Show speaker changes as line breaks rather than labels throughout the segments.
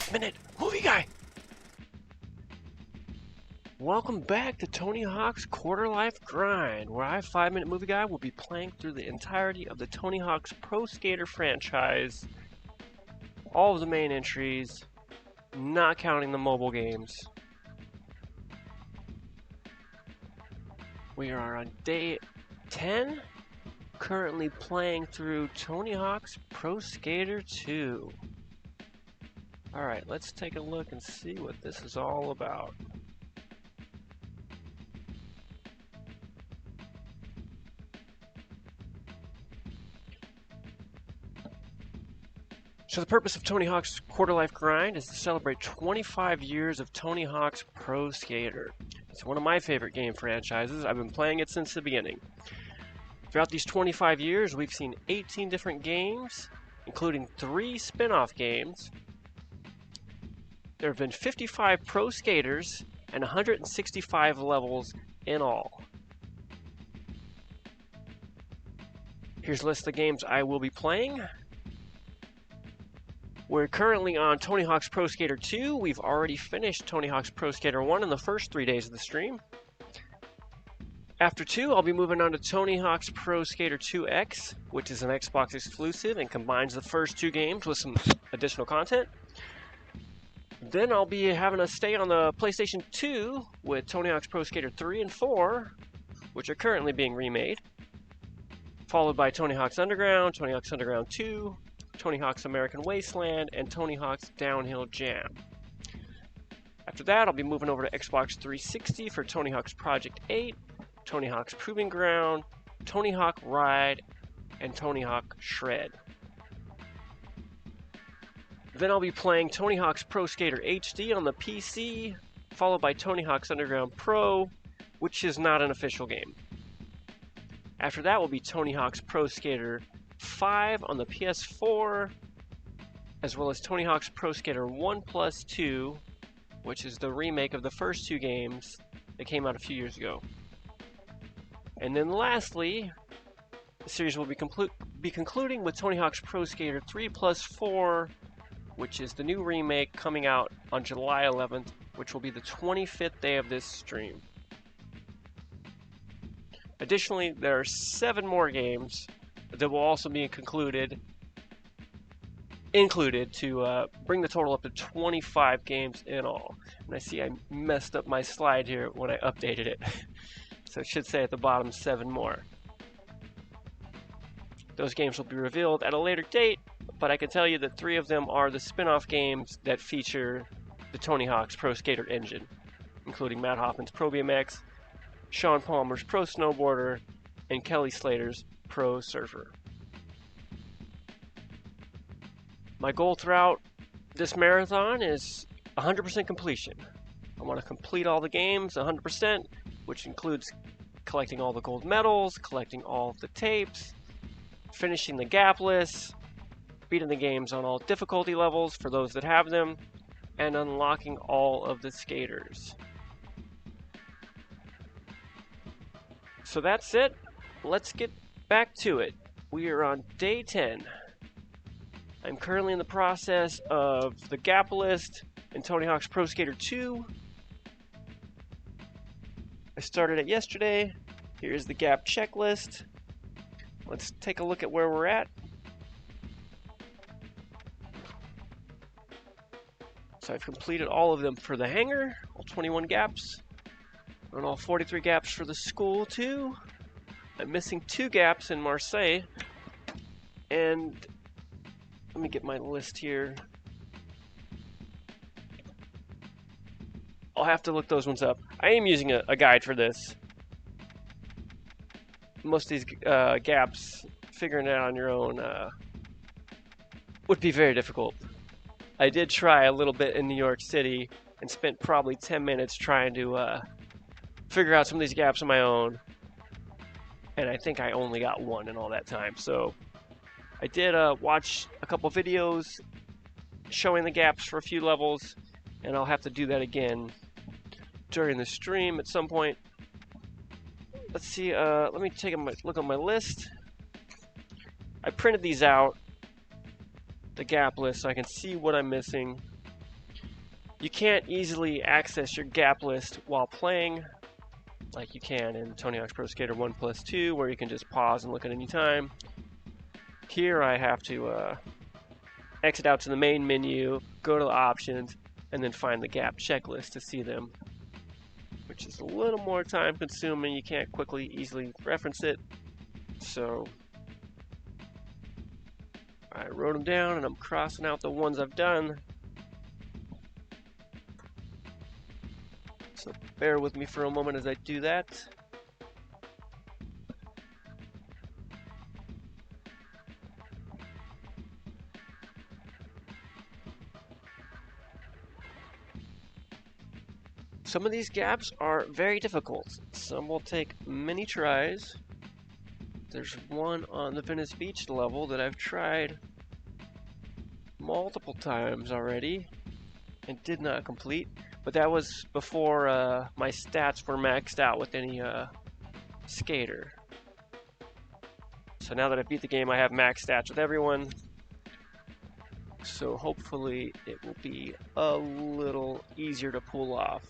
5-minute movie guy. Welcome back to Tony Hawk's Quarter Life Grind, where I, 5-minute movie guy, will be playing through the entirety of the Tony Hawk's Pro Skater franchise, all of the main entries, not counting the mobile games. We are on day 10, currently playing through Tony Hawk's Pro Skater 2. Alright, let's take a look and see what this is all about. So the purpose of Tony Hawk's Quarter Life Grind is to celebrate 25 years of Tony Hawk's Pro Skater. It's one of my favorite game franchises. I've been playing it since the beginning. Throughout these 25 years, we've seen 18 different games, including 3 spin-off games. There have been 55 pro skaters and 165 levels in all. Here's a list of the games I will be playing. We're currently on Tony Hawk's Pro Skater 2. We've already finished Tony Hawk's Pro Skater 1 in the first 3 days of the stream. After 2, I'll be moving on to Tony Hawk's Pro Skater 2X, which is an Xbox exclusive and combines the first 2 games with some additional content. Then I'll be having us stay on the PlayStation 2 with Tony Hawk's Pro Skater 3 and 4, which are currently being remade. Followed by Tony Hawk's Underground, Tony Hawk's Underground 2, Tony Hawk's American Wasteland, and Tony Hawk's Downhill Jam. After that, I'll be moving over to Xbox 360 for Tony Hawk's Project 8, Tony Hawk's Proving Ground, Tony Hawk Ride, and Tony Hawk Shred. Then I'll be playing Tony Hawk's Pro Skater HD on the PC, followed by Tony Hawk's Underground Pro, which is not an official game. After that will be Tony Hawk's Pro Skater 5 on the PS4, as well as Tony Hawk's Pro Skater 1+2, which is the remake of the first 2 games that came out a few years ago. And then lastly, the series will be concluding with Tony Hawk's Pro Skater 3+4, which is the new remake coming out on July 11th, which will be the 25th day of this stream. Additionally, there are 7 more games that will also be included to bring the total up to 25 games in all. And I see I messed up my slide here when I updated it. So it should say at the bottom 7 more. Those games will be revealed at a later date, but I can tell you that 3 of them are the spin-off games that feature the Tony Hawk's Pro Skater engine, including Matt Hoffman's Pro BMX, Sean Palmer's Pro Snowboarder, and Kelly Slater's Pro Surfer. My goal throughout this marathon is 100% completion. I want to complete all the games 100%, which includes collecting all the gold medals, collecting all of the tapes, finishing the gap lists, beating the games on all difficulty levels for those that have them, and unlocking all of the skaters. So that's it. Let's get back to it. We are on day 10. I'm currently in the process of the gap list in Tony Hawk's Pro Skater 2. I started it yesterday. Here's the gap checklist. Let's take a look at where we're at. So I've completed all of them for the hangar, all 21 gaps, and all 43 gaps for the school too. I'm missing 2 gaps in Marseille, and let me get my list here. I'll have to look those ones up. I am using a guide for this. Most of these gaps, figuring it out on your own would be very difficult. I did try a little bit in New York City and spent probably 10 minutes trying to figure out some of these gaps on my own. And I think I only got 1 in all that time. So I did watch a couple videos showing the gaps for a few levels, and I'll have to do that again during the stream at some point. Let's see, let me take a look at my list. I printed these out, the gap list, so I can see what I'm missing. You can't easily access your gap list while playing like you can in Tony Hawk's Pro Skater 1+2, where you can just pause and look at any time. Here I have to exit out to the main menu, go to the options, and then find the gap checklist to see them, which is a little more time consuming. You can't easily reference it. So I wrote them down and I'm crossing out the ones I've done. So bear with me for a moment as I do that. Some of these gaps are very difficult. Some will take many tries. There's one on the Venice Beach level that I've tried multiple times already and did not complete, but that was before my stats were maxed out with any skater. So now that I've beat the game, I have max stats with everyone. So hopefully it will be a little easier to pull off.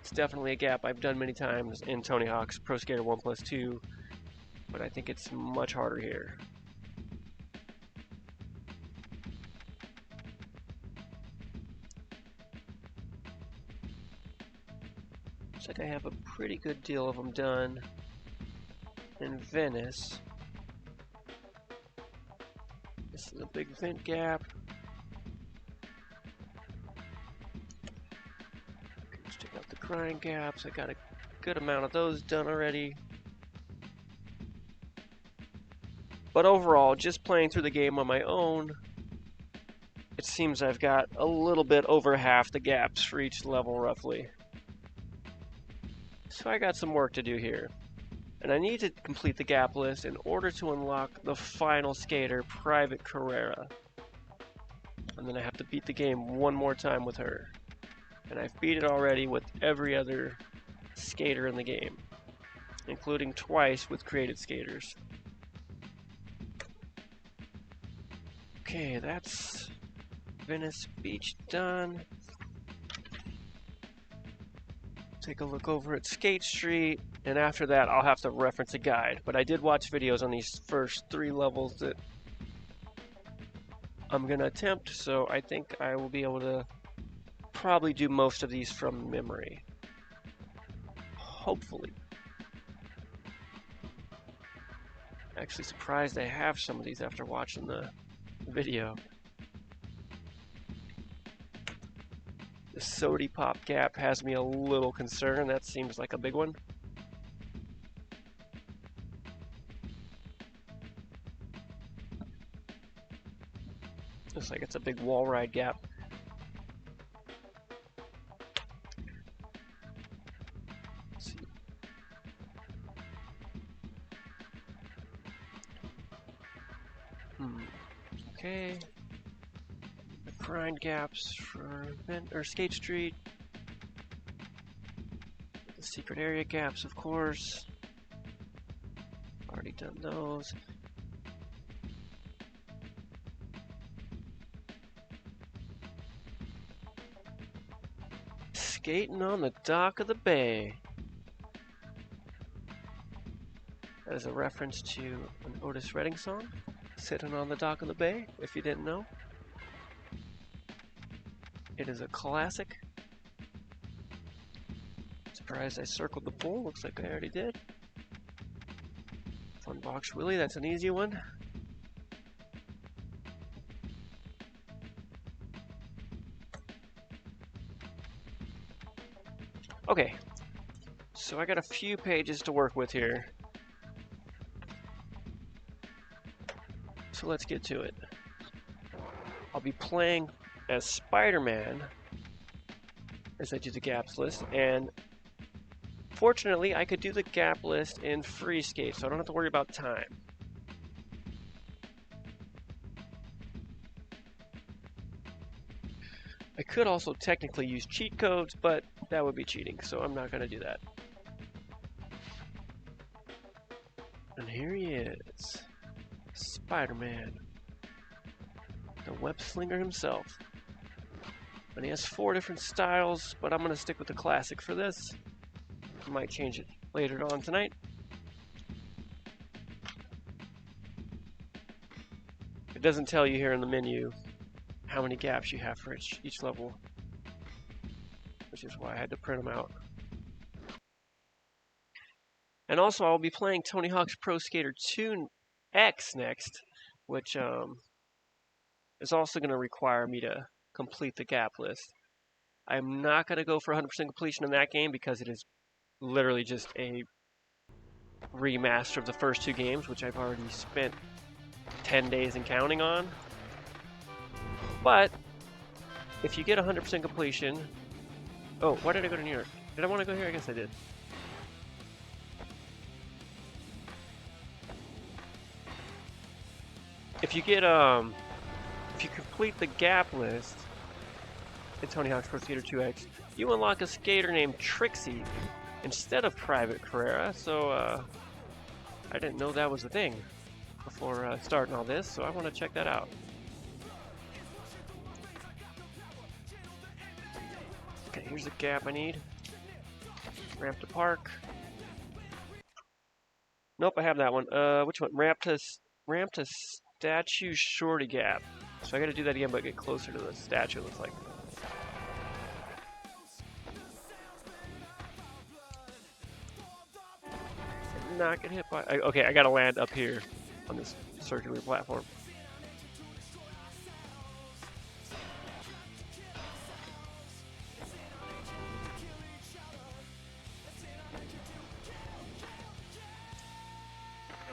It's definitely a gap I've done many times in Tony Hawk's Pro Skater 1+2, but I think it's much harder here. Looks like I have a pretty good deal of them done in Venice. This is a big vent gap. Okay, let's check out the grind gaps. I got a good amount of those done already. But overall, just playing through the game on my own, it seems I've got a little bit over half the gaps for each level, roughly. So I got some work to do here. And I need to complete the gap list in order to unlock the final skater, Private Carrera. And then I have to beat the game one more time with her. And I've beat it already with every other skater in the game, including twice with created skaters. Okay, that's Venice Beach done. Take a look over at Skate Street, and after that I'll have to reference a guide. But I did watch videos on these first 3 levels that I'm going to attempt, so I think I will be able to probably do most of these from memory. Hopefully. Actually surprised I have some of these after watching the video. The Sody Pop gap has me a little concerned. That seems like a big one. Looks like it's a big wall ride gap. Let's see. Okay. The grind gaps for Skate Street. The secret area gaps, of course. Already done those. Skating on the dock of the bay. That is a reference to an Otis Redding song, Sitting on the Dock of the Bay, if you didn't know. It is a classic. Surprised I circled the pool, looks like I already did. Fun box wheelie, that's an easy one. Okay, so I got a few pages to work with here. So let's get to it. I'll be playing as Spider-Man as I do the gaps list, and fortunately I could do the gap list in free skate, so I don't have to worry about time. I could also technically use cheat codes, but that would be cheating, so I'm not going to do that. And here he is, Spider-Man, the web slinger himself. And he has 4 different styles, but I'm going to stick with the classic for this. I might change it later on tonight. It doesn't tell you here in the menu how many gaps you have for each level, which is why I had to print them out. And also, I'll be playing Tony Hawk's Pro Skater 2 X next, which is also going to require me to complete the gap list. I'm not going to go for 100% completion in that game because it is literally just a remaster of the first 2 games, which I've already spent 10 days and counting on. But if you get 100% completion... Oh, why did I go to New York? Did I want to go here? I guess I did. If you get if you complete the gap list in Tony Hawk's Pro Skater 2X, you unlock a skater named Trixie instead of Private Carrera. So I didn't know that was a thing before starting all this, so I want to check that out. Okay, here's the gap I need. Ramp to park. Nope, I have that one. Which one? Ramp to statue shorty gap. So I gotta do that again, but get closer to the statue, it looks like. Not get hit by... okay, I gotta land up here on this circular platform.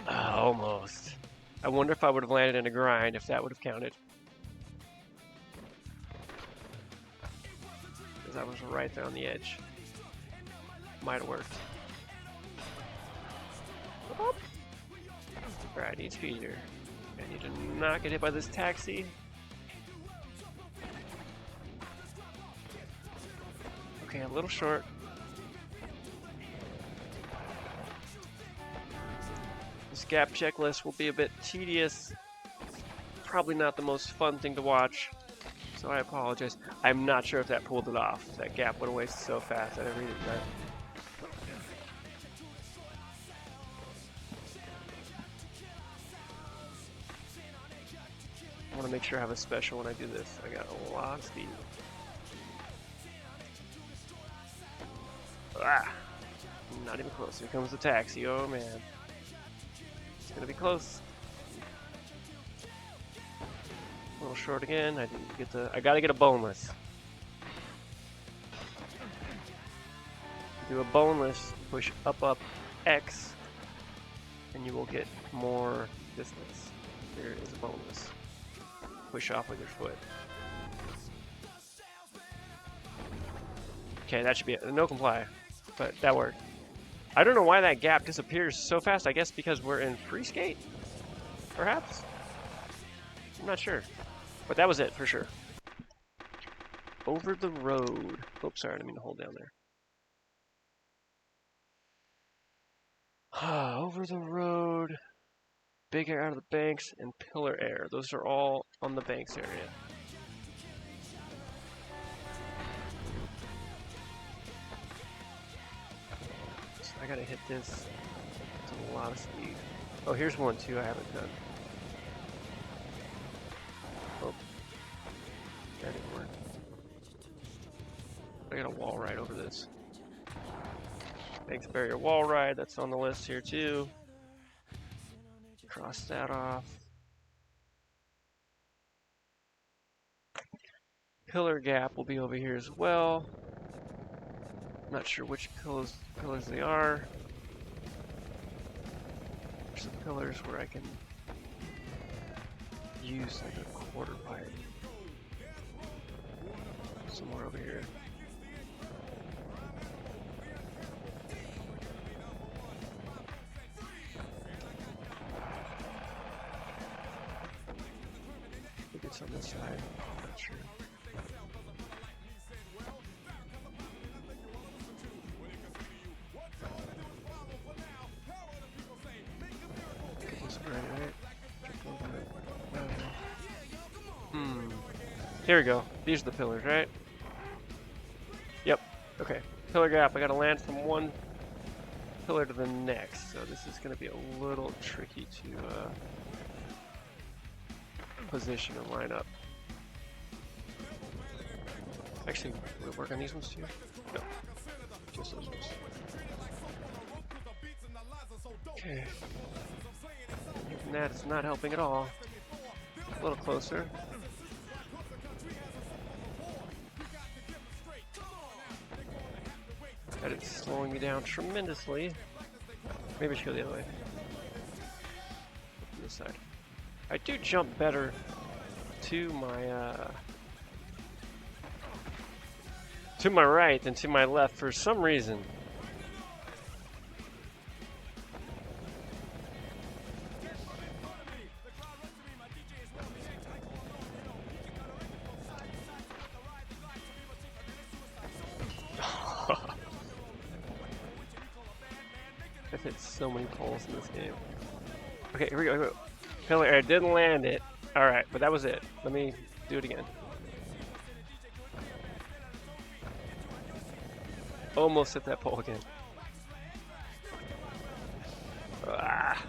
Almost. I wonder if I would have landed in a grind, if that would have counted. Because I was right there on the edge. Might have worked. Alright, I need speed here. I need to not get hit by this taxi. Okay, a little short. This gap checklist will be a bit tedious. Probably not the most fun thing to watch. So I apologize. I'm not sure if that pulled it off. That gap went away so fast I didn't read it yet. I want to make sure I have a special when I do this. I got a lot of speed. Ah! Not even close. Here comes the taxi. Oh man. It's gonna be close. A little short again. I didn't get the. I gotta get a boneless. Do a boneless, push up X, and you will get more distance. There is a boneless. Push off with your foot. Okay, that should be it. No comply, but that worked. I don't know why that gap disappears so fast. I guess because we're in free skate, perhaps? I'm not sure, but that was it for sure. Over the road. Oops, sorry, I didn't mean to hold down there. Over the road. Big air out of the banks and pillar air. Those are all on the banks area. So I gotta hit this. It's a lot of speed. Oh, here's one too I haven't done. Oh. That didn't work. I got a wall ride over this. Banks barrier wall ride, that's on the list here too. Cross that off. Pillar gap will be over here as well. Not sure which pillars they are. There's some pillars where I can use like a quarter pipe. Somewhere over here. It's on this side. I'm not sure. Get this right. Here we go. These are the pillars, right? pillar gap. I gotta land from one pillar to the next, so this is gonna be a little tricky to position and line up. Actually, will it work on these ones too? No, just those ones. Okay. Even that is not helping at all. A little closer. That is slowing me down tremendously. Maybe I should go the other way. This side. I do jump better to my right than to my left for some reason. I've hit so many poles in this game. Okay, here we go. Pillar, I didn't land it. Alright, but that was it. Let me do it again. Almost hit that pole again. Ah.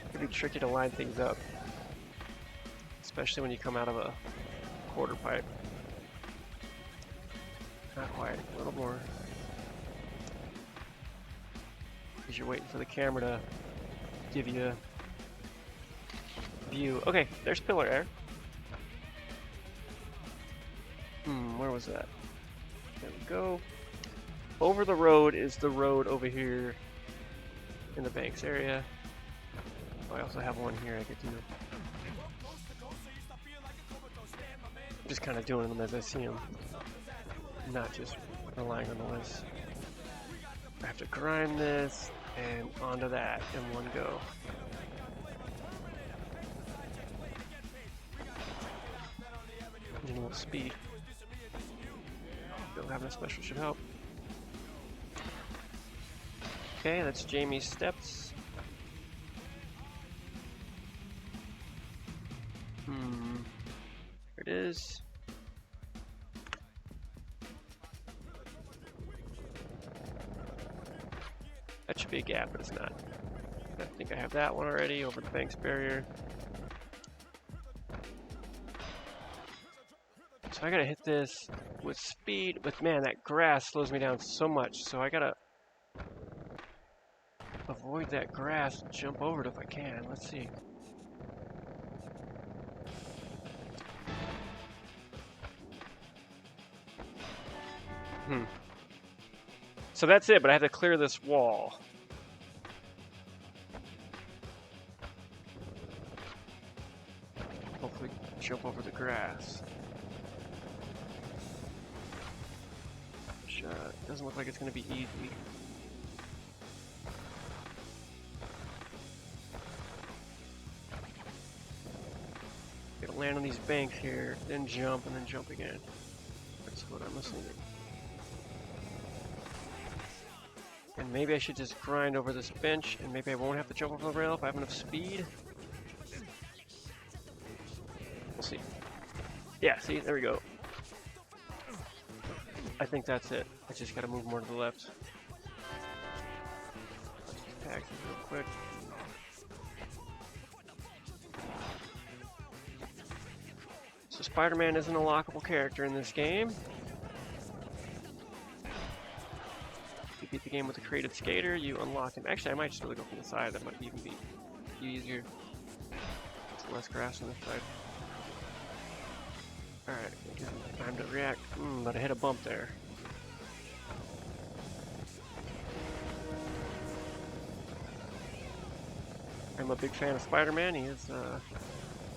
It'd be tricky to line things up. Especially when you come out of a quarter pipe. Not quite, a little more. Because you're waiting for the camera to give you a view. Okay, there's pillar air. Where was that? There we go. Over the road is the road over here in the banks area. Oh, I also have one here I could do. I'm just kind of doing them as I see them. Not just relying on the list. I have to grind this and onto that in one go. Need a little speed. Don't have enough special should help. Okay, that's Jamie's steps. There it is. That should be a gap, but it's not. I think I have that one already over the banks barrier. So I gotta hit this with speed, but man, that grass slows me down so much, so I gotta avoid that grass and jump over it if I can. Let's see. So that's it, but I have to clear this wall. Hopefully jump over the grass. Which doesn't look like it's going to be easy. Gotta land on these banks here, then jump, and then jump again. That's what I'm assuming. And maybe I should just grind over this bench, and maybe I won't have to jump over the rail if I have enough speed. We'll see. Yeah, see, there we go. I think that's it. I just gotta move more to the left. Let's just pack this real quick. So Spider-Man isn't a lockable character in this game. You beat the game with a created skater, you unlock him. Actually, I might just really go from the side. That might even be easier. It's less grass on this side. Alright, give him time to react. But I hit a bump there. I'm a big fan of Spider-Man. He is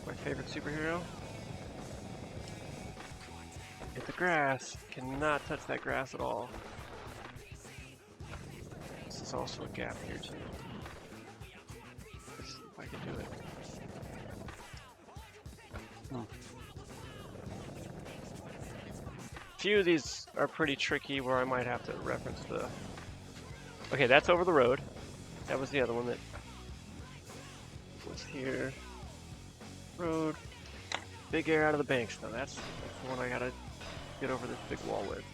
my favorite superhero. Hit the grass. Cannot touch that grass at all. There's also a gap here too. Let's see if I can do it. A few of these are pretty tricky where I might have to reference the... Okay, that's over the road. That was the other one that was here. Road. Big air out of the banks. Now that's the one I gotta get over this big wall with.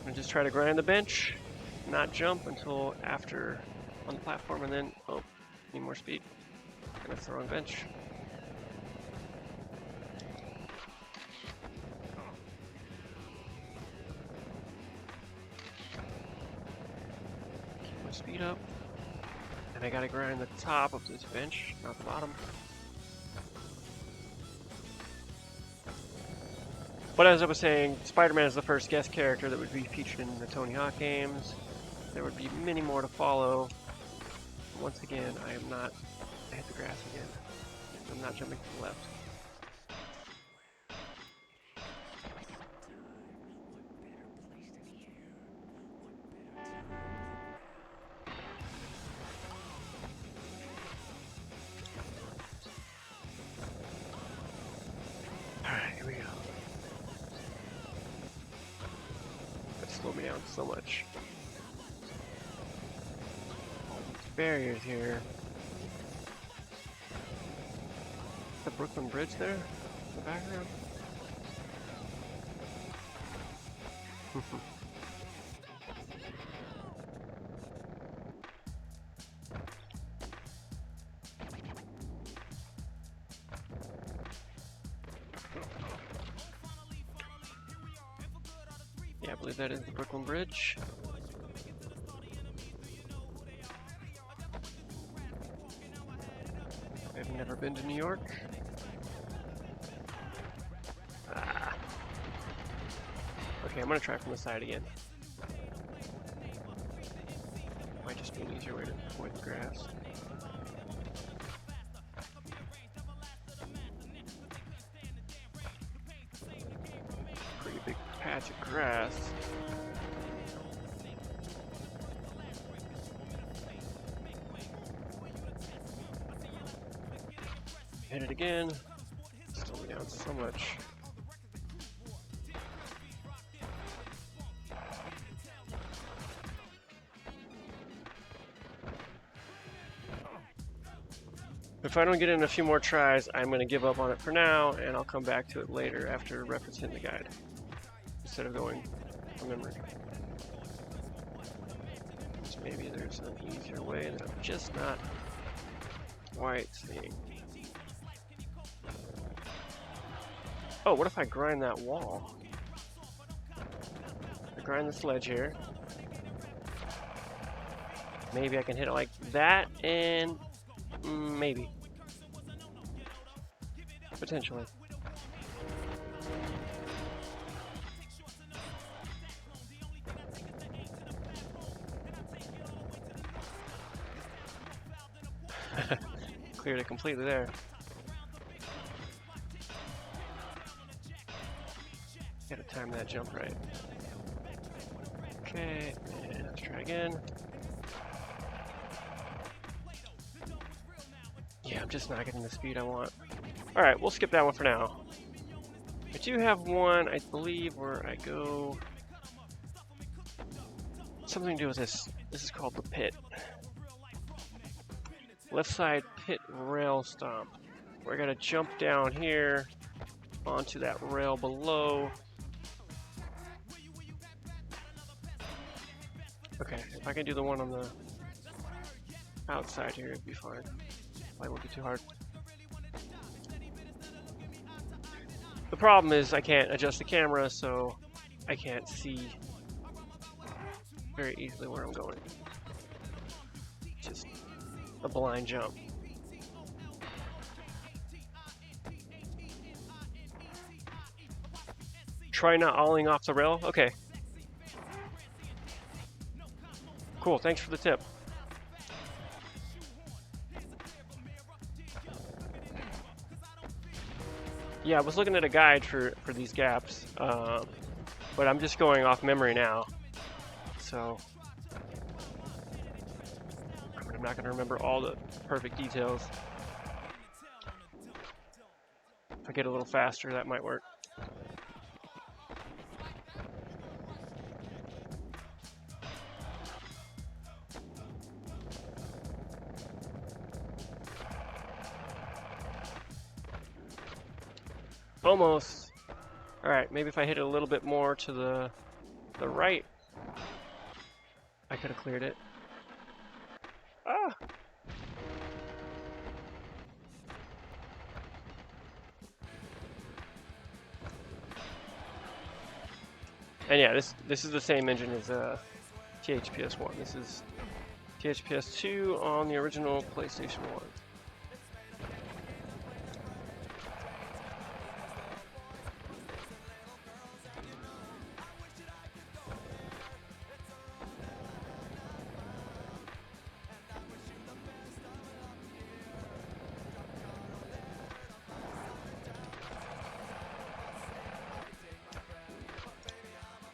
gonna just try to grind the bench, not jump until after on the platform, and then, oh, need more speed. And that's the wrong bench. Keep my speed up. And I gotta grind the top of this bench, not the bottom. But as I was saying, Spider-Man is the first guest character that would be featured in the Tony Hawk games. There would be many more to follow. Once again, I hit the grass again. I'm not jumping to the left. Alright, here we go. That slowed me down so much. All these barriers here. The Brooklyn Bridge there in the background. Yeah, I believe that is the Brooklyn Bridge. I've never been to New York. Okay, I'm gonna try from the side again. Might just be an easier way to avoid the grass. Pretty big patch of grass. Hit it again. Slow me down so much. If I don't get in a few more tries, I'm going to give up on it for now, and I'll come back to it later after referencing the guide, instead of going from memory. So maybe there's an easier way that I'm just not quite seeing. Oh, what if I grind that wall? I grind the sledge here. Maybe I can hit it like that, and maybe. Potentially. Cleared it completely there. Gotta time that jump right. Okay, and let's try again. Yeah, I'm just not getting the speed I want. Alright, we'll skip that one for now. I do have one, I believe, where I go... Something to do with this. This is called the pit. Left side pit rail stomp. Where I gotta jump down here onto that rail below. Okay, if I can do the one on the outside here, it'd be fine. Probably won't be too hard. The problem is I can't adjust the camera, so I can't see very easily where I'm going. Just a blind jump. Try not olling off the rail? Okay. Cool, thanks for the tip. Yeah, I was looking at a guide for these gaps, but I'm just going off memory now. So I'm not going to remember all the perfect details. If I get a little faster, that might work. Almost. Alright, maybe if I hit it a little bit more to the right, I could have cleared it. Ah! And yeah, this is the same engine as THPS 1. This is THPS 2 on the original PlayStation 1.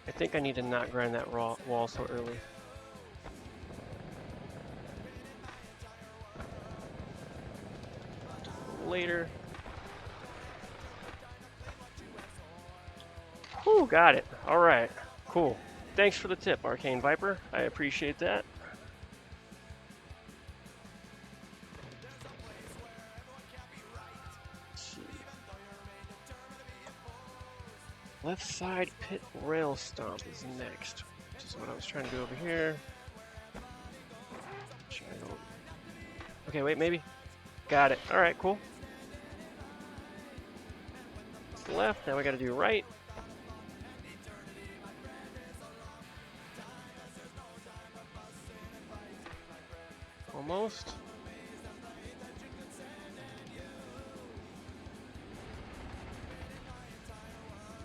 I think I need to not grind that wall so early. Later. Whew, got it. Alright, cool. Thanks for the tip, Arcane Viper. I appreciate that. Left side pit rail stomp is next, which is what I was trying to do over here. Okay, wait, maybe. Got it. Alright, cool. It's left, now we gotta do right. Almost.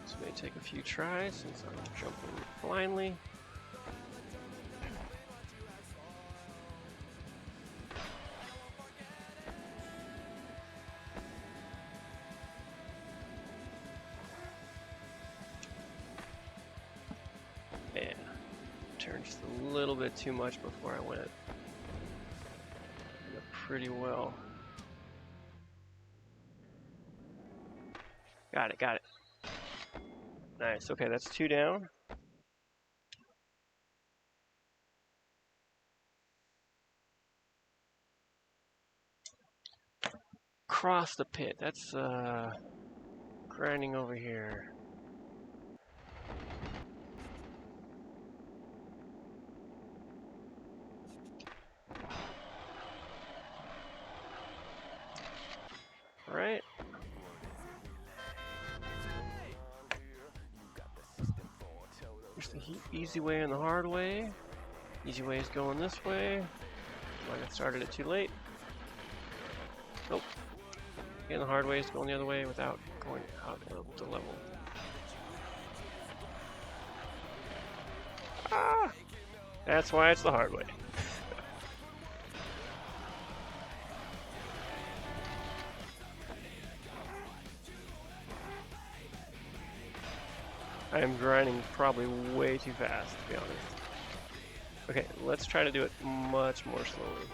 This may take a few tries since I'm jumping blindly. Yeah, turned just a little bit too much before I went. Pretty well. Got it, got it. Nice, okay, that's 2 down. Cross the pit, that's grinding over here. Right. There's the easy way and the hard way. Easy way is going this way. Might have started it too late. Nope. And the hard way is going the other way without going out of the level. Ah! That's why it's the hard way. I am grinding probably way too fast, to be honest. Okay, let's try to do it much more slowly.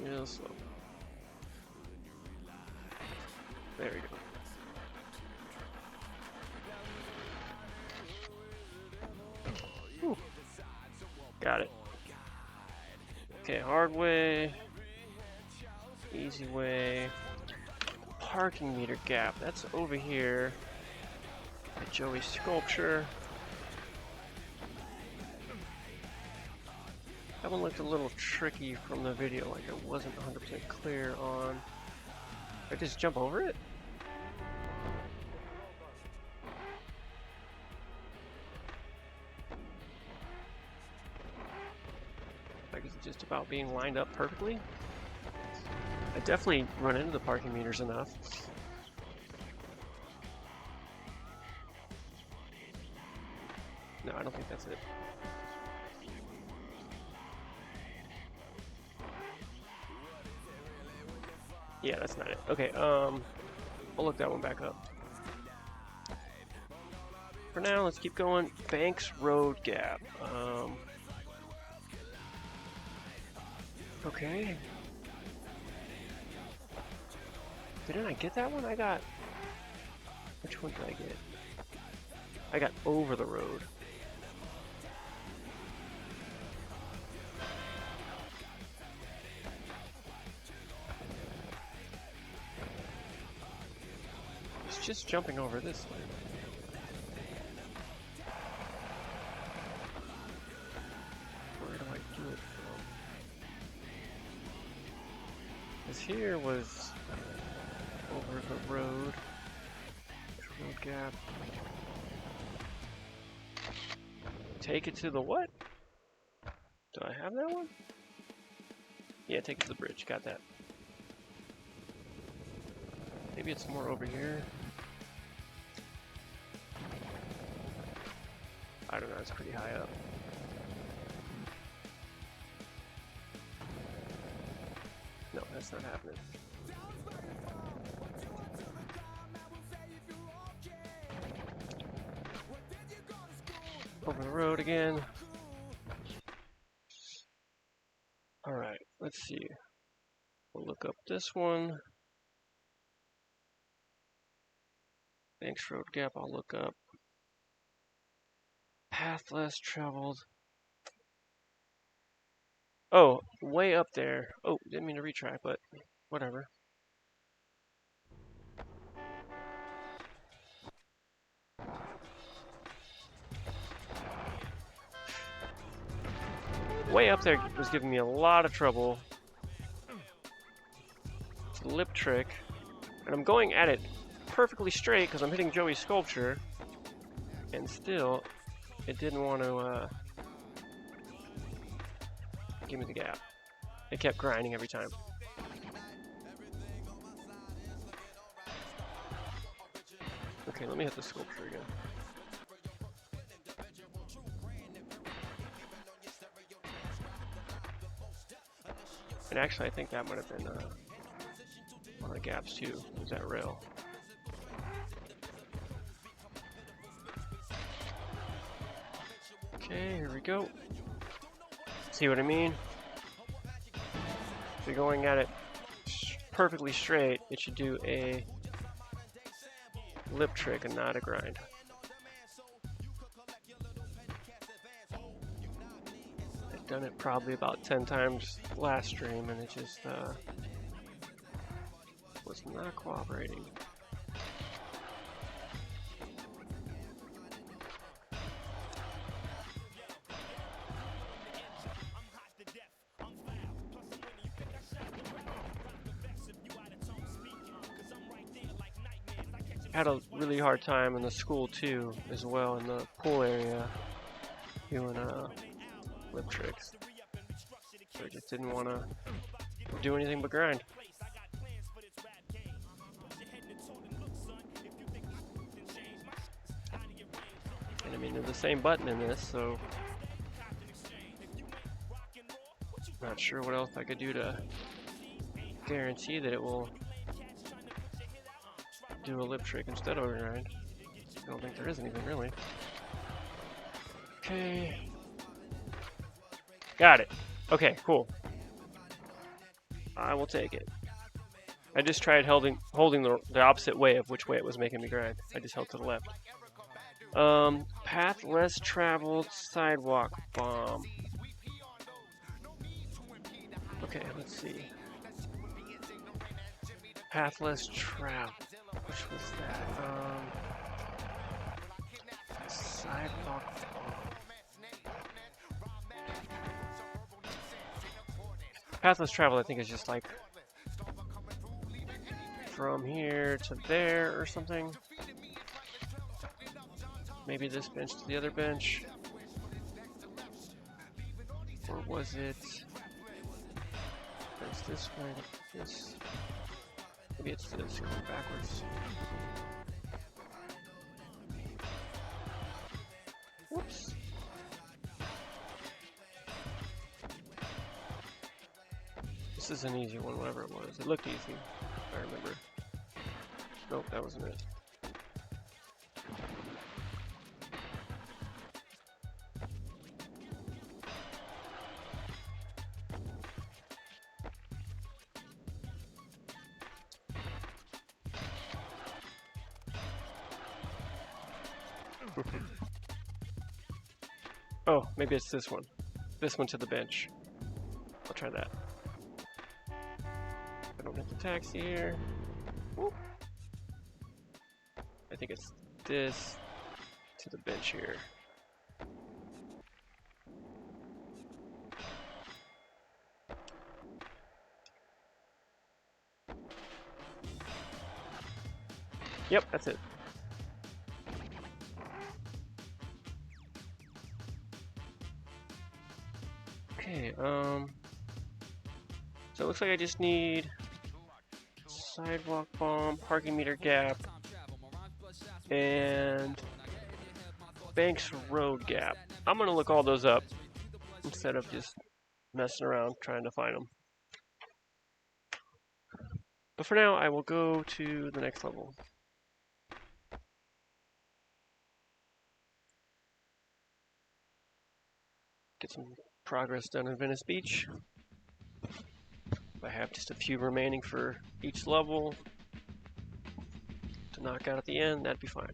Real slow. There we go. Whew. Got it. Okay, hard way. Easy way. Parking meter gap. That's over here at Joey's sculpture. That one looked a little tricky from the video, like it wasn't 100% clear on. I just jump over it? Like, is it just about being lined up perfectly? I definitely run into the parking meters enough. No, I don't think that's it. Yeah, that's not it. Okay, I'll look that one back up. For now, let's keep going. Banks Road Gap. Okay. Didn't I get that one? I got... Which one did I get? I got over the road. It's just jumping over this way. Where do I do it from? Because here was over the road. Road gap. Take it to the what? Do I have that one? Yeah, take it to the bridge. Got that. Maybe it's more over here. I don't know, it's pretty high up. No, that's not happening. Over the road again. Alright, let's see. We'll look up this one. Banks Road Gap, I'll look up. Path less traveled. Oh, way up there. Oh, didn't mean to retry, but whatever. Way up there was giving me a lot of trouble. It's a lip trick. And I'm going at it perfectly straight because I'm hitting Joey's sculpture. And still, it didn't want to give me the gap. It kept grinding every time. Okay, let me hit the sculpture again. And actually, I think that might have been one of the gaps too, was that rail. Okay, here we go. See what I mean? If you're going at it perfectly straight, it should do a lip trick and not a grind. I've done it probably about 10 times last stream and it just was not cooperating. Had a really hard time in the school too, as well, in the pool area, doing lip tricks. So I just didn't want to do anything but grind. And I mean, there's the same button in this, so not sure what else I could do to guarantee that it will do a lip trick instead of a grind. I don't think there is anything really. Okay. Got it. Okay, cool. I will take it. I just tried holding the opposite way of which way it was making me grind. I just held to the left. Path less traveled, sidewalk bomb. Okay, let's see. Path less traveled. Which was that? Sidewalk bomb. Pathless travel, I think, is just like from here to there or something. Maybe this bench to the other bench. Or was it? It's this way to this. Maybe it's this, going backwards. Whoops. This is an easy one, whatever it was. It looked easy, if I remember. Nope, that wasn't it. Oh, maybe it's this one. This one to the bench. I'll try that. I don't hit the taxi here. Whoop. think it's this to the bench here. Yep, that's it. Okay, so it looks like I just need sidewalk bomb, parking meter gap, and Banks Road gap. I'm gonna look all those up instead of just messing around trying to find them. But for now, I will go to the next level. Get some progress done in Venice Beach. I have just a few remaining for each level to knock out at the end, that'd be fine.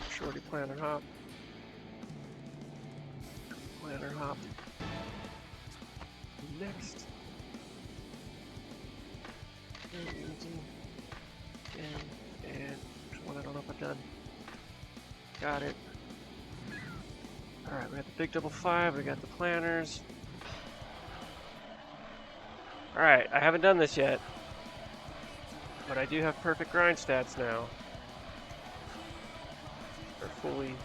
Shorty planner hop. Planner hop. Next. And which one I don't know if I've done. Got it. Alright, we got the big double 5, we got the planners. Alright, I haven't done this yet. But I do have perfect grind stats now. Or fully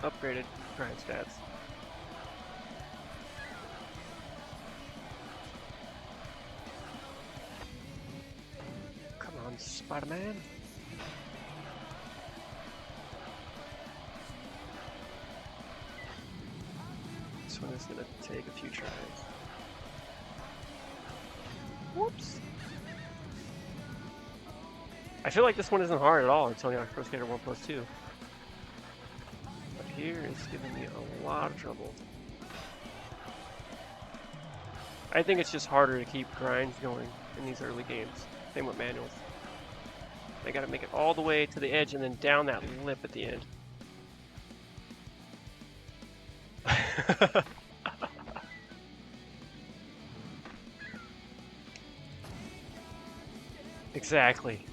upgraded grind stats. Come on, Spider-Man. This one is gonna take a few tries. Whoops. I feel like this one isn't hard at all in Tony Hawk's Pro Skater 1+2. But here it's giving me a lot of trouble. I think it's just harder to keep grinds going in these early games. Same with manuals. They gotta make it all the way to the edge and then down that lip at the end. Exactly.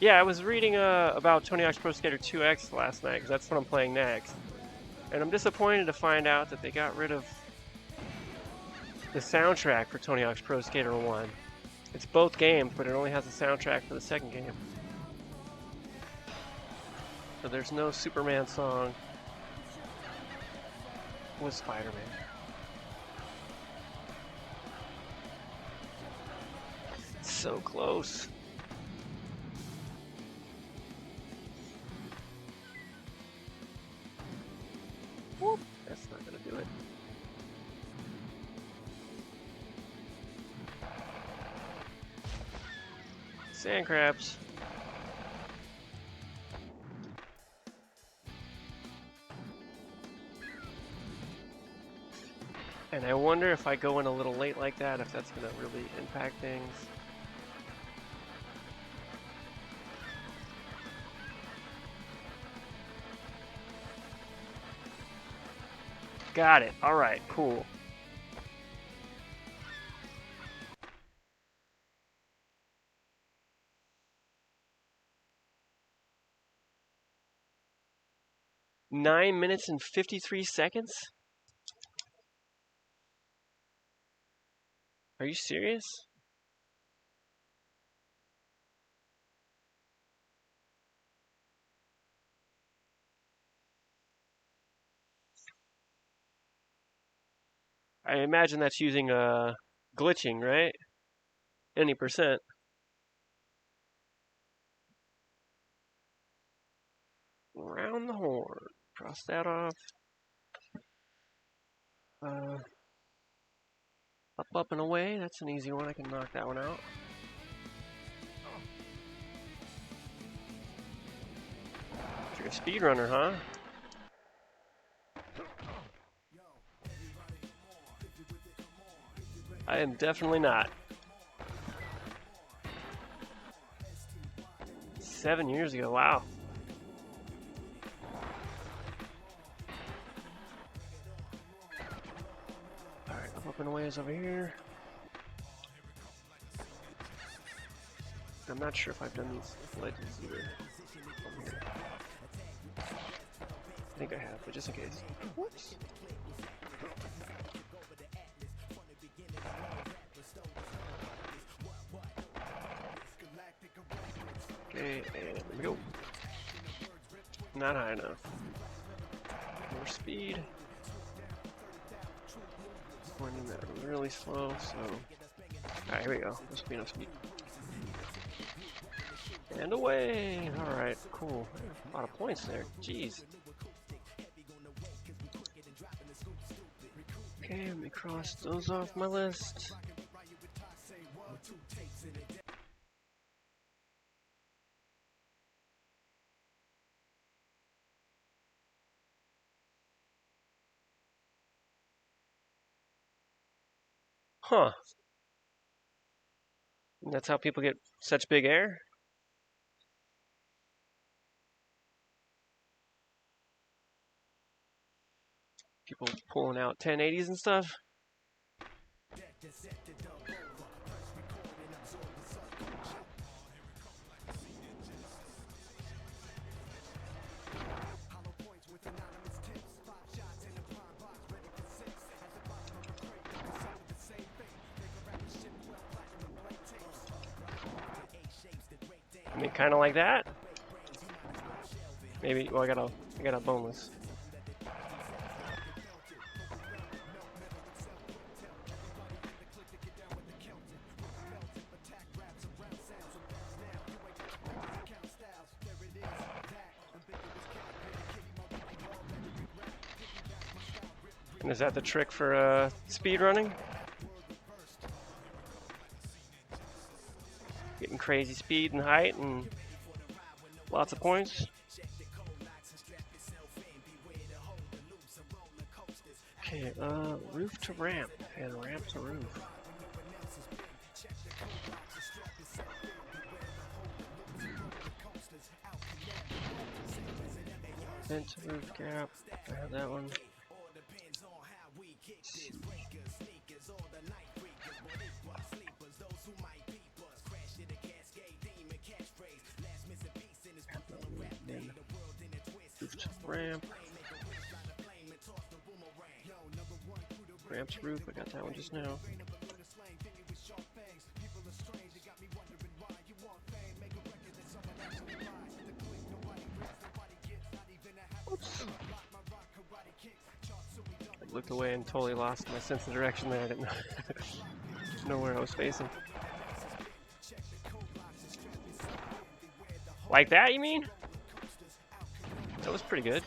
Yeah, I was reading about Tony Hawk's Pro Skater 2X last night, because that's what I'm playing next. And I'm disappointed to find out that they got rid of the soundtrack for Tony Hawk's Pro Skater 1. It's both games, but it only has the soundtrack for the second game. So there's no Superman song with Spider-Man. So close. Whoop, that's not gonna do it. Sand crabs. And I wonder if I go in a little late like that, if that's gonna really impact things. Got it. Alright, cool. Nine minutes and 53 seconds? Are you serious? I imagine that's using glitching, right? Any percent. Round the horn. Cross that off. Up, up, and away. That's an easy one. I can knock that one out. You're a speedrunner, huh? I am definitely not. 7 years ago, wow. Alright, I'm up and away is over here. I'm not sure if I've done these legends either. Over here. I think I have, but just in case. Whoops. Okay, and there we go. Not high enough. More speed. Running that really slow, so... Alright, here we go. Must be enough speed. And away! Alright, cool. A lot of points there. Jeez. Okay, let me cross those off my list. Huh. And that's how people get such big air? People pulling out 1080s and stuff? I mean, kind of like that. Maybe. Well, I got a boneless. And is that the trick for speed running? Getting crazy speed and height and lots of points. Okay, roof to ramp and ramp to roof. Vent to roof gap. I have that one. Roof to ramp. Ramp's roof, I got that one just now. Oops. I looked away and totally lost my sense of direction there. I didn't know where I was facing. Like that, you mean? That was pretty good.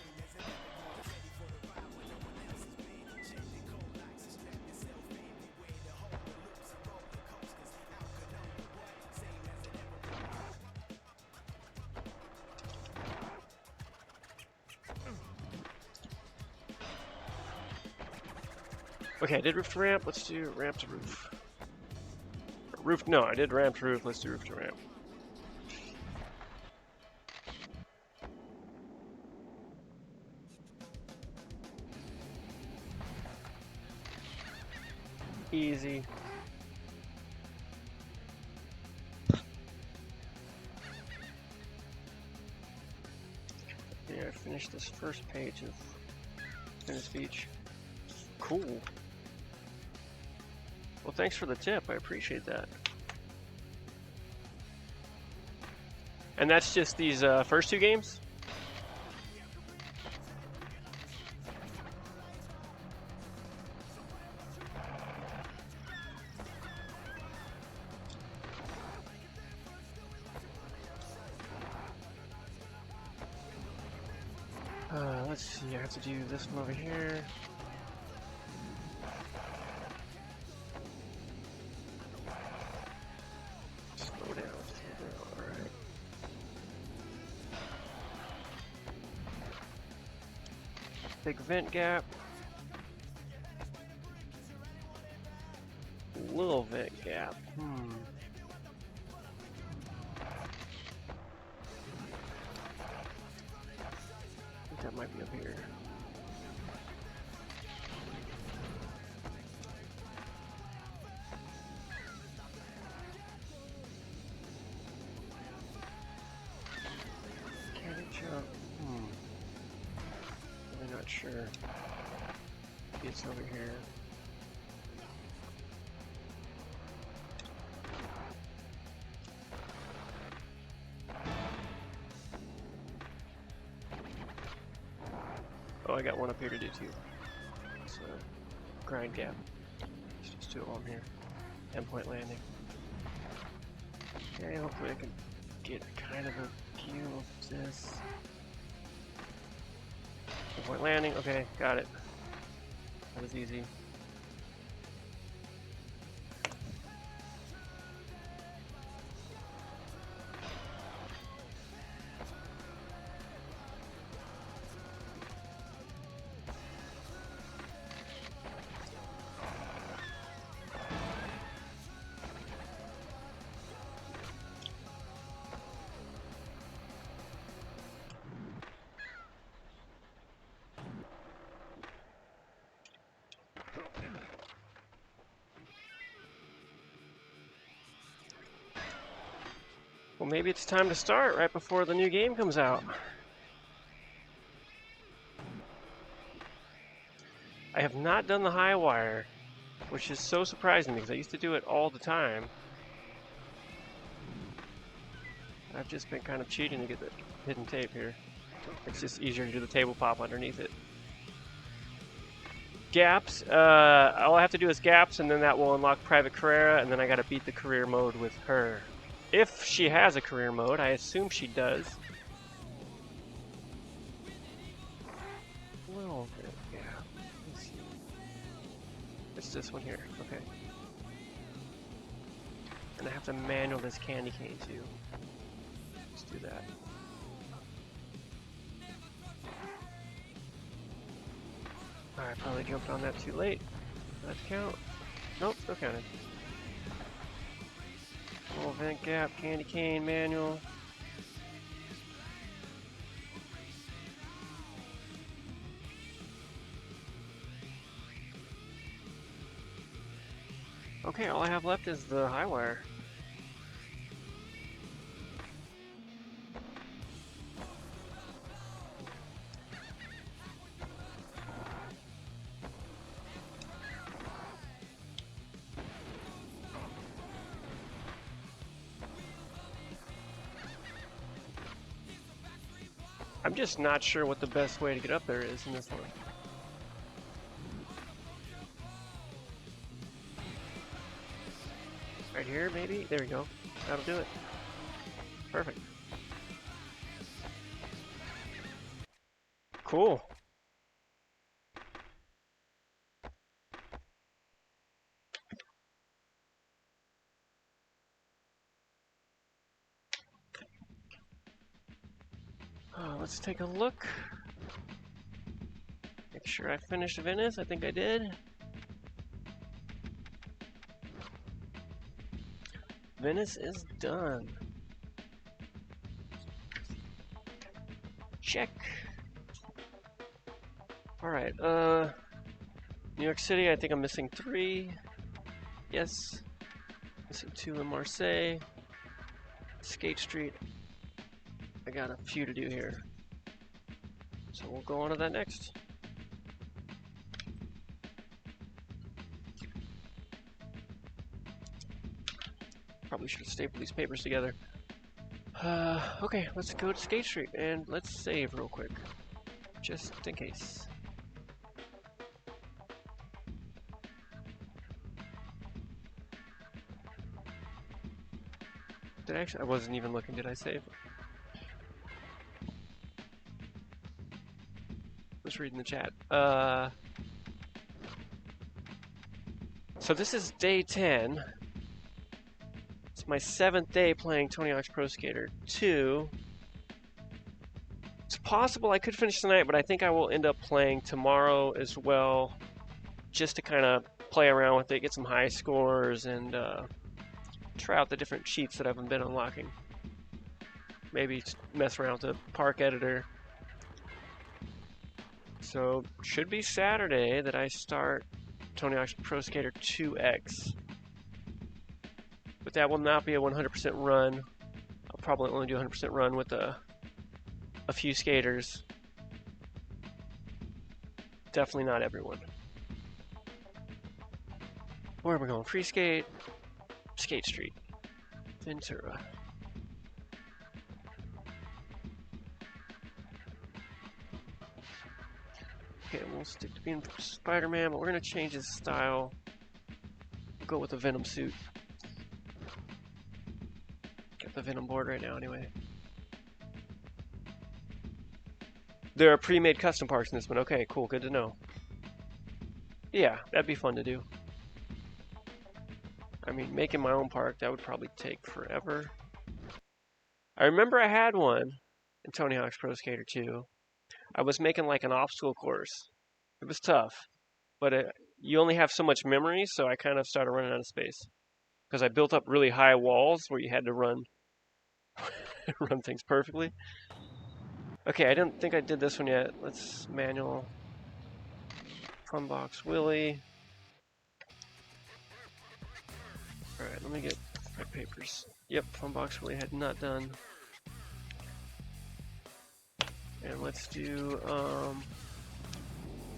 Okay, I did roof to ramp. Let's do ramp to roof. Roof, no, I did ramp to roof. Let's do roof to ramp. Easy. Yeah, I finished this first page of finished speech. Cool. Well, thanks for the tip. I appreciate that. And that's just these first two games? Let's see, I have to do this one over here. Slow down, alright. Big vent gap. Little vent gap. I think that might be up here. Can it jump? Really not sure. Maybe it's over here. Oh, I got one up here to do too. It's a grind gap. There's just two of them here. Endpoint landing. Okay, hopefully I can get kind of a view of this. Endpoint landing, okay, got it. That was easy. Well, maybe it's time to start right before the new game comes out. I have not done the high wire, which is so surprising because I used to do it all the time. I've just been kind of cheating to get the hidden tape here. It's just easier to do the table pop underneath it. Gaps, all I have to do is gaps, and then that will unlock Private Carrera, and then I gotta beat the career mode with her. If she has a career mode, I assume she does. Little bit, yeah. Let's see. It's this one here, okay. And I have to manual this candy cane too. Let's do that. I probably jumped on that too late. Does that count? Nope, still counted. Little vent gap, candy cane, manual. Okay, all I have left is the high wire. I'm just not sure what the best way to get up there is in this one. Right here, maybe? There we go. That'll do it. Perfect. Cool. Let's take a look. Make sure I finished Venice. I think I did. Venice is done. Check. Alright, New York City, I think I'm missing 3. Yes. Missing 2 in Marseille. Skate Street. I got a few to do here. So we'll go on to that next. Probably should have stapled these papers together. Okay, let's go to Skate Street and let's save real quick. Just in case. Did I actually? I wasn't even looking. Did I save? Just reading the chat. So this is day 10. It's my 7th day playing Tony Hawk's Pro Skater 2. It's possible I could finish tonight, but I think I will end up playing tomorrow as well, just to kind of play around with it, get some high scores, and try out the different cheats that I've been unlocking. Maybe mess around with the park editor. So, should be Saturday that I start Tony Hawk's Pro Skater 2X. But that will not be a 100% run. I'll probably only do a 100% run with a few skaters. Definitely not everyone. Where are we going? Free skate, Skate Street, Ventura. Okay, we'll stick to being Spider-Man, but we're gonna change his style. We'll go with the Venom suit. Got the Venom board right now, anyway. There are pre-made custom parks in this one. Okay, cool, good to know. Yeah, that'd be fun to do. I mean, making my own park, that would probably take forever. I remember I had one in Tony Hawk's Pro Skater 2. I was making like an obstacle course. It was tough, but you only have so much memory, so I kind of started running out of space. Because I built up really high walls where you had to run run things perfectly. Okay, I didn't think I did this one yet. Let's manual. Funbox Willie. Alright, let me get my papers. Yep, Funbox Willie had not done. And let's do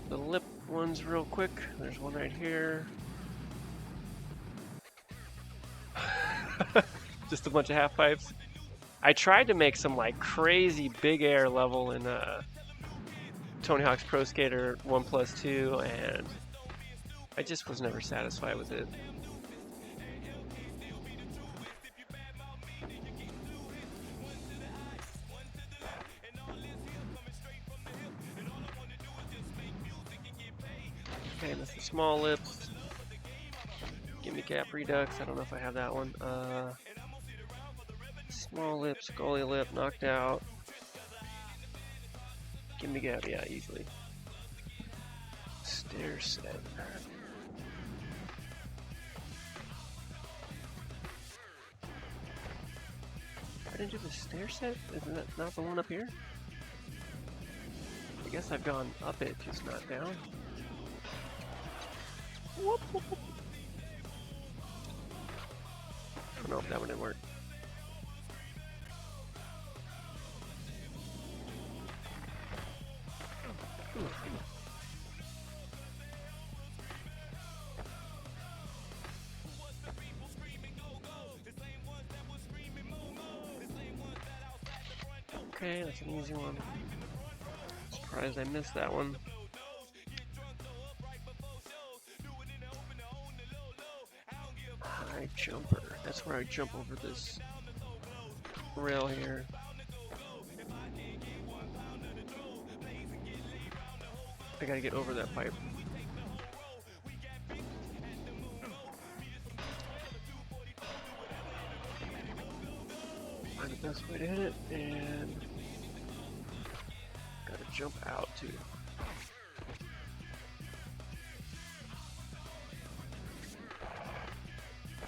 the lip ones real quick. There's one right here. Just a bunch of half pipes. I tried to make some like crazy big air level in Tony Hawk's Pro Skater 1+2, and I just was never satisfied with it. Okay, that's the small lips. Gimme Gap Redux. I don't know if I have that one. Small lips, goalie lip, knocked out. Gimme Gap, yeah, easily. Stair set. I didn't do the stair set? Isn't that not the one up here? I guess I've gone up it, just not down. Whoop, whoop, whoop. Oh no, that one didn't work. Okay, that's an easy one. Surprised I missed that one. High jumper. That's where I jump over this rail here. I gotta get over that pipe. Find the best way to hit it, and gotta jump out too.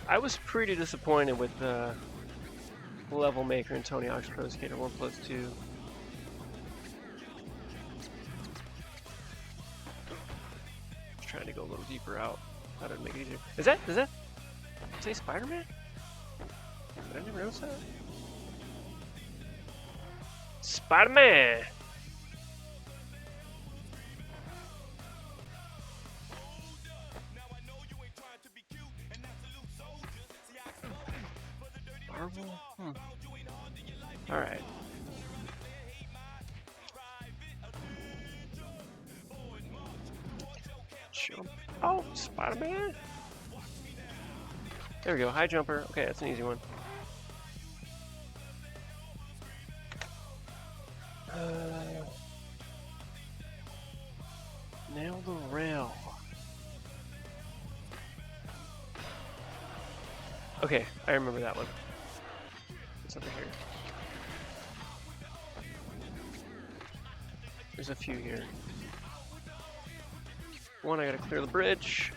I was pretty disappointed with the level maker in Tony Hawk's Pro Skater 1+2. Trying to go a little deeper out. Thought it'd make it easier. Does that say Spider-Man? Did I never notice that? Spider-Man! Marvel? Alright. Jump. Oh, Spider-Man! There we go, high jumper. Okay, that's an easy one. Nail the rail. Okay, I remember that one. It's over here. There's a few here. One, I gotta clear the bridge.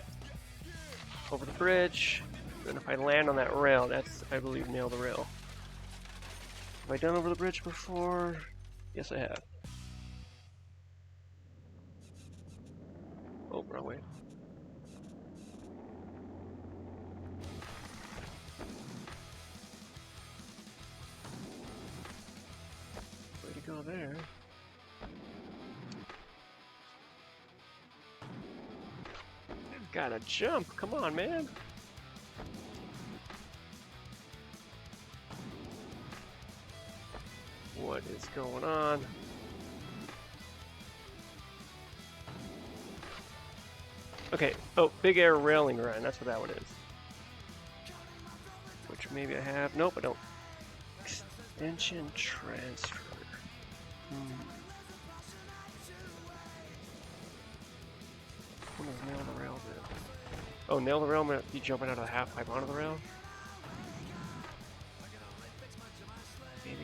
Over the bridge. Then if I land on that rail, that's, I believe, nail the rail. Have I done over the bridge before? Yes, I have. Oh, wrong way. Way to go there. Gotta jump. Come on, man. What is going on? Okay. Oh, big air railing run. That's what that one is. Which maybe I have. Nope, I don't. Extension transfer. What does nail the rail do? Oh, nail the rail might be jumping out of the half pipe onto the rail? Maybe.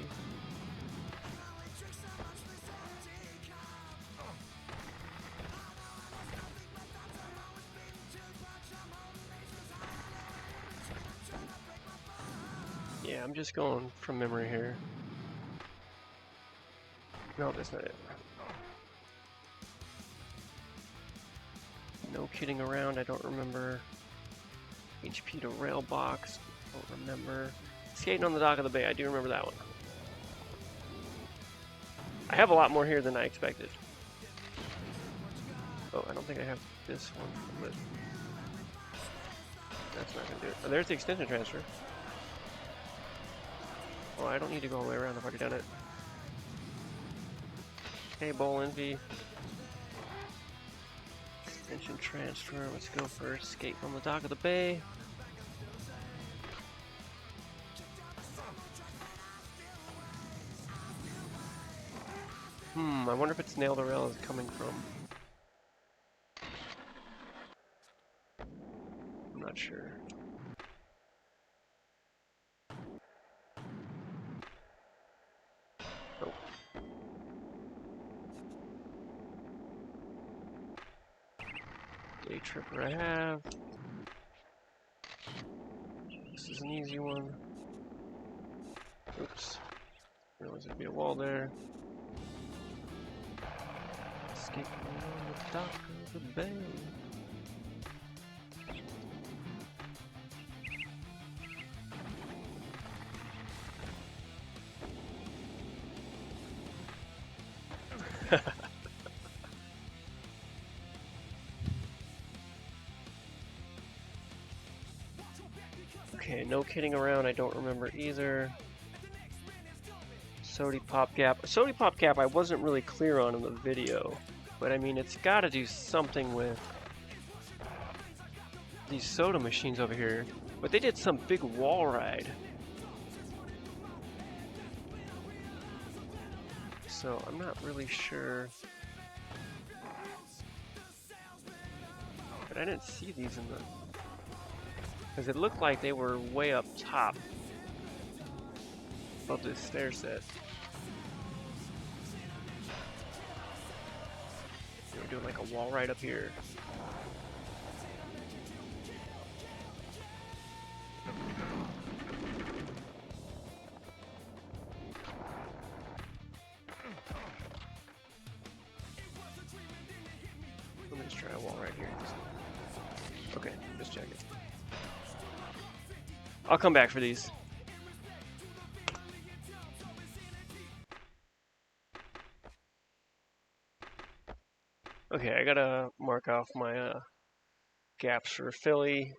Yeah, I'm just going from memory here. No, that's not it. No kidding around, I don't remember. HP to rail box, don't remember. Skating on the dock of the bay, I do remember that one. I have a lot more here than I expected. Oh, I don't think I have this one, but that's not gonna do it. Oh, there's the extension transfer. Oh, I don't need to go all the way around, I've already done it. Hey, Bowl Envy. Extension transfer, let's go first. Skate on the dock of the bay. I wonder if it's nail the rail is coming from. I'm not sure. Oh. Day tripper I have. This is an easy one. Oops. Realized there'd be a wall there. Escape on the dock of the bay. Okay, no kidding around, I don't remember either. Sody pop gap. Sody pop gap I wasn't really clear on in the video, but I mean it's gotta do something with these soda machines over here. But they did some big wall ride. So I'm not really sure. But I didn't see these in the... Because it looked like they were way up top of this stair set. They were doing like a wall ride up here. Let me just try a wall right here. Okay, just check it. I'll come back for these. Okay, I gotta mark off my gaps for Philly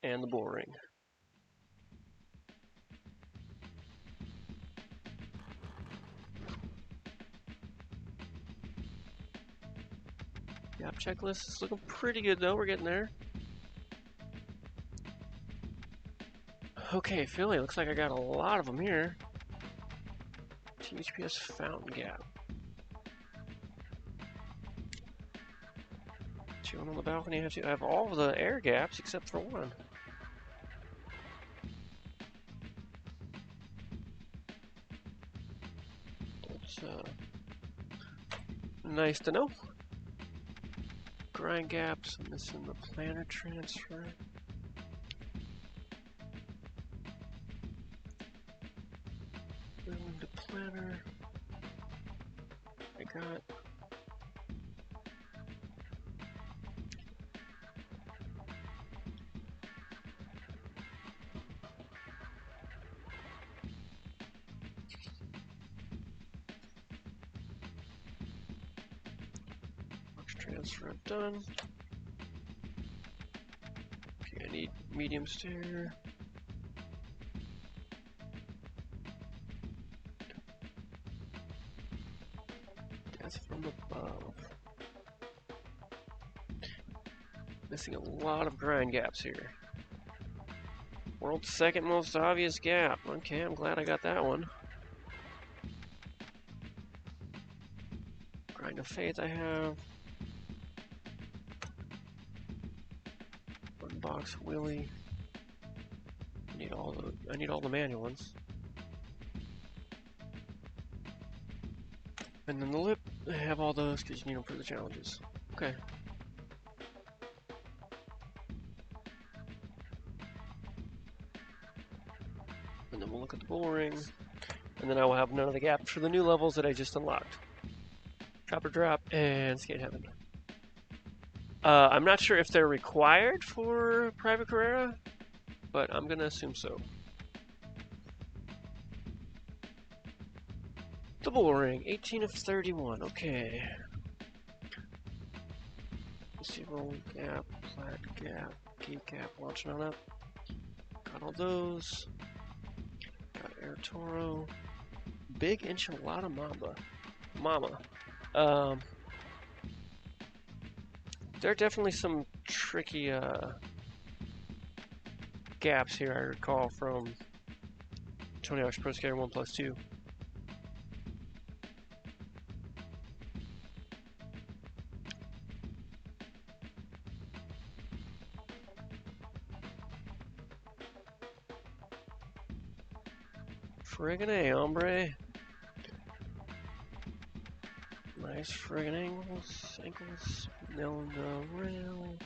and the bull ring. Gap checklist is looking pretty good though, we're getting there. Okay, Philly, looks like I got a lot of them here. THPS fountain gap. Chewing on the balcony, I have all of the air gaps except for one. Let's Nice to know. Grind gaps, missing the planner transfer. Build the planner. I got. Transfer done. Okay, I need medium stair. Death from above. Missing a lot of grind gaps here. World's second most obvious gap. Okay, I'm glad I got that one. Grind of faith I have. Unbox Willy. I need all the manual ones. And then the lip, I have all those because you need them for the challenges. Okay. And then we'll look at the bull ring. And then I will have none of the gaps for the new levels that I just unlocked. Chopper Drop and Skate Heaven. I'm not sure if they're required for Private Carrera, but I'm gonna assume so. The bull ring, 18 of 31, okay. Zero gap, plat gap, key gap, launching on up. Got all those. Got Air Toro. Big enchilada mama. There are definitely some tricky gaps here I recall from Tony Hawk's Pro Skater 1+2. Friggin' A, hombre. Nice friggin' ankles, nailing the rail.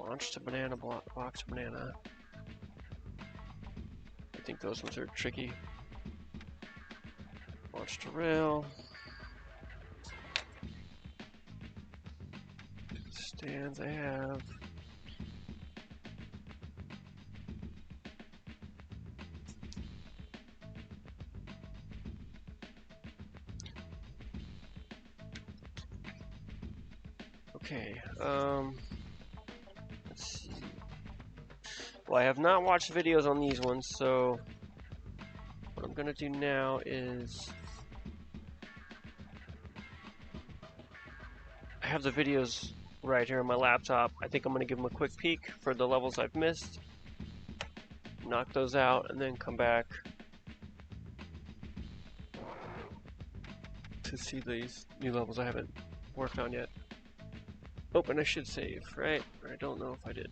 Launch to banana box banana. I think those ones are tricky. Launch to rail. Stands I have. Okay, let's see. Well, I have not watched videos on these ones, so what I'm gonna do now is I have the videos right here on my laptop. I think I'm gonna give them a quick peek for the levels I've missed, knock those out, and then come back to see these new levels I haven't worked on yet. Oh, and I should save, right? I don't know if I did.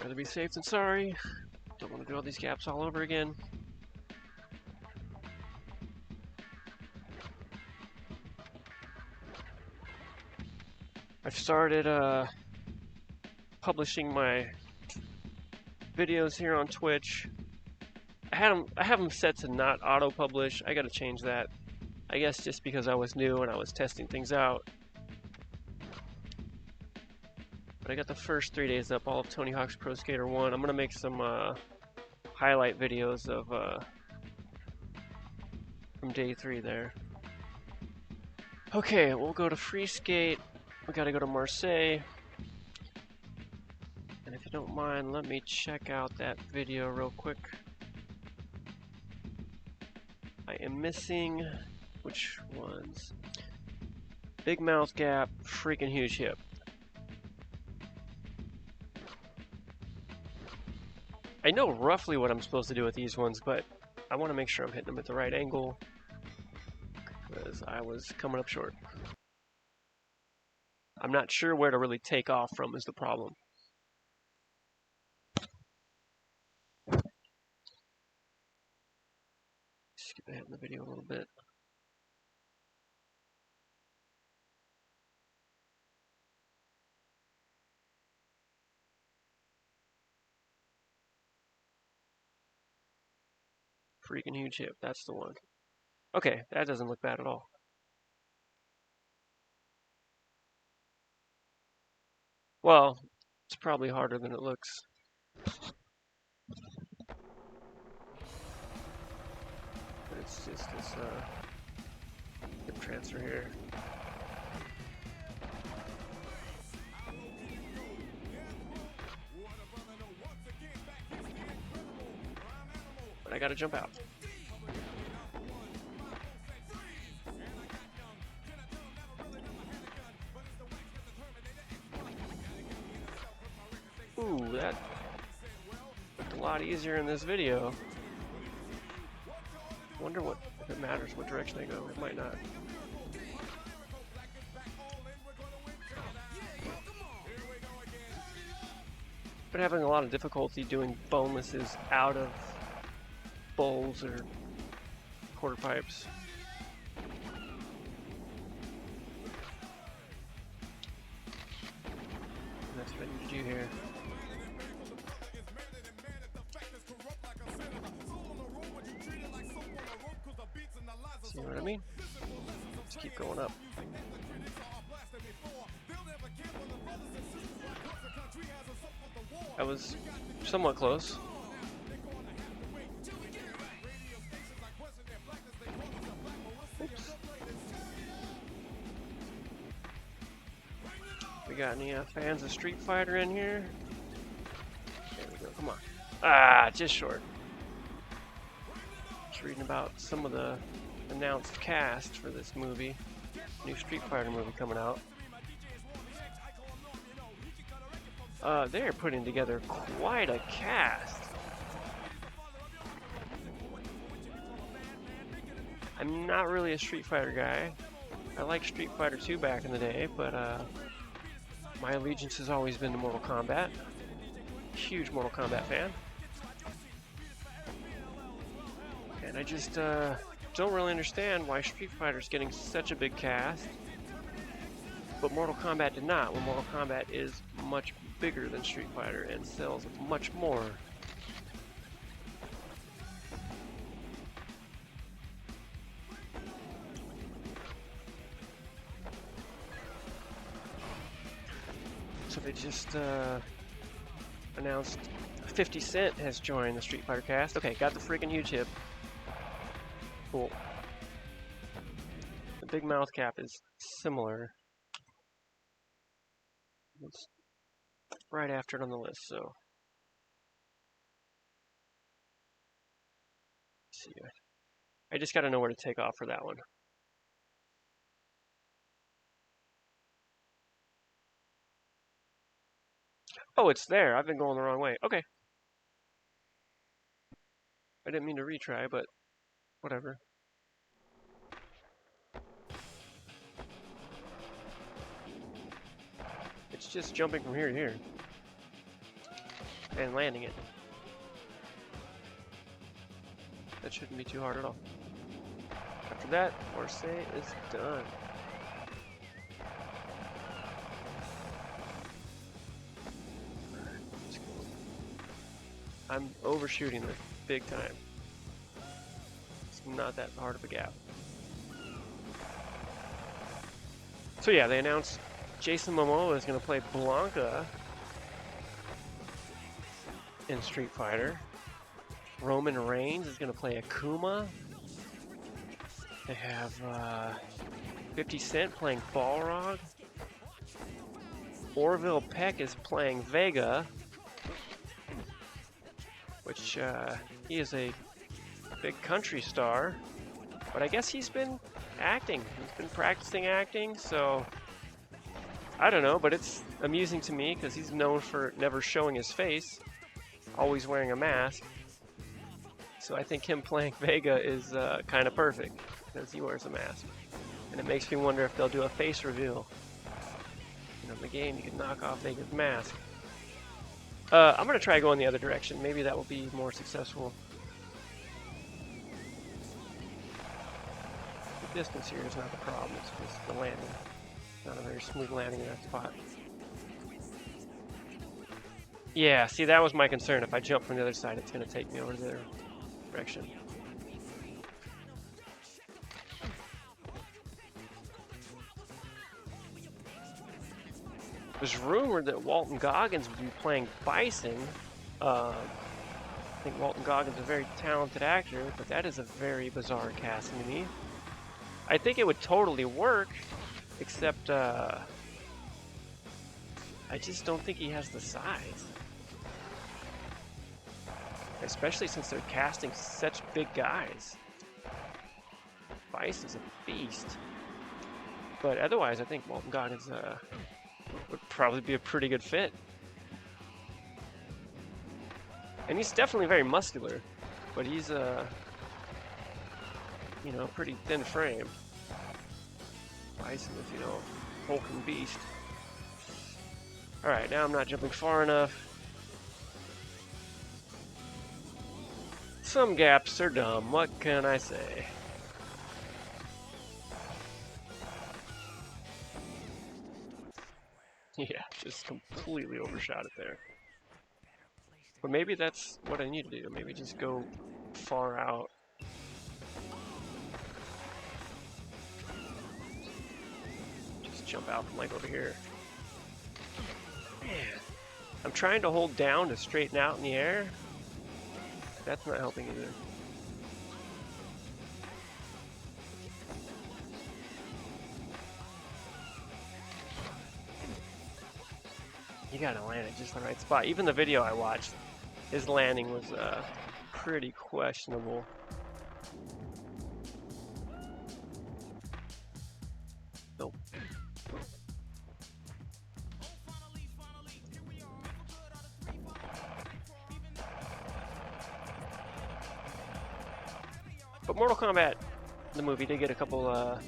Rather be safe than sorry. Don't want to do all these gaps all over again. I've started publishing my videos here on Twitch. I have them set to not auto-publish. I gotta change that. I guess just because I was new and I was testing things out. But I got the first 3 days up, all of Tony Hawk's Pro Skater 1. I'm gonna make some highlight videos of from day 3 there. Okay, we'll go to Free Skate. We gotta go to Marseille. And if you don't mind, let me check out that video real quick. I am missing, which ones? Big mouth gap, freaking huge hip. I know roughly what I'm supposed to do with these ones, but I want to make sure I'm hitting them at the right angle, because I was coming up short. I'm not sure where to really take off from is the problem. Skip ahead in the video a little bit. Freaking huge hip, that's the one. Okay, that doesn't look bad at all. Well, it's probably harder than it looks. But it's just this hip transfer here. But I gotta jump out. Ooh, that looked a lot easier in this video. Wonder what if it matters what direction I go. It might not. Been having a lot of difficulty doing bonelesses out of bowls or quarter pipes. And that's what I need to do here. See what I mean? Just keep going up. I was somewhat close. Oops. We got any fans of Street Fighter in here? There we go, come on. Ah, just short. Just reading about some of the announced cast for this movie. New Street Fighter movie coming out. They're putting together quite a cast. I'm not really a Street Fighter guy. I liked Street Fighter 2 back in the day, but my allegiance has always been to Mortal Kombat. Huge Mortal Kombat fan. And I just don't really understand why Street Fighter's getting such a big cast, but Mortal Kombat did not, when Mortal Kombat is much bigger than Street Fighter and sells much more. So they just announced 50 Cent has joined the Street Fighter cast. Okay, got the freaking huge hip. Cool. The big mouth cap is similar. It's right after it on the list, so. Let's see. I just gotta know where to take off for that one. Oh, it's there. I've been going the wrong way. Okay. I didn't mean to retry, but whatever. It's just jumping from here to here and landing it. That shouldn't be too hard at all. After that, Orse is done. I'm overshooting this big time. It's not that hard of a gap. So yeah, they announced Jason Momoa is going to play Blanca in Street Fighter. Roman Reigns is going to play Akuma. They have 50 Cent playing Balrog. Orville Peck is playing Vega, which he is a big country star, but I guess he's been acting. He's been practicing acting, so I don't know, but it's amusing to me because he's known for never showing his face. always wearing a mask. So I think him playing Vega is kind of perfect because he wears a mask. And it makes me wonder if they'll do a face reveal. You know, in the game, you can knock off Vega's mask. I'm going to try going the other direction. Maybe that will be more successful. The distance here is not the problem, it's just the landing. Not a very smooth landing in that spot. Yeah, see, that was my concern. If I jump from the other side, it's going to take me over to their direction. There's rumored that Walton Goggins would be playing Bison. I think Walton Goggins is a very talented actor, but that is a very bizarre casting to me. I think it would totally work, except I just don't think he has the size. Especially since they're casting such big guys. Vice is a beast. But otherwise, I think Walton Goggins would probably be a pretty good fit. And he's definitely very muscular, but he's you know, pretty thin frame. Bison is, you know, hulking beast. Alright, now I'm not jumping far enough. Some gaps are dumb, what can I say? Yeah, just completely overshot it there. But maybe that's what I need to do. Maybe just go far out. Just jump out from like over here. Man, I'm trying to hold down to straighten out in the air. That's not helping either. You gotta land at just the right spot. Even the video I watched, his landing was pretty questionable. Nope. But Mortal Kombat, the movie, did get a couple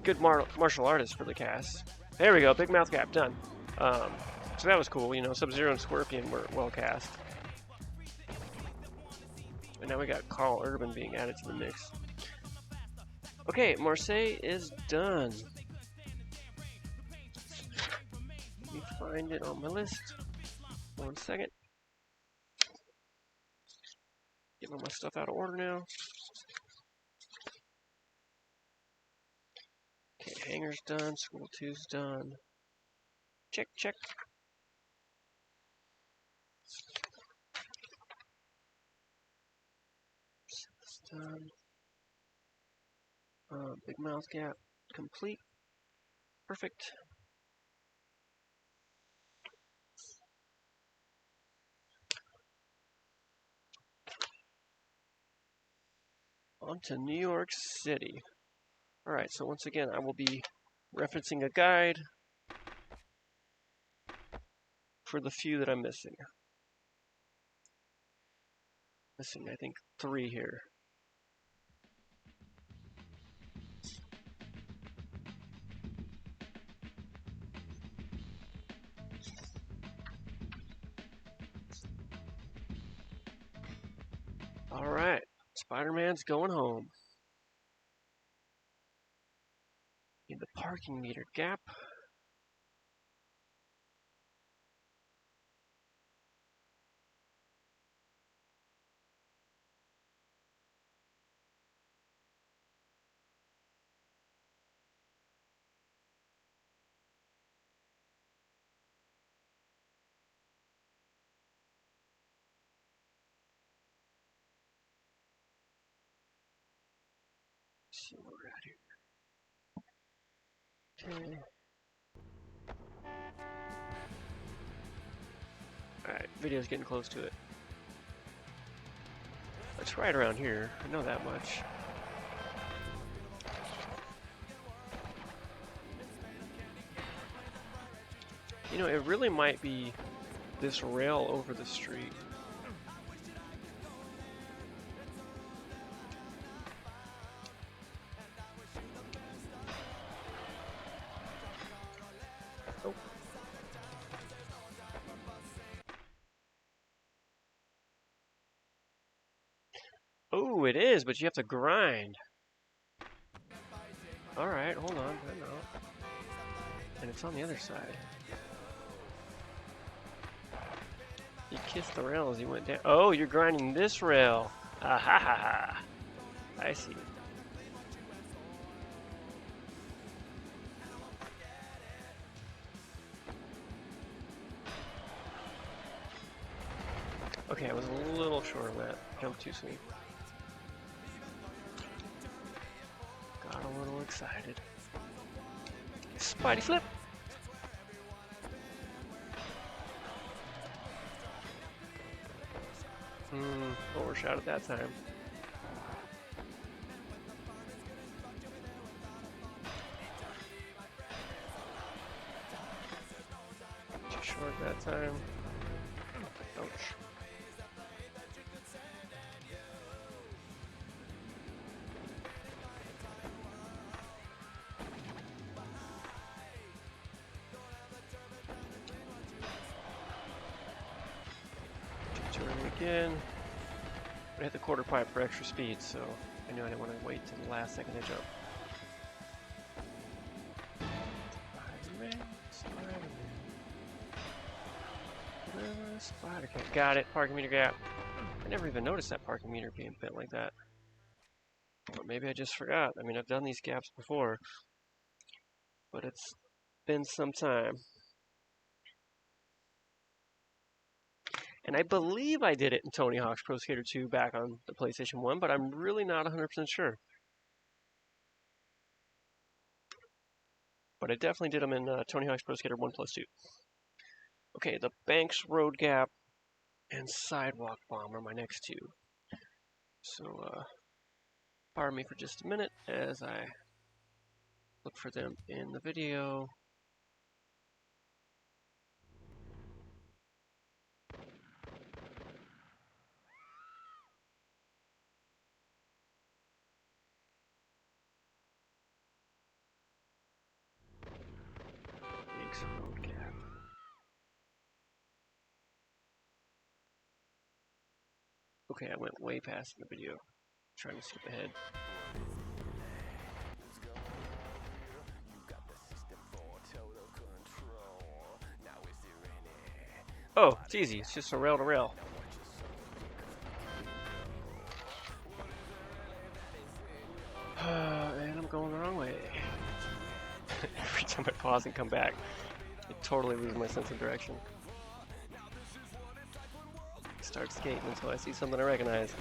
good martial artists for the cast. There we go, big mouth gap, done. So that was cool, you know, Sub-Zero and Scorpion were well cast. And now we got Carl Urban being added to the mix. Okay, Marseille is done. Let me find it on my list. 1 second. Getting all my stuff out of order now. Okay, Hangar's done, School 2's done. Check, check. Done. Big mouth gap complete. Perfect. On to New York City. Alright, so once again, I will be referencing a guide for the few that I'm missing. Missing, I think, 3 here. Alright, Spider-Man's going home. Need the parking meter gap. Let's see where we're at here. Okay. Alright, video's getting close to it. It's right around here. I know that much. You know, it really might be this rail over the street. Oh. Oh, it is, but you have to grind. Alright, hold on. I know. And it's on the other side. You kissed the rail as you went down. Oh, you're grinding this rail. Ah ha ha ha. I see. Okay, I was a little short on that. Jumped too soon. Got a little excited. Spidey flip! Overshot at that time. Too short that time. Ouch. Too early again. I hit the quarter pipe for extra speed, so I knew I didn't want to wait till the last second to jump. Spider-Man. Got it. Parking meter gap. I never even noticed that parking meter being bent like that. Or maybe I just forgot. I mean, I've done these gaps before, but it's been some time. And I believe I did it in Tony Hawk's Pro Skater 2 back on the PlayStation 1, but I'm really not 100% sure. But I definitely did them in Tony Hawk's Pro Skater 1+2. Okay, the Banks Road Gap and Sidewalk Bomb are my next two. So, pardon me for just a minute as I look for them in the video. Banks Road Gap. Okay, I went way past the video. Trying to skip ahead. Oh, it's easy. It's just a rail to rail. And I'm going the wrong way. Every time I pause and come back, I totally lose my sense of direction. Start skating until I see something I recognize.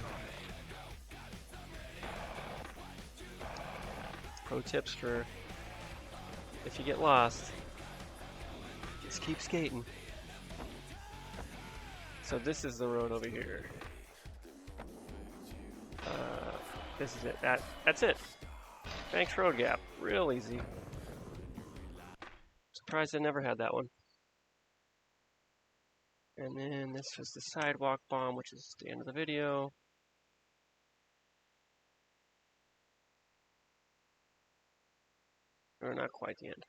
Pro tips for if you get lost, just keep skating. So this is the road over here. This is it. That's it. Banks Road Gap. Real easy. Surprised I never had that one. And then this was the Sidewalk Bomb, which is the end of the video. Or not quite the end.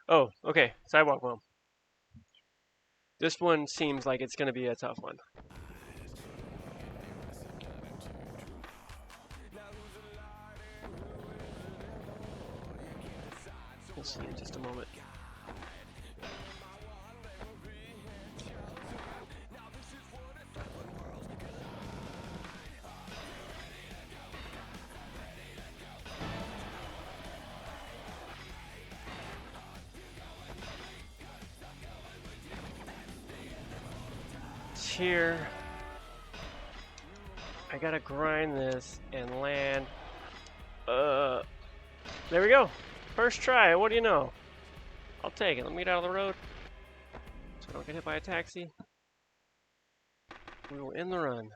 Oh, okay. Sidewalk Bomb. This one seems like it's going to be a tough one. We'll see in just a moment. Here, I gotta grind this and land. There we go. First try. What do you know? I'll take it. Let me get out of the road so I don't get hit by a taxi. We will end the run.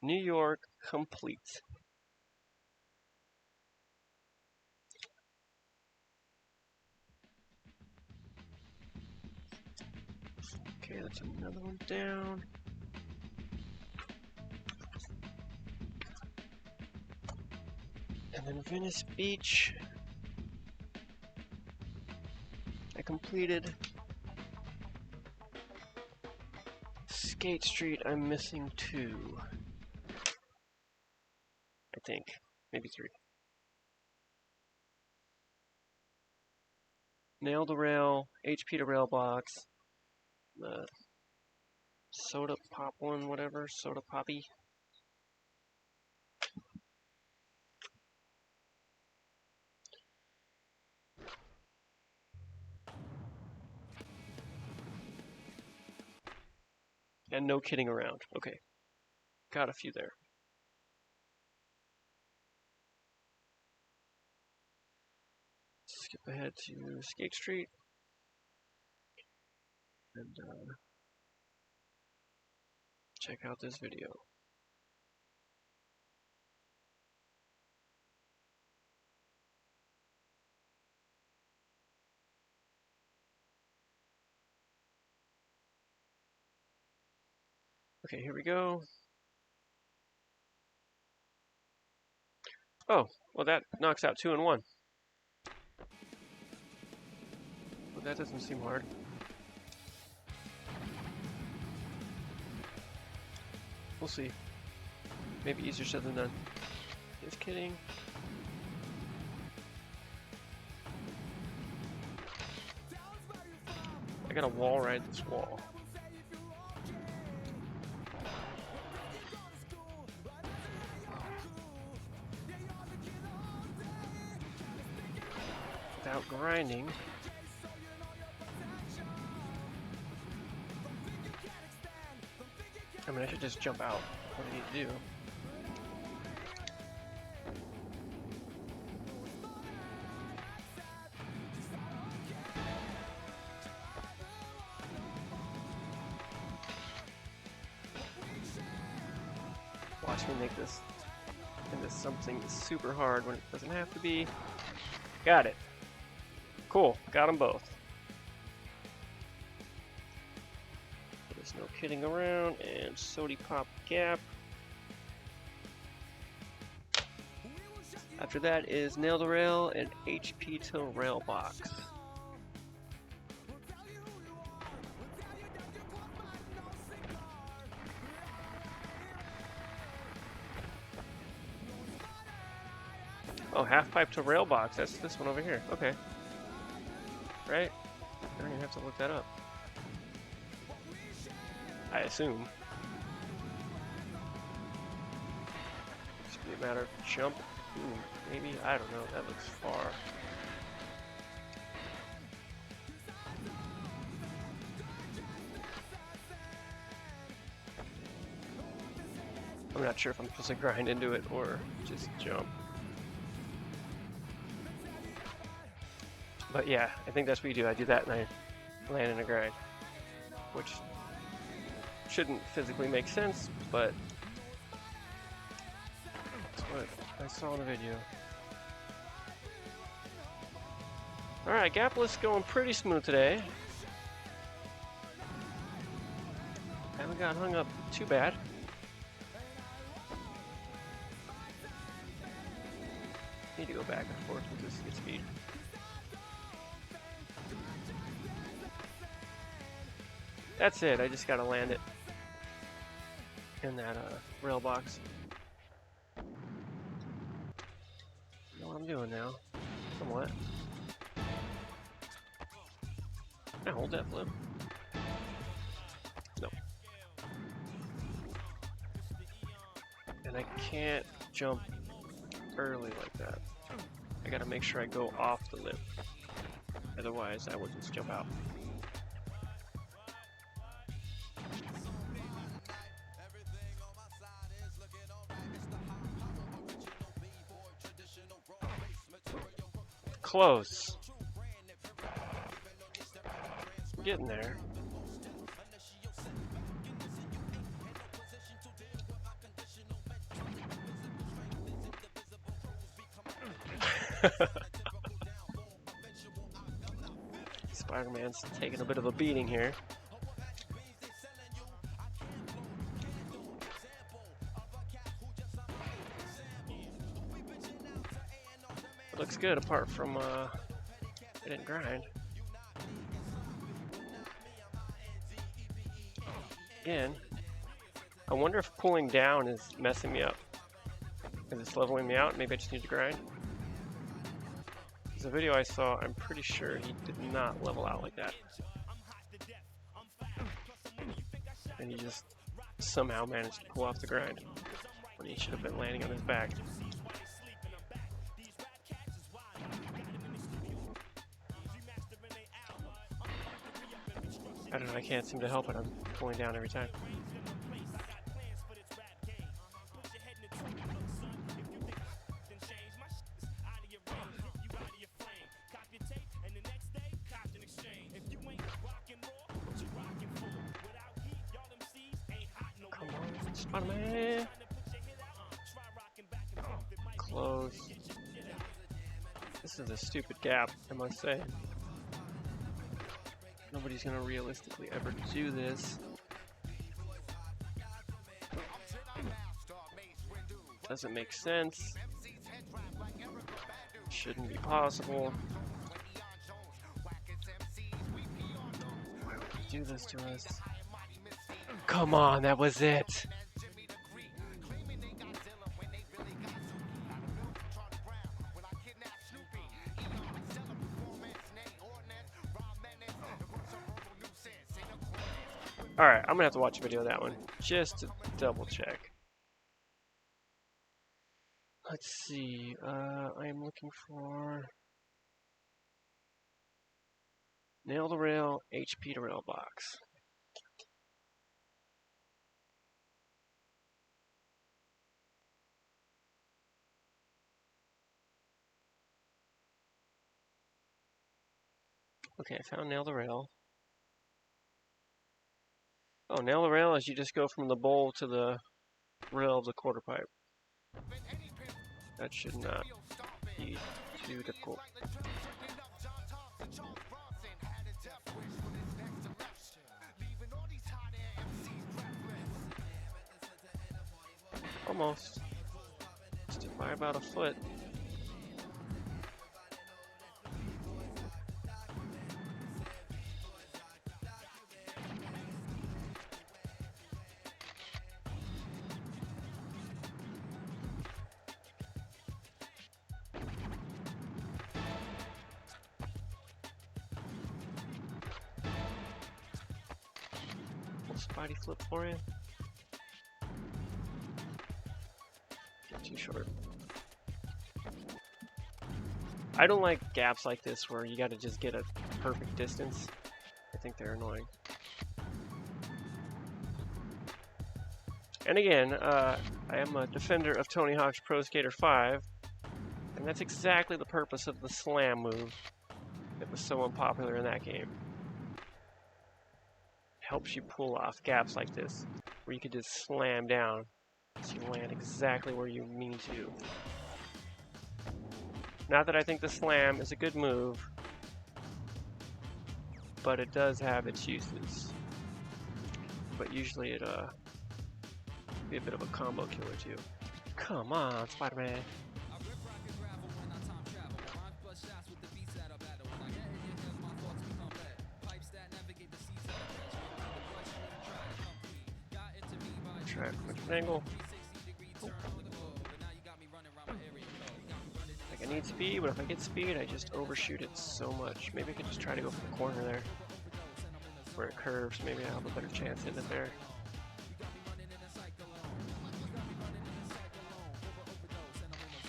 New York complete. Okay, that's another one down. And then Venice Beach. I completed. Skate Street, I'm missing 2. I think. Maybe 3. Nail the rail, HP to rail box, the soda pop one, whatever, soda poppy. And no kidding around. Okay. Got a few there. Skip ahead to Skate Street. And check out this video. Okay, here we go. Oh, well that knocks out 2 and 1. Well, that doesn't seem hard. We'll see. Maybe easier said than done. Just kidding. I gotta wall ride this wall. Without grinding. I mean, I should just jump out. What do I need to do? Watch me make this into something super hard when it doesn't have to be. Got it. Cool. Got them both. There's no kidding around, and Sody Pop Gap. After that is Nail the Rail and HP to Rail Box. Oh, half pipe to rail box. That's this one over here. Okay. Right? I don't even have to look that up. I assume. Just be a matter of jump. Ooh, maybe? I don't know. That looks far. I'm not sure if I'm supposed to grind into it or just jump. But yeah, I think that's what you do. I do that and I land in a grind. Which shouldn't physically make sense, but that's what I saw in the video. Alright, gapless going pretty smooth today. Haven't got hung up too bad. Need to go back and forth with this skid speed. That's it, I just gotta land it in that rail box. I know what I'm doing now, somewhat. Can I hold that flip? No. And I can't jump early like that. I gotta make sure I go off the lip. Otherwise, I will just jump out. Close. getting there. Spider-Man's taking a bit of a beating here. It looks good apart from it didn't grind. Again, I wonder if pulling down is messing me up. Is it's leveling me out? Maybe I just need to grind. The video I saw, I'm pretty sure he did not level out like that. And he just somehow managed to pull off the grind when he should have been landing on his back. I don't know, I can't seem to help it. I'm pulling down every time. Come on, Spider-Man! Close. This is a stupid gap, I must say. Nobody's gonna realistically ever do this. Doesn't make sense. Shouldn't be possible. Why would he do this to us? Come on, that was it! Alright, I'm gonna have to watch a video of that one, just to double check. Let's see, I am looking for... Nail the rail, HP to rail box. Okay, I found nail the rail. Oh, nail the rail is you just go from the bowl to the rail of the quarter pipe. That should not be too difficult. Almost. Just by about a foot. Spidey flip for you. Get too short. I don't like gaps like this where you gotta just get a perfect distance. I think they're annoying. And again, I am a defender of Tony Hawk's Pro Skater 5, and that's exactly the purpose of the slam move that was so unpopular in that game. Helps you pull off gaps like this, where you could just slam down so you land exactly where you mean to. Not that I think the slam is a good move, but it does have its uses. But usually it be a bit of a combo killer too. Come on, Spider-Man. Try a quick angle. Like I need speed, but if I get speed, I just overshoot it so much. Maybe I could just try to go for the corner there, where it curves. Maybe I'll have a better chance in it there.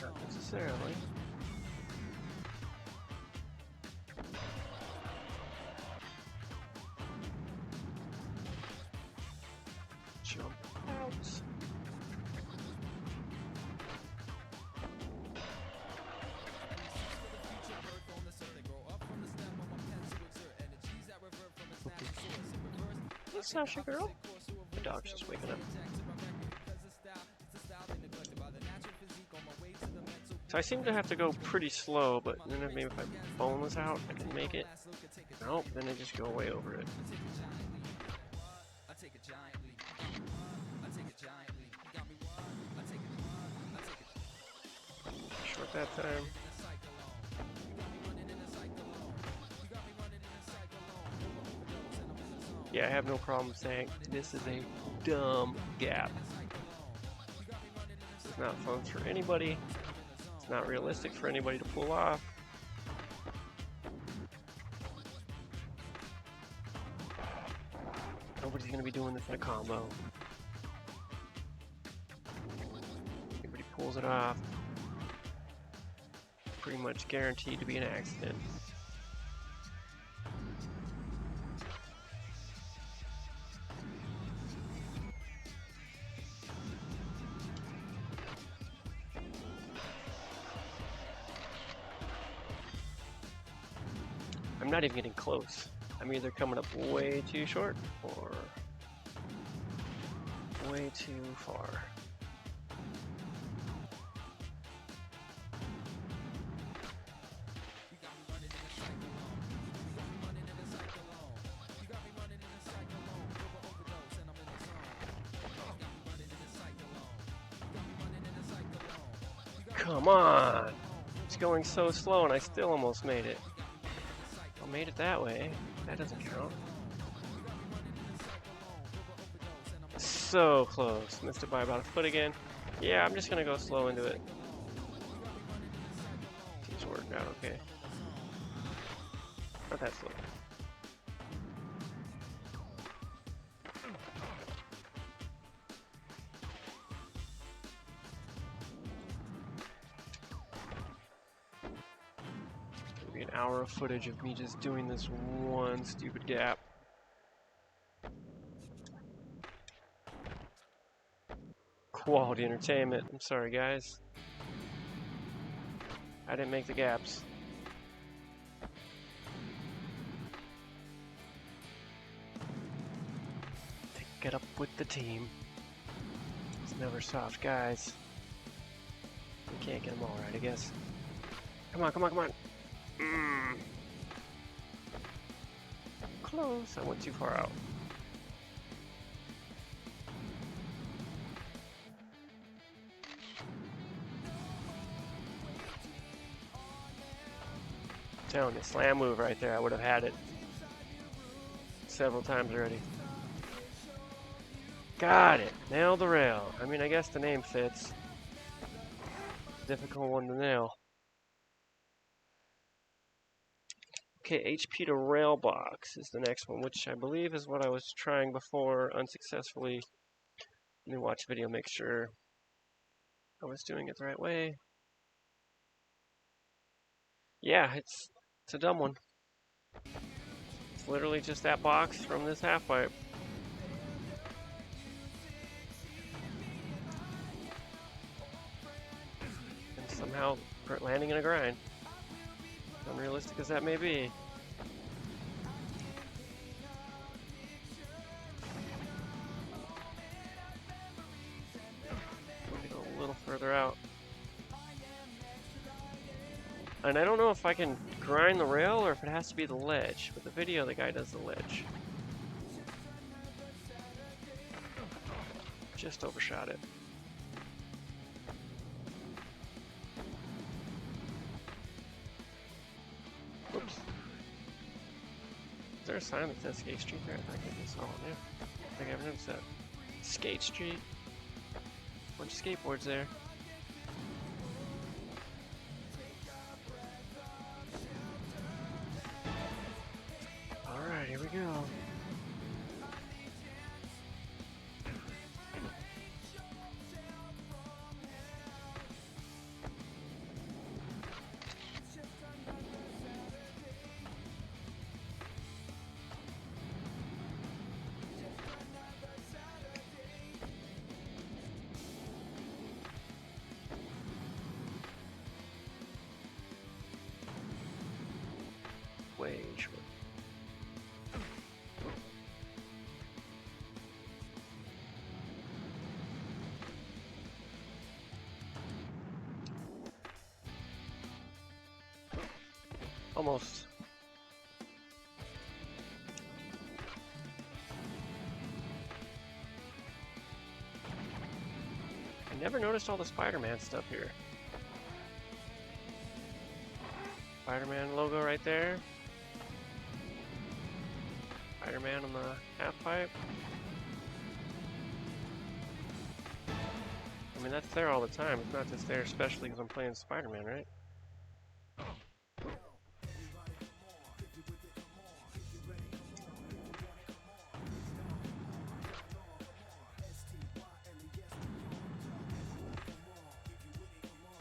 Not necessarily. Jump out. Sasha girl? The dog's just waking up. So I seem to have to go pretty slow, but then maybe if I bone this out, I can make it. Nope, then I just go way over it. Short that time. Yeah, I have no problem saying this is a dumb gap. It's not fun for anybody. It's not realistic for anybody to pull off. Nobody's going to be doing this in a combo. Everybody pulls it off. Pretty much guaranteed to be an accident. I'm not even getting close. I'm either coming up way too short or way too far. Come on! It's going so slow and I still almost made it. I made it that way. That doesn't count. So close. Missed it by about a foot again. Yeah, I'm just gonna go slow into it. Seems to work out okay. Not that slow. Maybe an hour of footage of me just doing this one stupid gap. Quality entertainment. I'm sorry, guys. I didn't make the gaps. Get up with the team. It's never soft, guys. We can't get them all right, I guess. Come on, come on, come on. Close. I went too far out. Telling you, slam move right there. I would have had it several times already. Got it. Nailed the rail. I mean, I guess the name fits. Difficult one to nail. Okay, HP to rail box is the next one, which I believe is what I was trying before unsuccessfully. Let me watch the video, make sure I was doing it the right way. Yeah, it's a dumb one. It's literally just that box from this half pipe. And somehow landing in a grind. Unrealistic as that may be. Go a little further out. And I don't know if I can grind the rail or if it has to be the ledge, but the video the guy does the ledge. Just overshot it. Whoops. Is there a sign that says Skate Street there? I think I just saw it, yeah. I think I've noticed that. Skate Street. Bunch of skateboards there. Alright, here we go. Way short. Almost. I never noticed all the Spider-Man stuff here. Spider-Man logo right there. Spider-Man on the half pipe. I mean, that's there all the time. It's not just there especially because I'm playing Spider-Man, right?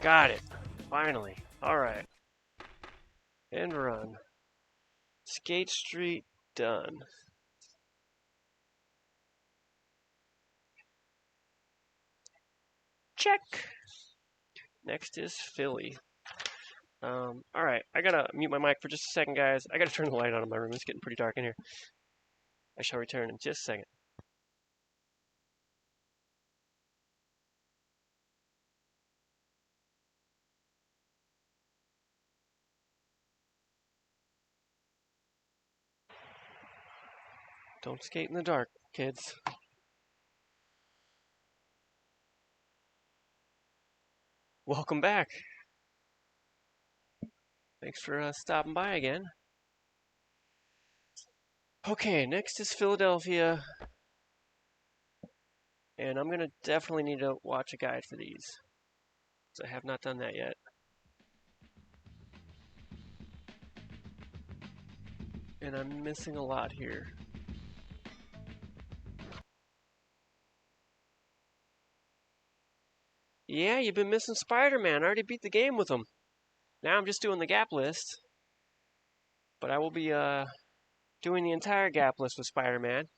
Got it. Finally. Alright. End run. Skate Street done. Check. Next is Philly. Alright. I gotta mute my mic for just a second, guys. I gotta turn the light on in my room. It's getting pretty dark in here. I shall return in just a second. Don't skate in the dark, kids. Welcome back. Thanks for stopping by again. Okay, next is Philadelphia. And I'm going to definitely need to watch a guide for these. So I have not done that yet. And I'm missing a lot here. Yeah, you've been missing Spider-Man. I already beat the game with him. Now I'm just doing the gap list. But I will be doing the entire gap list with Spider-Man.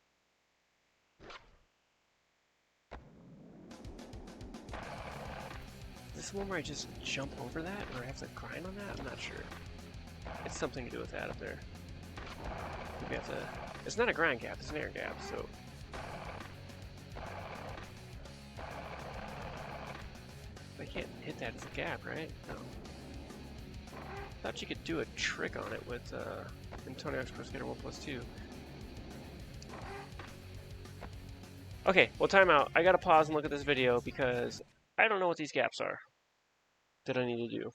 Is this one where I just jump over that? Or I have to grind on that? I'm not sure. It's something to do with that up there. We have to... It's not a grind gap, it's an air gap, so... I can't hit that as a gap, right? No. Thought you could do a trick on it with in Tony Hawk's Pro Skater 1+2. Okay, well, time out. I gotta pause and look at this video because I don't know what these gaps are that I need to do.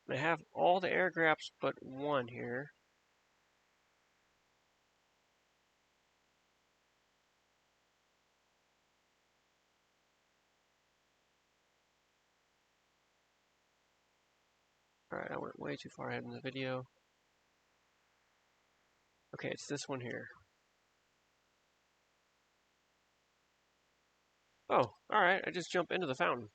I have all the air gaps but one here. Alright, I went way too far ahead in the video. Okay, it's this one here. Oh, alright, I just jump into the fountain.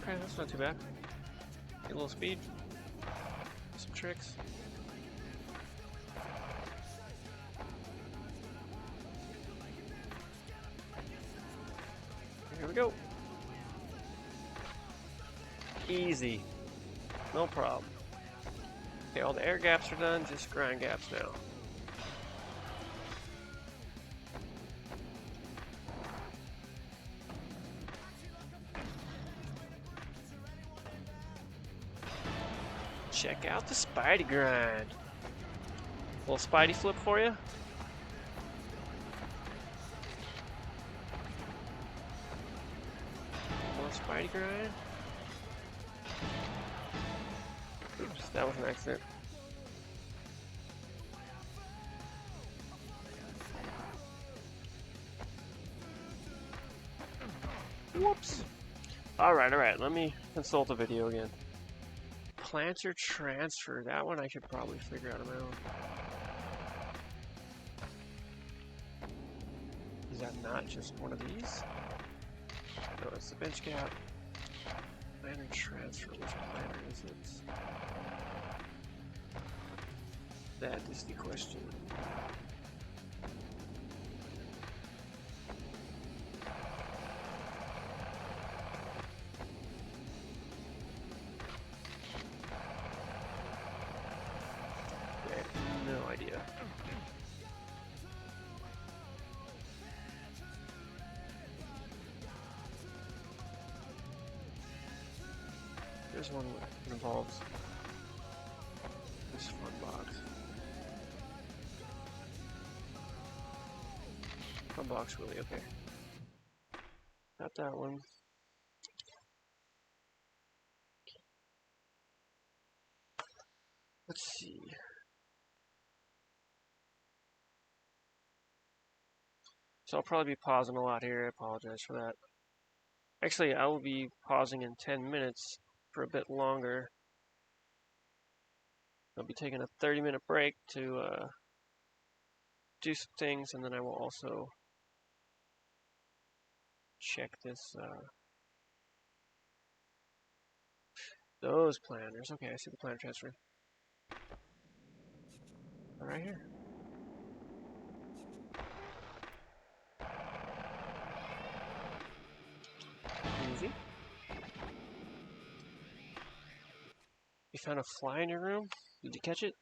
Okay, that's not too bad. Get a little speed. Some tricks. Here we go. Easy. No problem. Okay, all the air gaps are done, just grind gaps now. Check out the Spidey grind. Little Spidey flip for you. More Spidey grind. Oops, that was an accident. Whoops. Alright, let me consult the video again. Planter transfer, that one I should probably figure out on my own. Is that not just one of these? No, it's the bench gap. Planter transfer, which planter is it? That is the question. No idea. There's one that involves this fun box. Fun box, really, okay. Got that one. Let's see. So I'll probably be pausing a lot here. I apologize for that. Actually, I will be pausing in 10 minutes for a bit longer. I'll be taking a 30-minute break to do some things, and then I will also check this. Those planners. Okay, I see the planner transfer. Right here. Easy. You found a fly in your room? Did you catch it?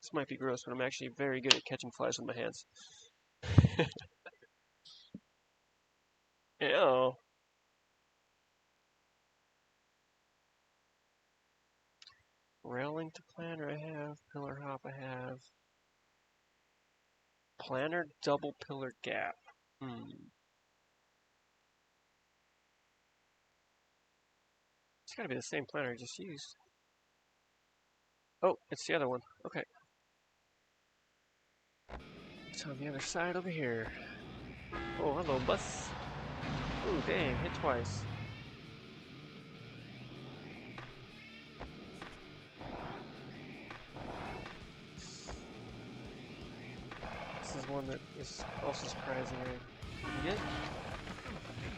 This might be gross, but I'm actually very good at catching flies with my hands. Ew. Railing to planner I have. Pillar hop I have. Planner double pillar gap. It's gotta be the same planner I just used. Oh, it's the other one. Okay. It's on the other side over here. Oh, hello, bus. Ooh, dang, hit twice. This is one that is also surprising I get.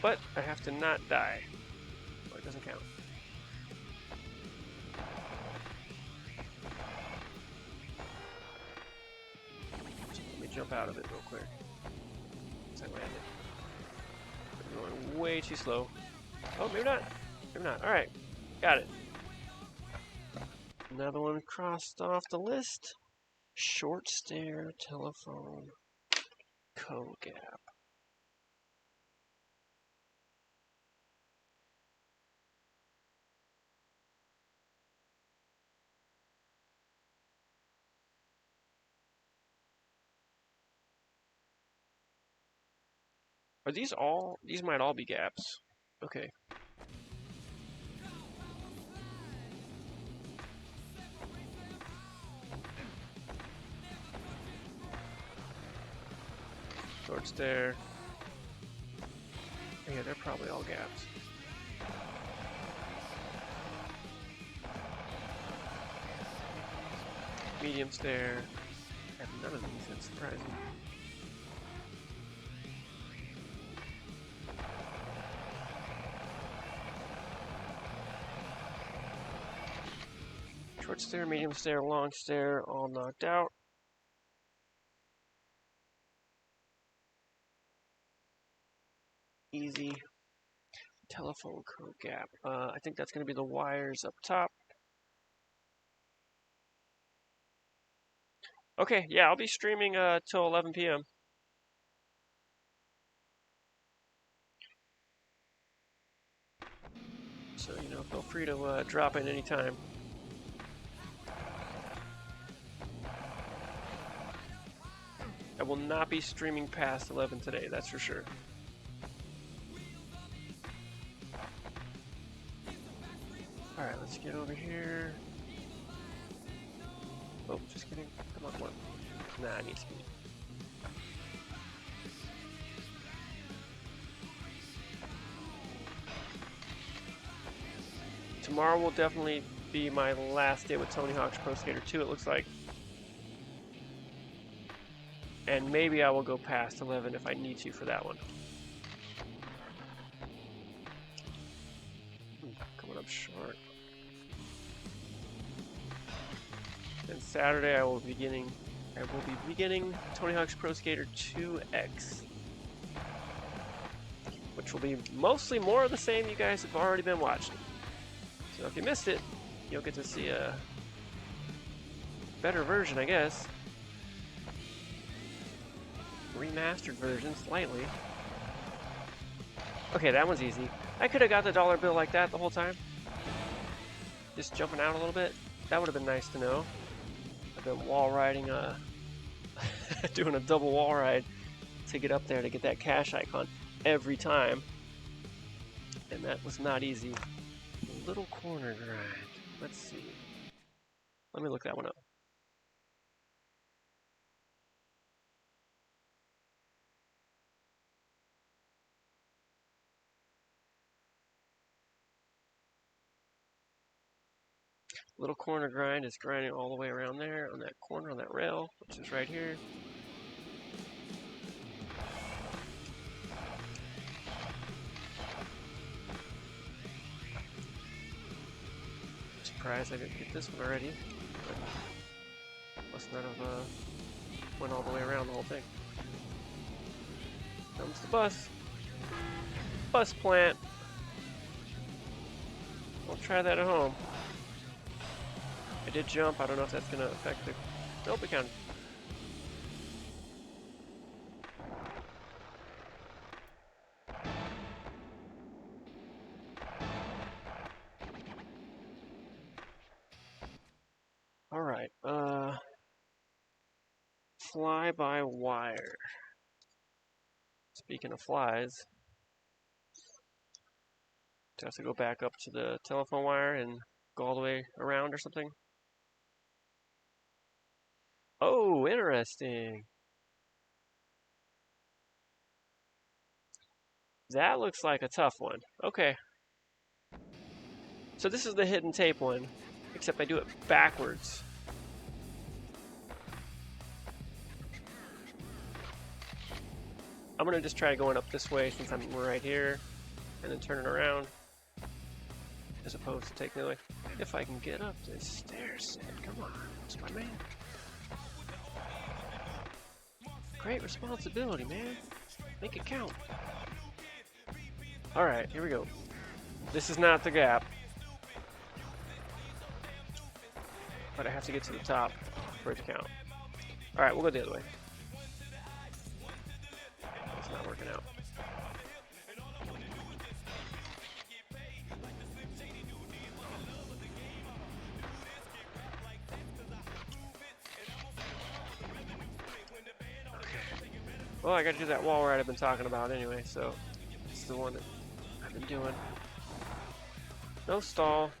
But I have to not die. So it doesn't count. Let me jump out of it real quick. As I land it. I'm going way too slow. Oh, maybe not. Maybe not. Alright. Got it. Another one crossed off the list. Short stair, telephone, code gap. Are these all? These might all be gaps. Okay. Short stair. Yeah, they're probably all gaps. Medium stair. I have none of these, that's surprising. Short stair, medium stair, long stair, all knocked out. Easy. Telephone code gap. I think that's going to be the wires up top. Okay, yeah, I'll be streaming till 11 p.m. So, you know, feel free to drop in anytime. I will not be streaming past 11 today, that's for sure. Alright, let's get over here. Oh, just kidding. Come on, one. Nah, I need speed. Tomorrow will definitely be my last day with Tony Hawk's Pro Skater 2, it looks like. And maybe I will go past 11 if I need to for that one. Coming up short. And Saturday I will be beginning Tony Hawk's Pro Skater 2X. Which will be mostly more of the same you guys have already been watching. So if you missed it, you'll get to see a better version, I guess. Remastered version, slightly. Okay, that one's easy. I could have got the dollar bill like that the whole time. Just jumping out a little bit. That would have been nice to know. I've been wall riding, doing a double wall ride to get up there to get that cash icon every time. And that was not easy. Little corner grind. Let's see. Let me look that one up. Little corner grind is grinding all the way around there on that corner on that rail, which is right here. Surprised I didn't get this one already. But must not have went all the way around the whole thing. Comes the bus. Bus plant. We'll try that at home. I did jump. I don't know if that's going to affect the... Nope, it counted. Alright, fly-by-wire. Speaking of flies, do I have to go back up to the telephone wire and go all the way around or something? Oh, interesting. That looks like a tough one. Okay. So this is the hidden tape one, except I do it backwards. I'm gonna just try going up this way since I'm right here, and then turn it around, as opposed to taking the way. If I can get up this stairs, come on, it's my man. Great responsibility, man. Make it count. Alright, here we go. This is not the gap. But I have to get to the top for it to count. Alright, we'll go the other way. It's not working out. Okay. Well, I gotta do that wall ride I've been talking about anyway, so this is the one that I've been doing. No stall.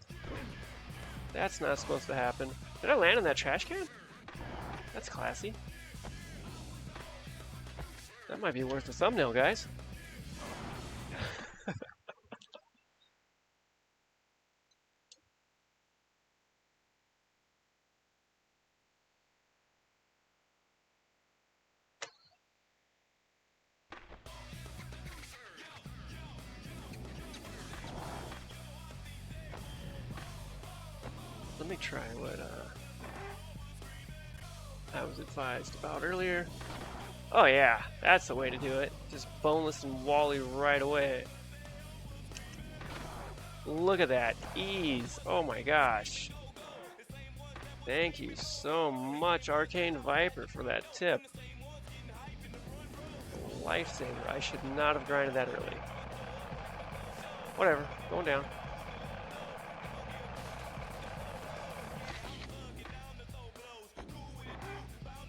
That's not supposed to happen. Did I land in that trash can? That's classy. That might be worth a thumbnail, guys. Let me try what I was advised about earlier. Oh yeah, that's the way to do it. Just boneless and wally right away. Look at that ease. Oh my gosh. Thank you so much, Arcane Viper, for that tip. Lifesaver. I should not have grinded that early. Whatever, going down.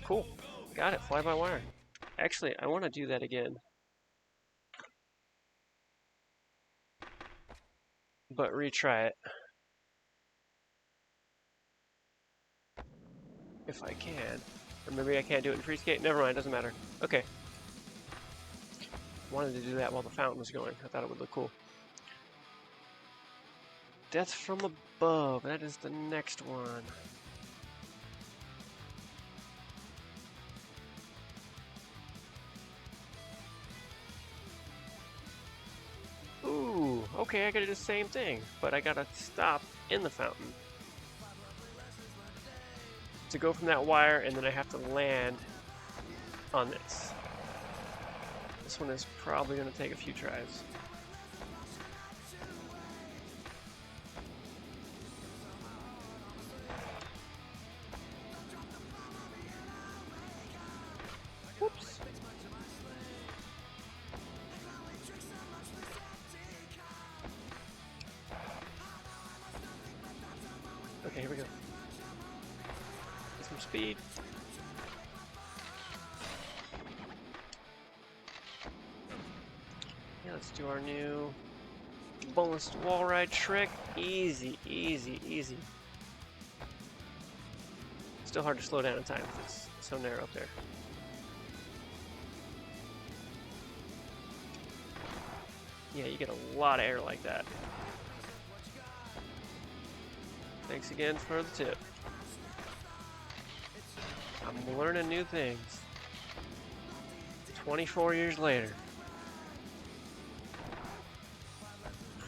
Cool. Got it. Fly by wire. Actually, I want to do that again. But retry it. If I can. Or maybe I can't do it in free skate. Never mind, doesn't matter. Okay. Wanted to do that while the fountain was going. I thought it would look cool. Death from above. That is the next one. Ooh, okay, I gotta do the same thing, but I gotta stop in the fountain to go from that wire, and then I have to land on this. This one is probably gonna take a few tries. speed. Yeah, let's do our new bonus wall ride trick. Easy, easy, easy. Still hard to slow down in time because it's so narrow up there. Yeah, you get a lot of air like that. Thanks again for the tip. I'm learning new things. 24 years later.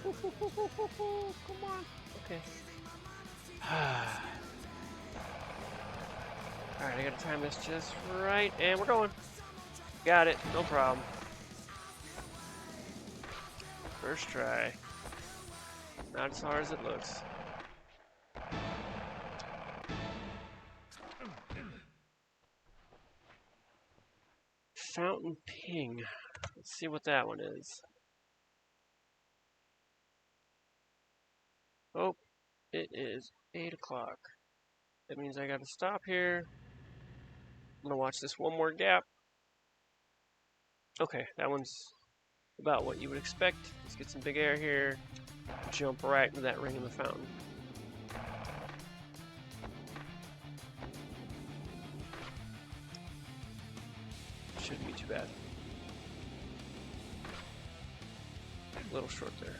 Come on. Okay. Alright, I gotta time this just right, and we're going. Got it, no problem. First try. Not as hard as it looks. Fountain Ping. Let's see what that one is. Oh, it is 8 o'clock. That means I gotta stop here. I'm gonna watch this one more gap. Okay, that one's about what you would expect. Let's get some big air here. Jump right into that ring in the fountain. Shouldn't be too bad. A little short there.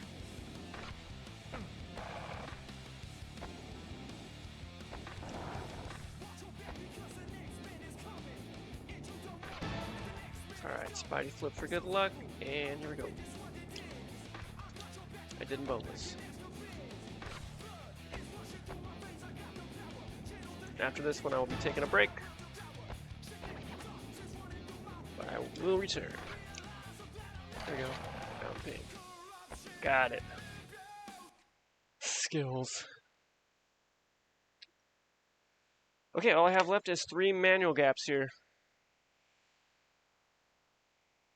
Alright, Spidey flip for good luck, and here we go. I didn't bonus. After this one, I will be taking a break. But I will return. There we go. Fountain Ping. Got it. Skills. Okay, all I have left is 3 manual gaps here.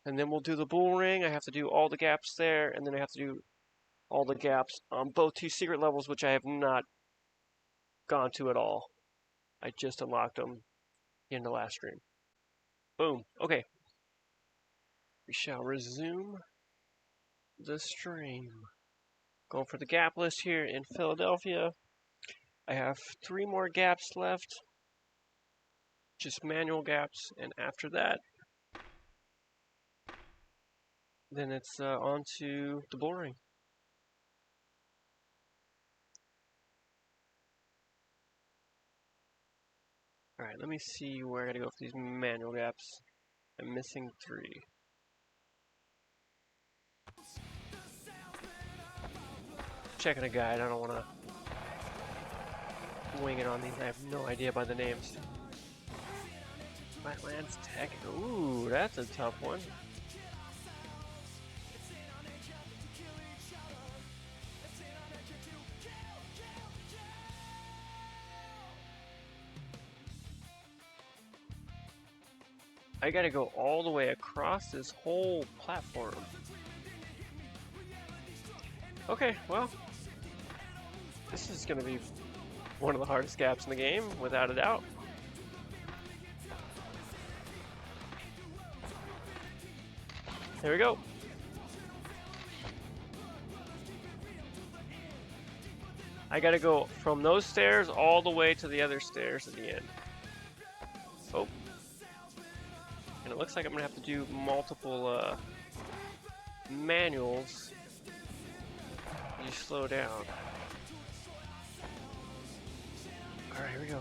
And then we'll do the bull ring. I have to do all the gaps there, and then I have to do all the gaps on both 2 secret levels, which I have not gone to at all. I just unlocked them in the last stream. Boom. Okay. We shall resume the stream. Going for the gap list here in Philadelphia. I have 3 more gaps left. Just manual gaps, and after that, then it's on to the bull ring. Alright, let me see where I gotta go for these manual gaps. I'm missing 3. Checking a guide, I don't want to wing it on these. I have no idea by the names. Wetlands Tech. Ooh, that's a tough one. I gotta go all the way across this whole platform. Okay, well, this is gonna be one of the hardest gaps in the game, without a doubt. Here we go. I gotta go from those stairs all the way to the other stairs at the end. Oh. And it looks like I'm gonna have to do multiple manuals. You slow down. Alright, here we go.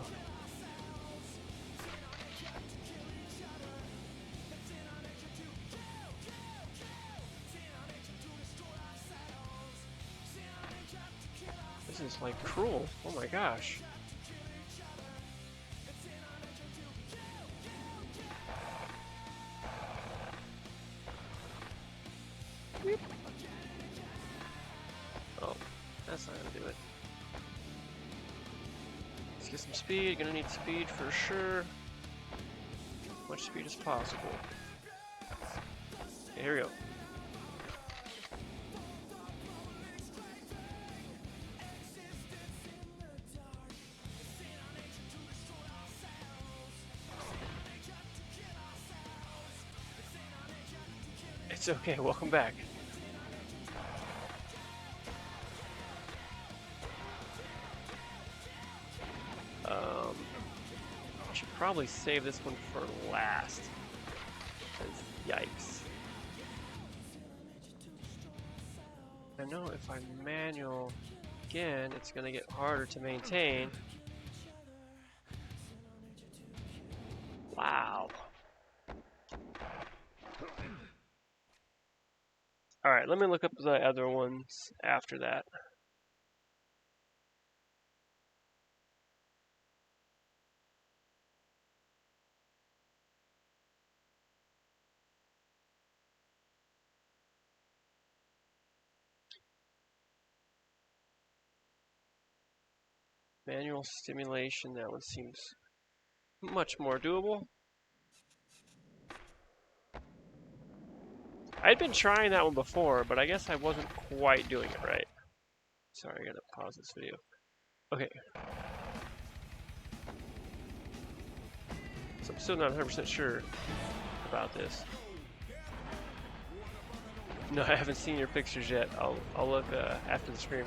This is like cruel. Oh my gosh. Oh, that's not gonna do it. Let's get some speed. You're gonna need speed for sure. As much speed as possible. Okay, here we go. It's okay, welcome back. I should probably save this one for last. Yikes. I know if I manual again, it's going to get harder to maintain. Wow. Alright, let me look up the other ones after that. Manual stimulation, that one seems much more doable. I'd been trying that one before, but I guess I wasn't quite doing it right. Sorry, I gotta pause this video. Okay. So I'm still not 100% sure about this. No, I haven't seen your pictures yet. I'll look after the stream.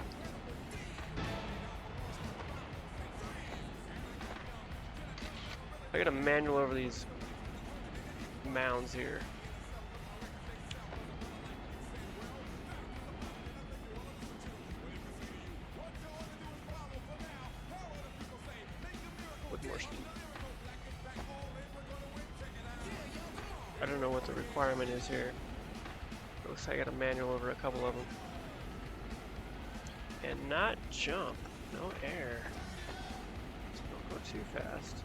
I got a manual over these mounds here. With more speed. I don't know what the requirement is here. It looks like I got a manual over a couple of them. And not jump. No air. So don't go too fast.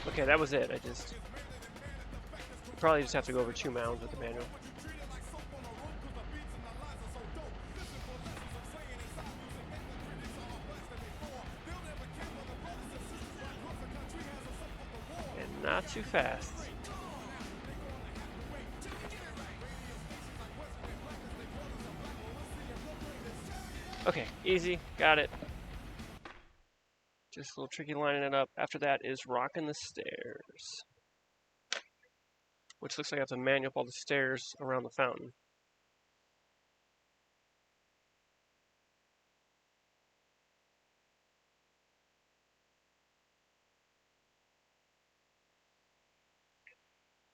Okay, that was it. Probably just have to go over 2 mounds with the manual. And not too fast. Okay, easy, got it. Just a little tricky lining it up. After that is rocking the stairs. Which looks like I have to manual up all the stairs around the fountain.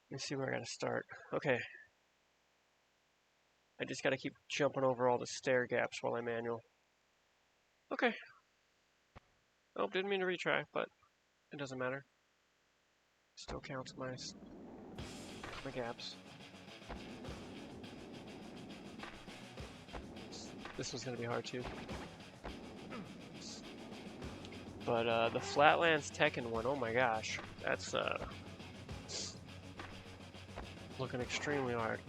Let me see where I gotta start. Okay. I just gotta keep jumping over all the stair gaps while I manual. Okay. Oh, didn't mean to retry, but it doesn't matter. Still counts my gaps. This one's gonna be hard too. But the Flatlands Tekken one, oh my gosh, that's looking extremely hard.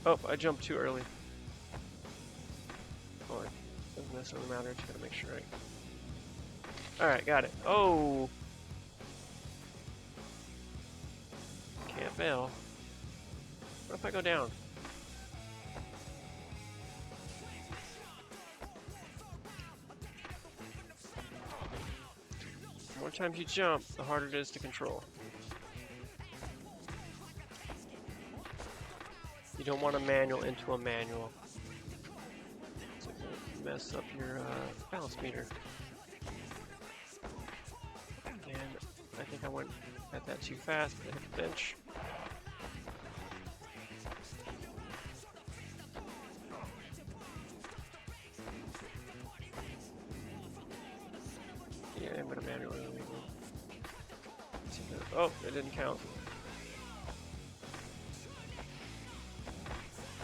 Oh, I jumped too early. Hold on. Doesn't necessarily matter, just gotta make sure I... Alright, got it. Oh! Can't fail. What if I go down? The more times you jump, the harder it is to control. You don't want a manual into a manual. So you mess up your balance meter. And I think I went at that too fast, but I hit the bench. Yeah, I'm gonna manually. Oh, it didn't count.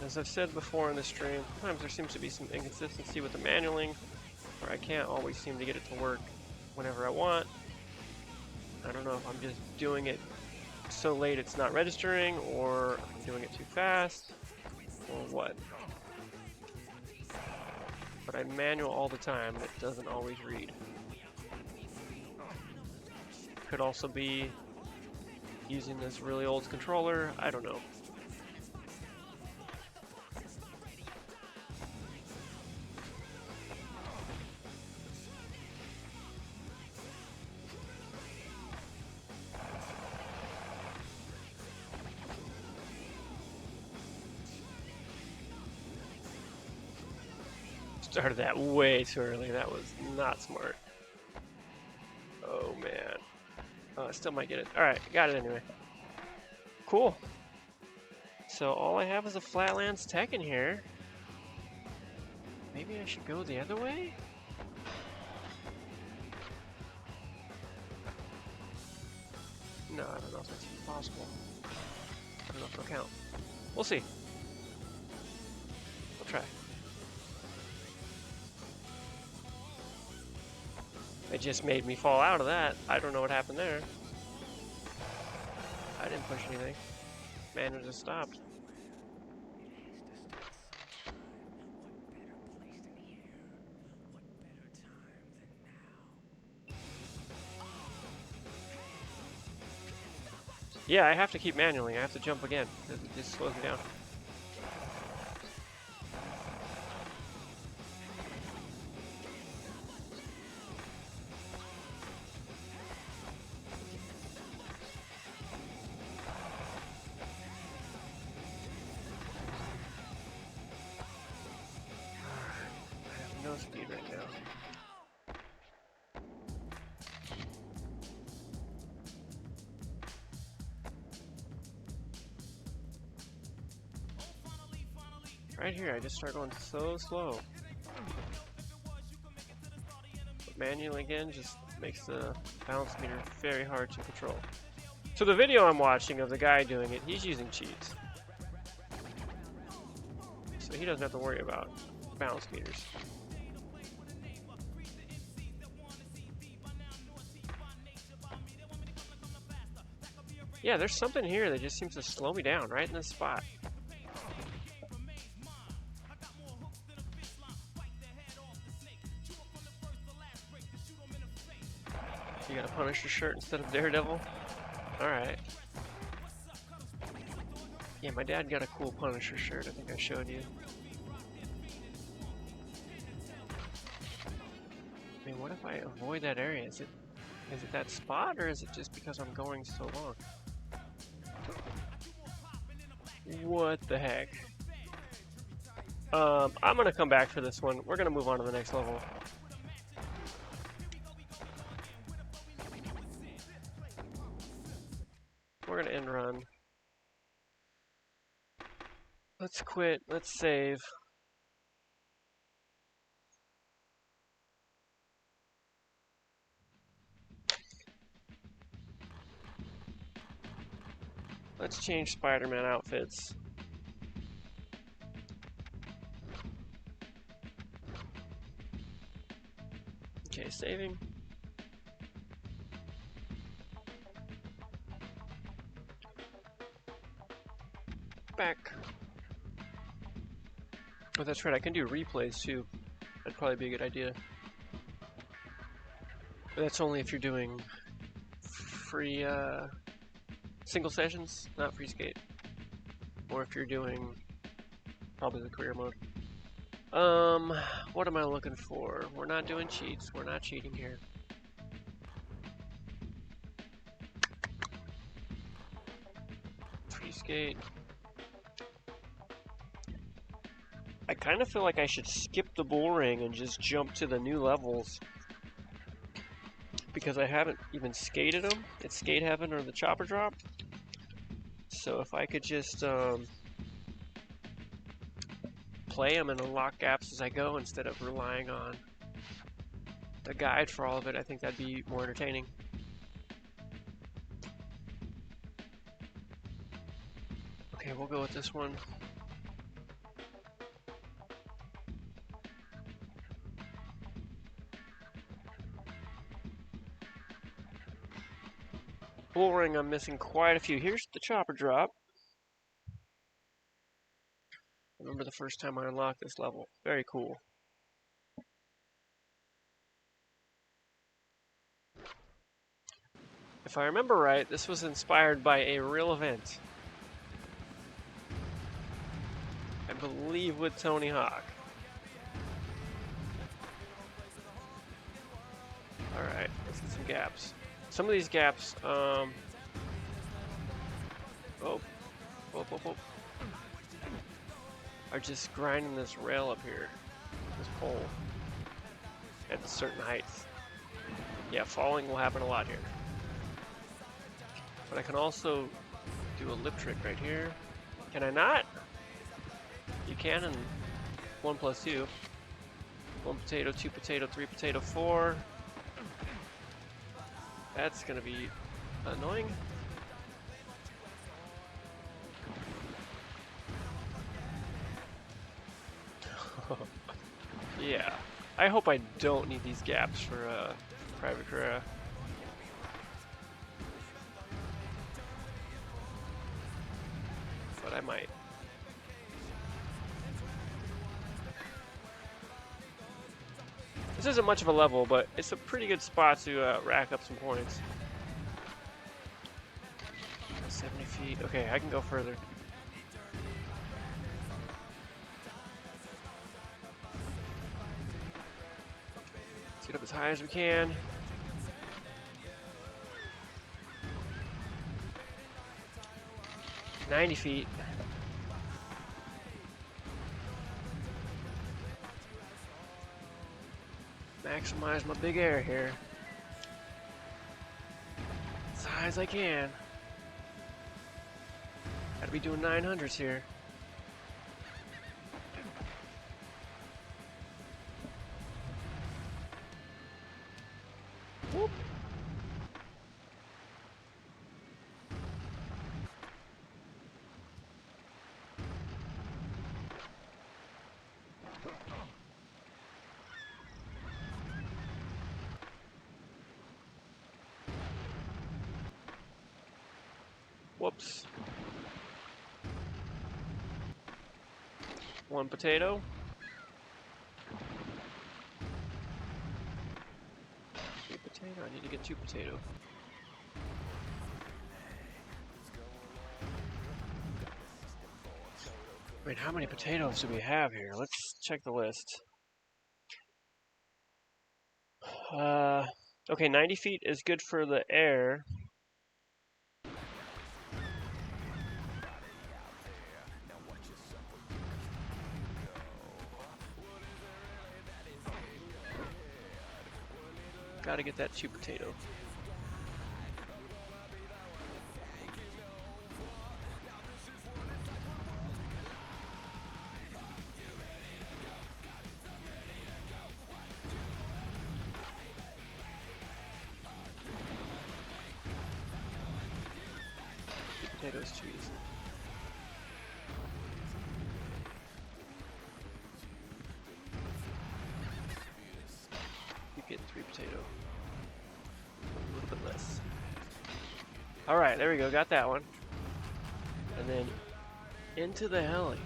As I've said before in the stream, sometimes there seems to be some inconsistency with the manualing, where I can't always seem to get it to work whenever I want. I don't know if I'm just doing it so late it's not registering, or I'm doing it too fast, or what. But I manual all the time, and it doesn't always read. Could also be using this really old controller, I don't know. Started that way too early. That was not smart. Oh man. Oh, I still might get it. Alright, got it anyway. Cool. So all I have is a Flatlands Tech in here. Maybe I should go the other way? No, I don't know if that's even possible. I don't know if it'll count. We'll see. We'll try. It just made me fall out of that. I don't know what happened there. I didn't push anything. Manual just stopped. Yeah, I have to keep manualing. I have to jump again. It just slows me down. I have no speed right now. Right here, I just start going so slow. But manually again just makes the balance meter very hard to control. So the video I'm watching of the guy doing it, he's using cheats. So he doesn't have to worry about balance meters. Yeah, there's something here that just seems to slow me down right in this spot. You got a Punisher shirt instead of Daredevil? Alright. Yeah, my dad got a cool Punisher shirt, I think I showed you. I mean, what if I avoid that area? Is it that spot, or is it just because I'm going so long? What the heck? I'm gonna come back for this one. We're gonna move on to the next level. We're gonna end run. Let's quit. Let's save. Let's change Spider-Man outfits. Okay, saving. Back. Oh, that's right, I can do replays too. That'd probably be a good idea. But that's only if you're doing free single sessions, not free skate. Or if you're doing probably the career mode. What am I looking for? We're not doing cheats. We're not cheating here. Free skate. I kind of feel like I should skip the bull ring and just jump to the new levels. Because I haven't even skated them. It's skate heaven or the chopper drop. So if I could just play them and unlock gaps as I go instead of relying on the guide for all of it, I think that'd be more entertaining. Okay, we'll go with this one. Bull ring, I'm missing quite a few. Here's the chopper drop. I remember the first time I unlocked this level. Very cool. If I remember right, this was inspired by a real event. I believe with Tony Hawk. Alright, let's get some gaps. Some of these gaps, oh, are just grinding this rail up here. this pole at certain heights. Yeah, falling will happen a lot here. But I can also do a lip trick right here. Can I not? You can in 1 plus 2. 1 potato, 2 potato, 3 potato, 4. That's gonna be annoying. Yeah. I hope I don't need these gaps for Private Carrera. But I might. This isn't much of a level, but it's a pretty good spot to rack up some points. 70 feet. Okay, I can go further. Let's get up as high as we can. $90 feet. Maximize my big air here. As high as I can. Gotta be doing 900s here. Whoop. Whoops. 1 potato. 3 potato. I need to get 2 potato. Wait, how many potatoes do we have here? Let's check the list. Okay, 90 feet is good for the air. Gotta get that 2 potato. Potatoes too easy. Keep getting 3 potato. A little bit less. Alright, there we go, got that one. And then into the heli.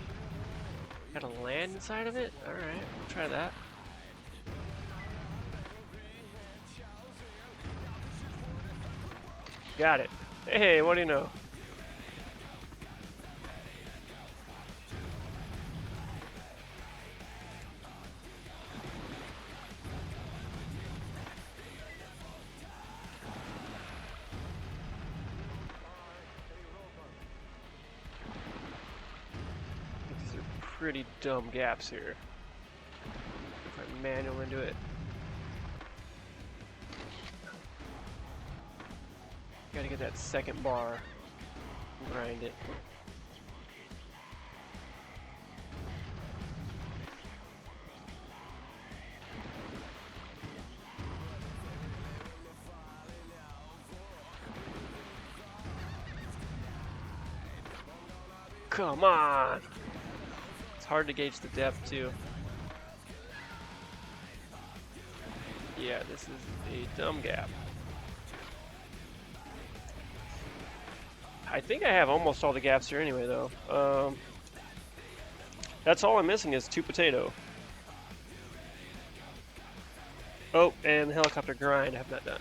Gotta land inside of it? Alright, we'll try that. Got it. Hey, what do you know? These are pretty dumb gaps here. If I manual into it. Gotta get that second bar. Grind it. Come on! It's hard to gauge the depth too. Yeah, this is a dumb gap. I think I have almost all the gaps here anyway though. That's all I'm missing is 2 potato. Oh, and the helicopter grind I have not done.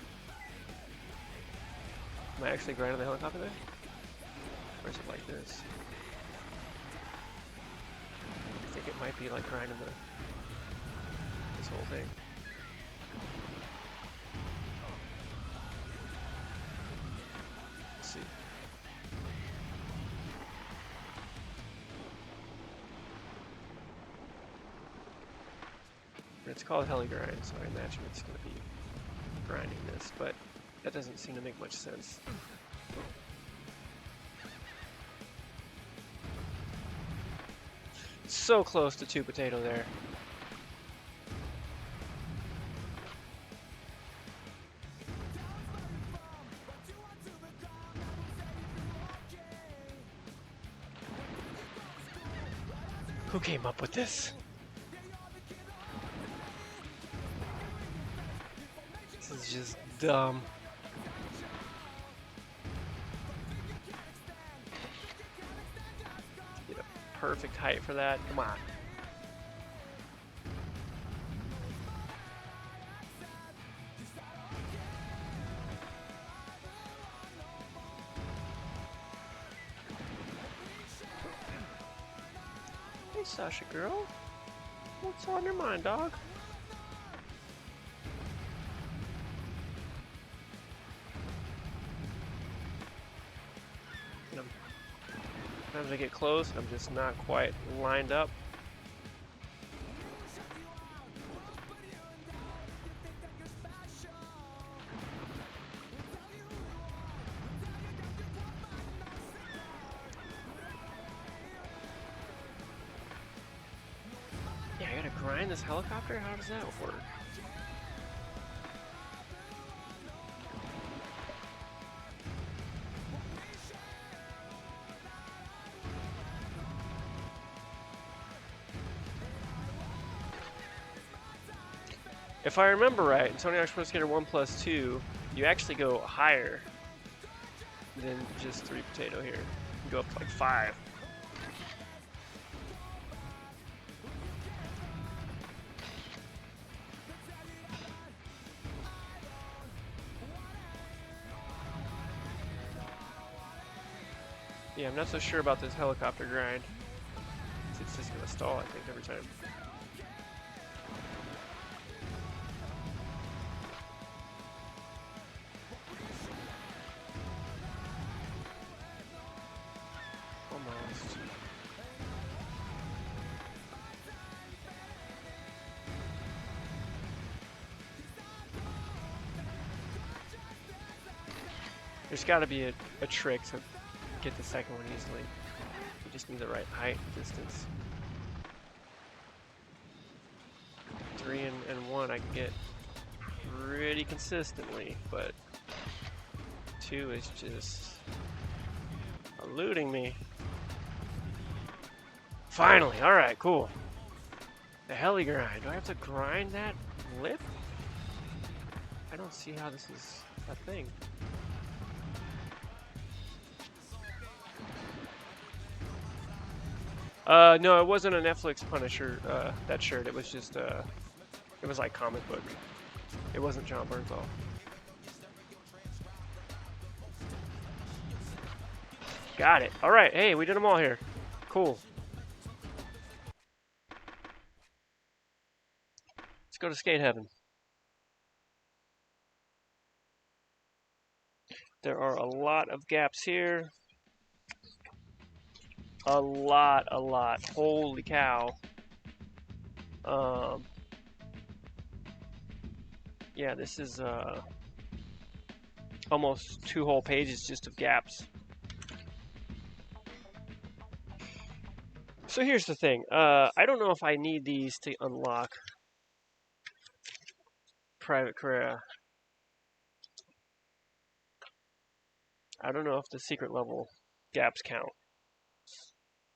Am I actually grinding the helicopter there? Or is it like this? I think it might be like grinding this whole thing. Let's see. It's called heli grind, so I imagine it's going to be grinding this, but that doesn't seem to make much sense. So close to 2 potato there. Who came up with this? This is just dumb. Get a perfect height for that. Come on. Hey, Sasha girl. What's on your mind, dog? Sometimes I get close, I'm just not quite lined up. Yeah, I gotta grind this helicopter? How does that work? If I remember right, in Tony Hawk's Pro Skater 1+2, you actually go higher than just 3 potato here. You go up to like 5. Yeah, I'm not so sure about this helicopter grind. It's just gonna stall, I think, every time. Almost. There's got to be a trick to get the second one easily. You just need the right height and distance. 3 and 1 I can get pretty consistently, but 2 is just eluding me. Finally! Alright, cool. The heli grind. Do I have to grind that lip? I don't see how this is a thing. No, it wasn't a Netflix Punisher, that shirt. It was just, it was like comic book. It wasn't John Bernthal. Got it. Alright, hey, we did them all here. Cool. Let's go to skate heaven. There are a lot of gaps here. A lot. Holy cow. Yeah, this is almost 2 whole pages just of gaps. So here's the thing. I don't know if I need these to unlock Private Carrera. I don't know if the secret level gaps count.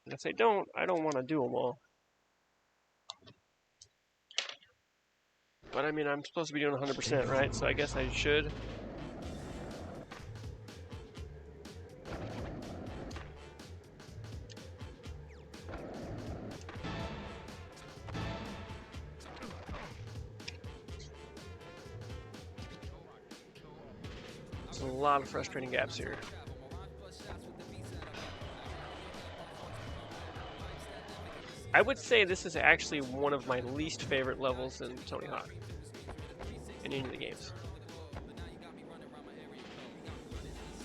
And if they don't, I don't want to do them all. But I mean, I'm supposed to be doing 100%, right? So I guess I should. There's a lot of frustrating gaps here. I would say this is actually one of my least favorite levels in Tony Hawk. In any of the games.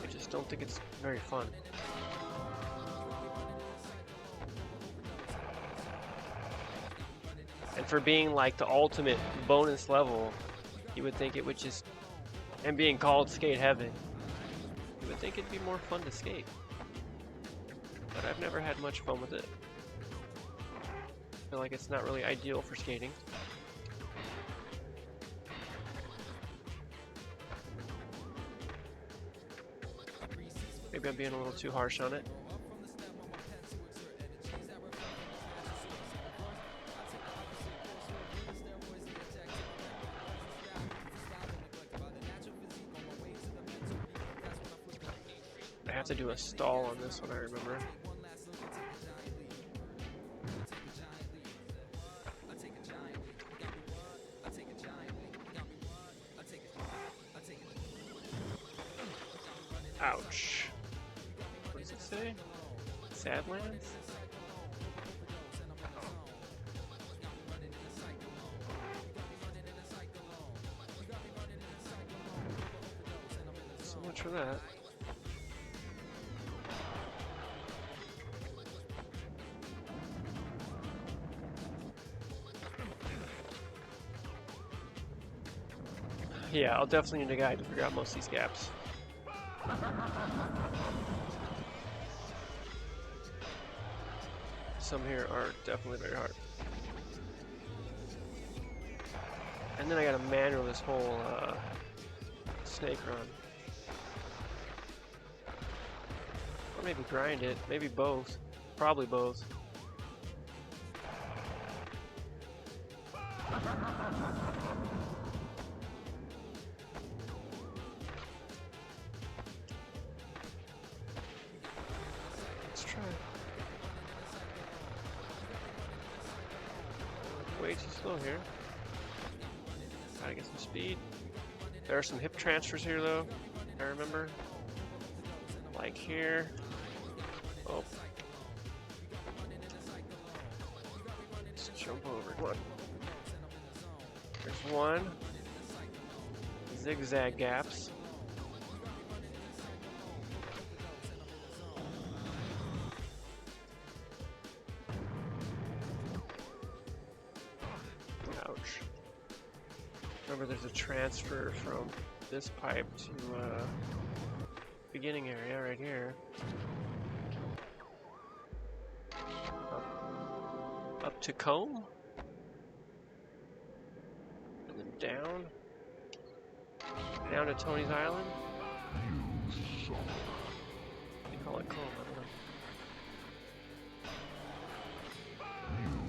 I just don't think it's very fun. And for being like the ultimate bonus level, you would think it would just, and being called skate heaven, you would think it'd be more fun to skate. But I've never had much fun with it. I feel like it's not really ideal for skating. Maybe I'm being a little too harsh on it. I have to do a stall on this one, I remember. Ouch. What does it say? Sadlands? So much for that. Yeah, I'll definitely need a guide to figure out most of these gaps. Some here are definitely very hard. And then I gotta manual this whole snake run. Or maybe grind it, maybe both. Probably both. Let's try. Way too slow here. Gotta get some speed. There are some hip transfers here though, I remember. Like here. Oh. Let's jump over. Come on. There's one. Zigzag gaps. Ouch. Remember, there's a transfer from this pipe to beginning area right here. Up to comb. And then down. Down to Tony's Island. They call it comb, I don't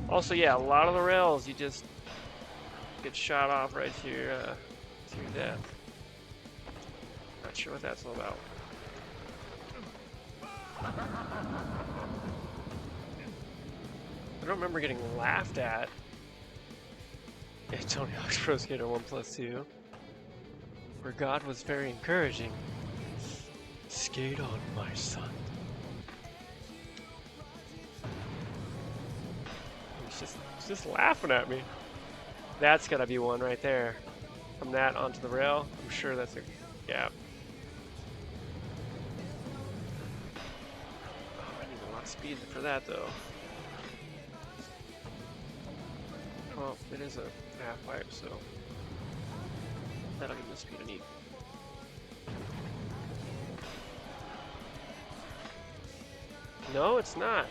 know. Also, yeah, a lot of the rails you just get shot off right to your death. Not sure what that's all about. I don't remember getting laughed at in Tony Hawk's Pro Skater 1+2, where God was very encouraging. Skate on, my son. He's just laughing at me. That's gotta be one right there. From that onto the rail, I'm sure that's a gap. Oh, I need a lot of speed for that though. Well, it is a half pipe, so that'll give me the speed I need. No, it's not.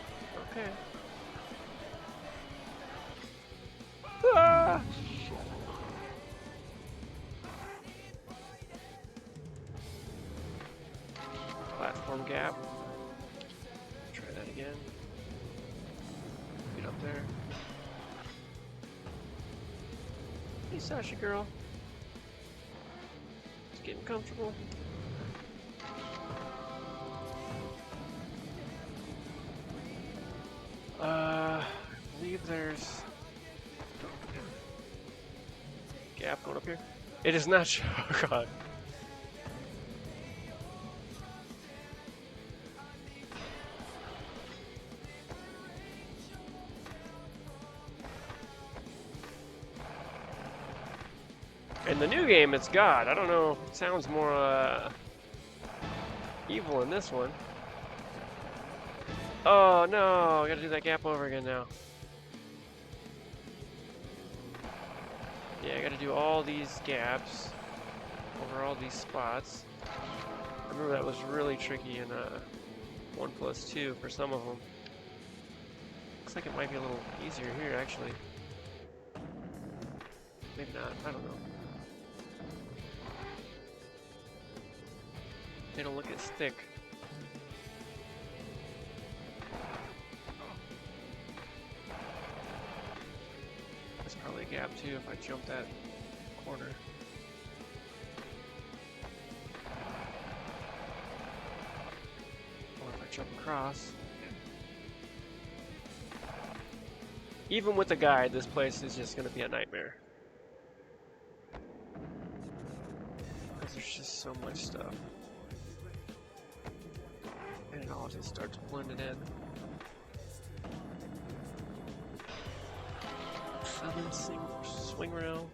Okay. Ah! Platform gap. Try that again. Get up there. Hey, Sasha girl. Just getting comfortable. I believe there's gap going up here. It is not sure. Oh god. In the new game, it's God. I don't know. It sounds more evil in this one. Oh no! I gotta do that gap over again now. Yeah, I gotta do all these gaps over all these spots. I remember that was really tricky in 1+2 for some of them. Looks like it might be a little easier here, actually. Maybe not, I don't know. They don't look as thick. There's probably a gap too if I jump that corner. Or if I jump across. Even with the guide, this place is just going to be a nightmare. Because there's just so much stuff. And it all just starts blending in. 7 swing rail.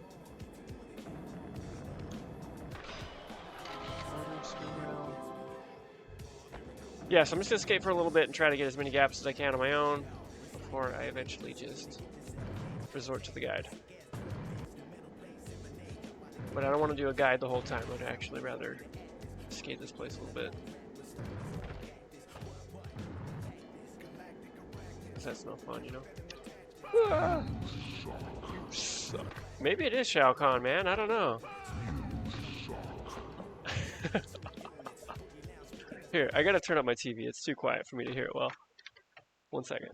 Swing rail. Yeah, so I'm just going to skate for a little bit and try to get as many gaps as I can on my own before I eventually just resort to the guide. But I don't want to do a guide the whole time. I'd actually rather skate this place a little bit. Because that's no fun, you know? Ah, you suck. Maybe it is Shao Kahn, man. I don't know. Here, I gotta turn up my TV. It's too quiet for me to hear it well. 1 second.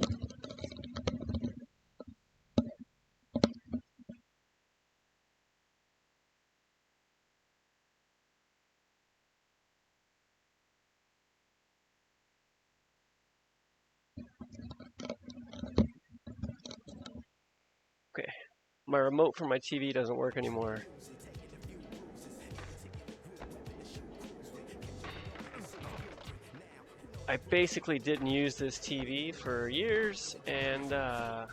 Okay. My remote for my TV doesn't work anymore. I basically didn't use this TV for years, and the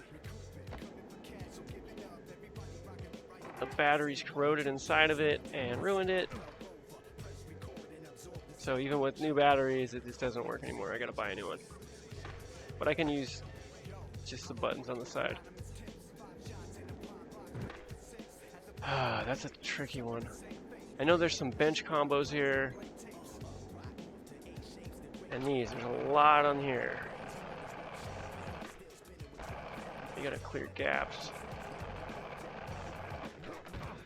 batteries corroded inside of it and ruined it. So even with new batteries, it just doesn't work anymore. I gotta buy a new one. But I can use just the buttons on the side. Ah, that's a tricky one. I know there's some bench combos here. And there's a lot on here. You gotta clear gaps.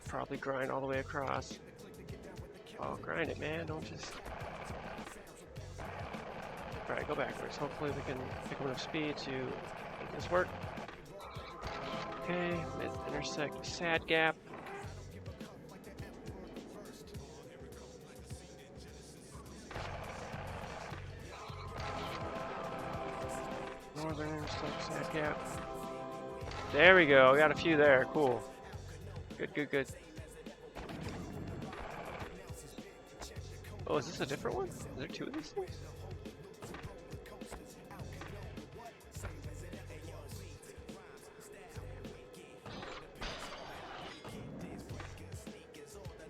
Probably grind all the way across. Oh, grind it, man. Don't just... Alright, go backwards. Hopefully we can pick up enough speed to make this work. Okay, let's intersect sad gap. Northern intersect sad gap. There we go. I got a few there. Cool. Good, good, good. Oh, is this a different one? Is there 2 of these things?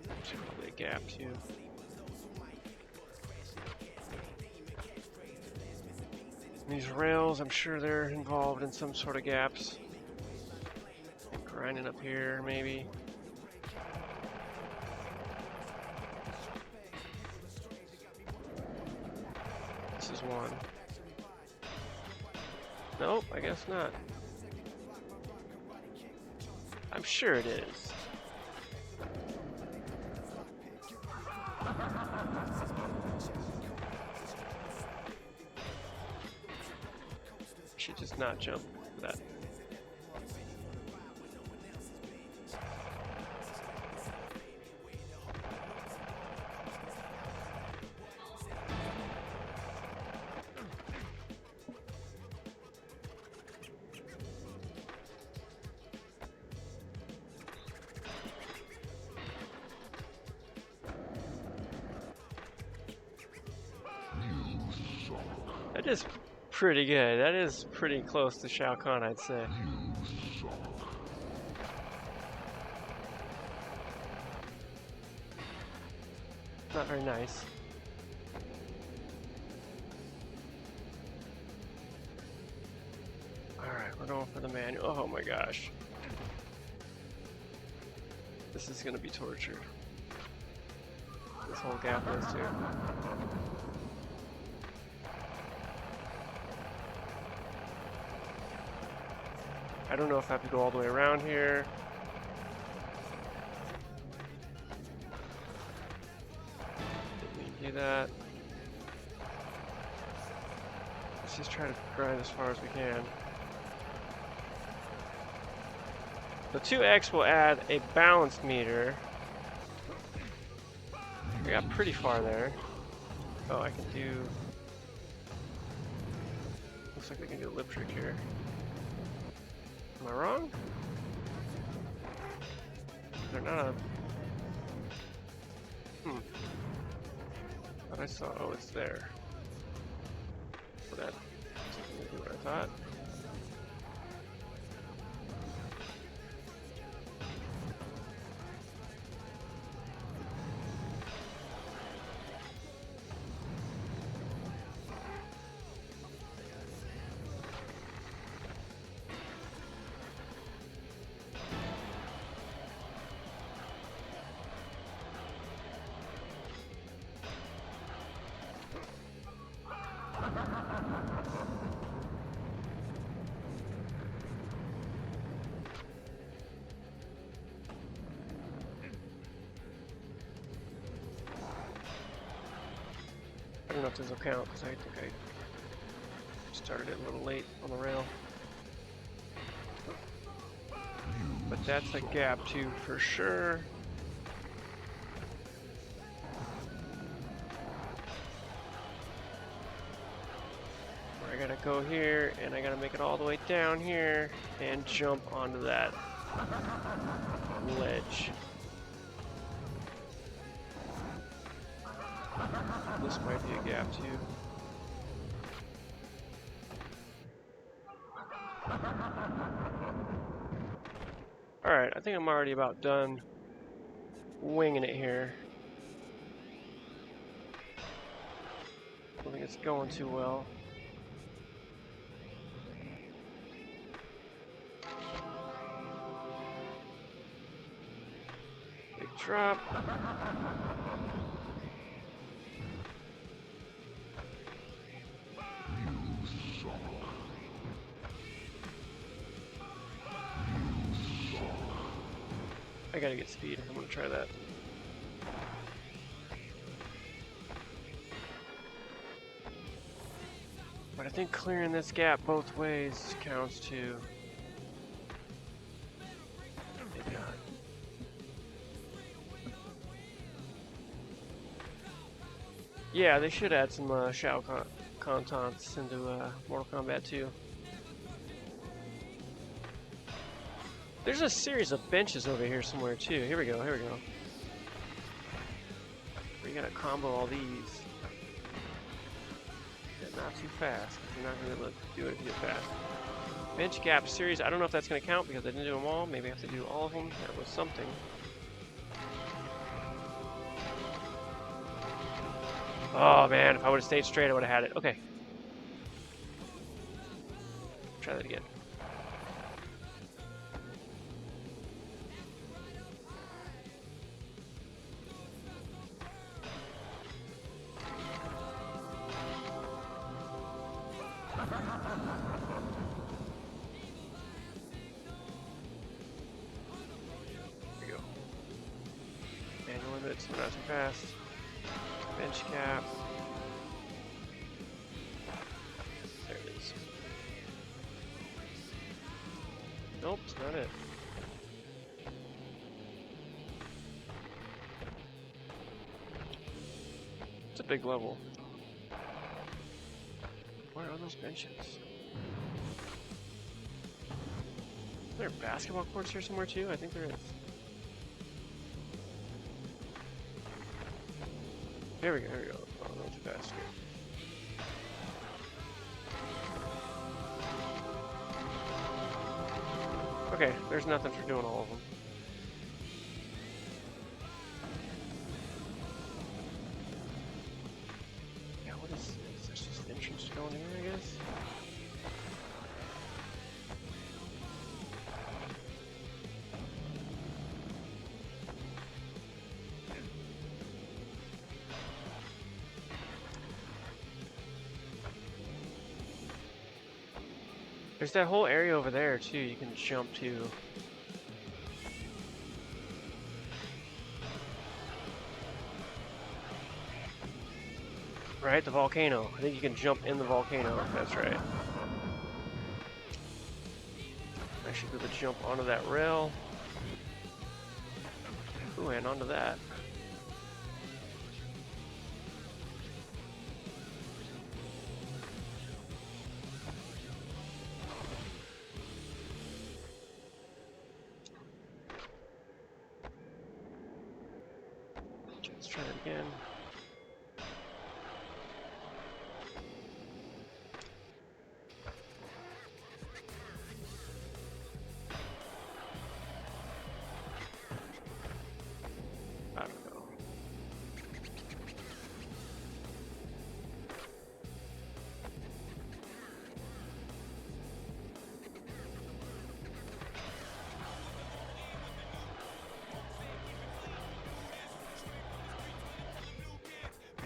There's probably a gap too. These rails, I'm sure they're involved in some sort of gaps. Grinding up here, maybe. This is one. Nope, I guess not. I'm sure it is. Should just not jump for that. That is pretty good. That is pretty close to Shao Kahn, I'd say. Not very nice. Alright, we're going for the manual. Oh my gosh. This is gonna be torture. This whole gap is too. I don't know if I have to go all the way around here. Didn't do that. Let's just try to grind as far as we can. The 2x will add a balance meter. We got pretty far there. Oh, I can do... Looks like we can do a lip trick here. Am I wrong? They're not a... Thought I saw... Oh, it's there. Well, that doesn't do what I thought. I don't know if this will count because I think I started it a little late on the rail. But that's a gap too for sure. I gotta go here and I gotta make it all the way down here and jump onto that ledge. This might be a gap too. Alright, I think I'm already about done winging it here. I don't think it's going too well. Big drop. I gotta get speed. I'm gonna try that. But I think clearing this gap both ways counts too. Maybe not. Yeah, they should add some Shao contents into Mortal Kombat 2. There's a series of benches over here somewhere too. Here we go, here we go. We gotta combo all these. Yeah, not too fast, because you're not gonna be able to do it if you get fast. Bench gap series, I don't know if that's gonna count because I didn't do them all. Maybe I have to do all of them. That was something. Oh man, if I would have stayed straight, I would have had it. Okay. Try that again. Here we go. Manual limits, we're not too fast. Bench cap. There it is. Nope, it's not it. It's a big level. Where are those benches? Is there basketball courts here somewhere too? I think there is. Here we go, here we go. Oh, not too fast here. Okay, there's nothing for doing all of them. Yeah, what is this? Is just the entrance to go in here, I guess? There's that whole area over there too you can jump to. Right, the volcano. I think you can jump in the volcano. That's right. I should be able to jump onto that rail. Ooh, and onto that. Let's try it again. I don't know.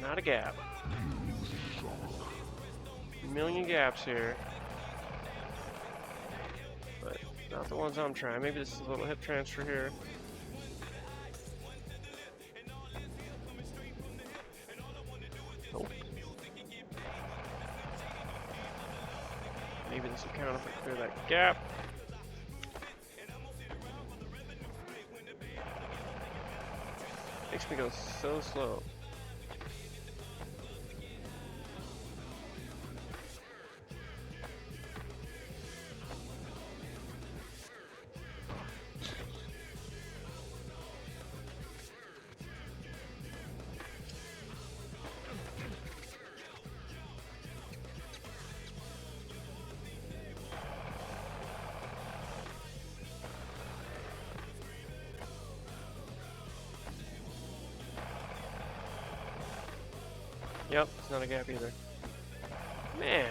Not a gap. A million gaps here. But not the ones I'm trying. Maybe this is a little hip transfer here. Nope. Maybe this will count if I clear that gap. Makes me go so slow. Yep, it's not a gap either. Man.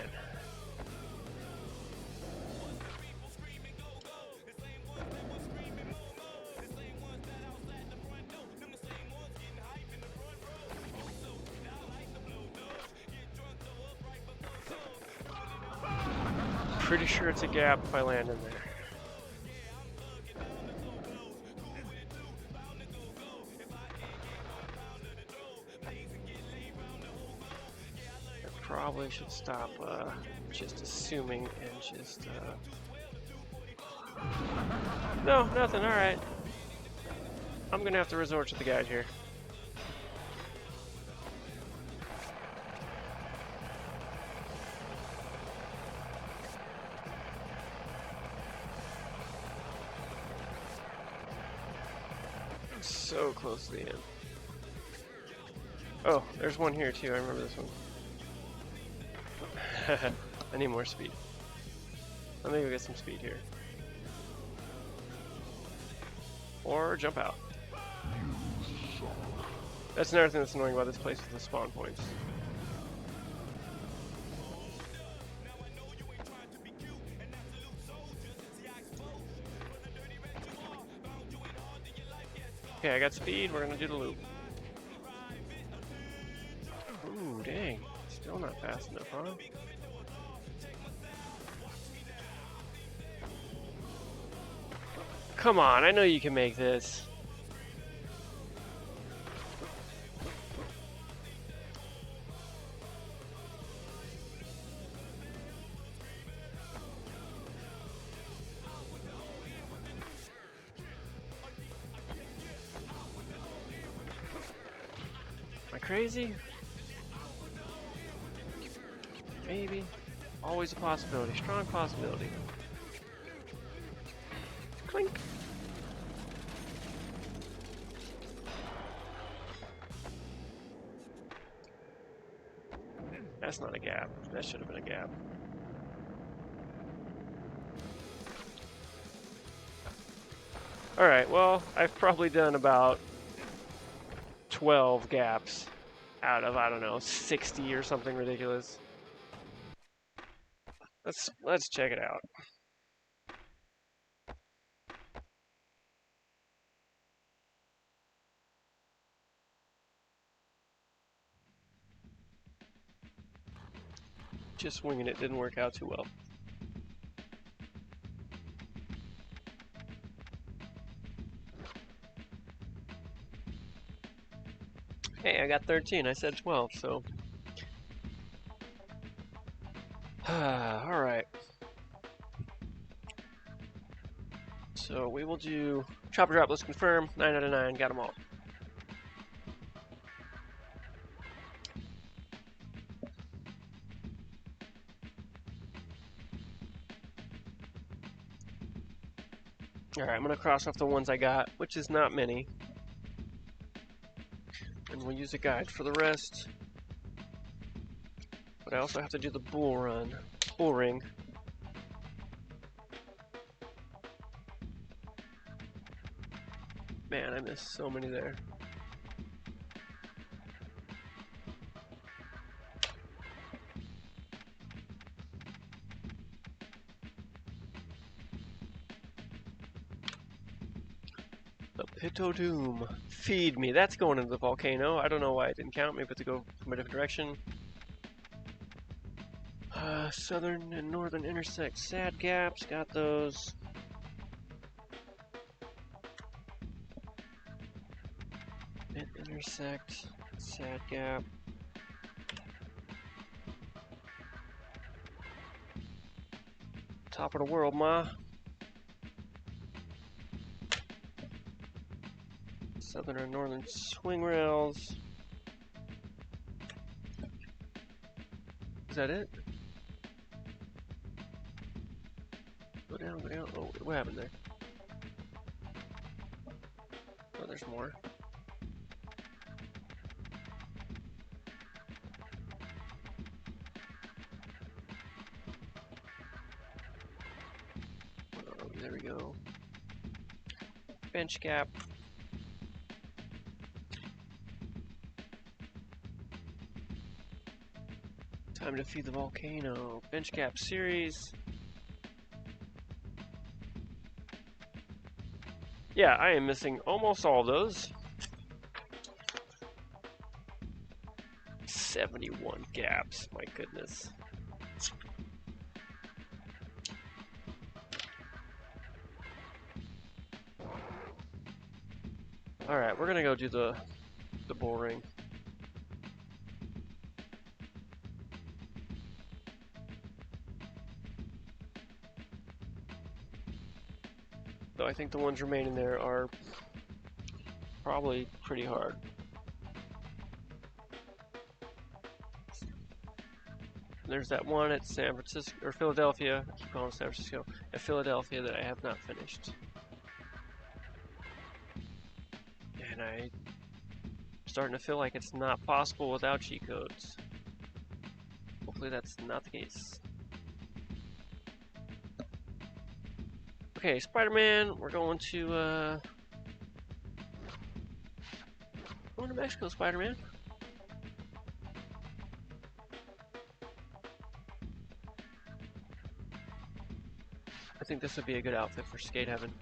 Pretty sure it's a gap if I land in there. Probably should stop just assuming and just no, nothing. All right, I'm gonna have to resort to the guide here. I'm so close to the end. Oh, there's one here too. I remember this one. I need more speed. Let me go get some speed here. Or jump out. That's another thing that's annoying about this place is the spawn points. Okay, I got speed. We're gonna do the loop. Ooh, dang. Still not fast enough, huh? Come on, I know you can make this. Am I crazy? Maybe. Always a possibility. Strong possibility. Clink. That's not a gap. That should have been a gap. Alright, well, I've probably done about 12 gaps out of, I don't know, 60 or something ridiculous. Let's check it out. Just winging it didn't work out too well. Hey, I got 13. I said 12, so. Alright. So we will do chopper drop, let's confirm. 9 out of 9, got them all. Alright, I'm going to cross off the ones I got, which is not many. And we'll use a guide for the rest. But I also have to do the bull ring. Man, I missed so many there. The Pit o' Doom. Feed me. That's going into the volcano. I don't know why it didn't count. Maybe to go from a different direction. Southern and northern intersect. Sad gaps. Got those. Mid intersect. Sad gap. Top of the world, ma. Southern and northern swing rails. Is that it? Go down, go down. Oh, what happened there? Oh, there's more. Oh, there we go. Bench gap. Time to feed the volcano. Bench gap series. Yeah, I am missing almost all those. 71 gaps, my goodness. Alright, we're gonna go do the bull ring. Though I think the ones remaining there are probably pretty hard. There's that one at San Francisco, or Philadelphia, I keep calling it San Francisco, at Philadelphia that I have not finished. And I'm starting to feel like it's not possible without cheat codes. Hopefully that's not the case. Okay, Spider-Man, we're going to Mexico, Spider-Man. I think this would be a good outfit for Skate Heaven.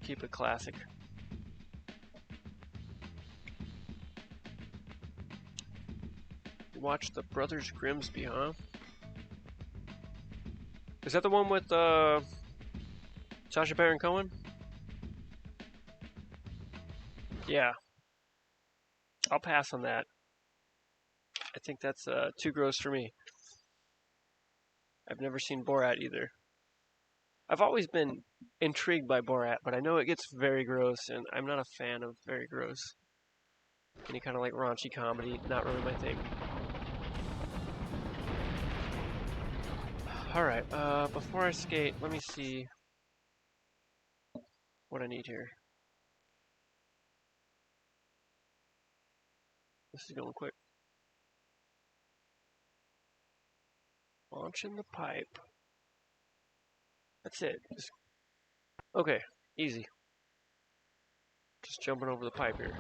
Keep it classic. You watch the Brothers Grimsby, huh? Is that the one with Sacha Baron Cohen? Yeah. I'll pass on that. I think that's too gross for me. I've never seen Borat either. I've always been intrigued by Borat, but I know it gets very gross, and I'm not a fan of very gross. Any kind of like raunchy comedy, not really my thing. Alright, before I skate, let me see what I need here. This is going quick. Launching the pipe. That's it. Okay, easy. Just jumping over the pipe here.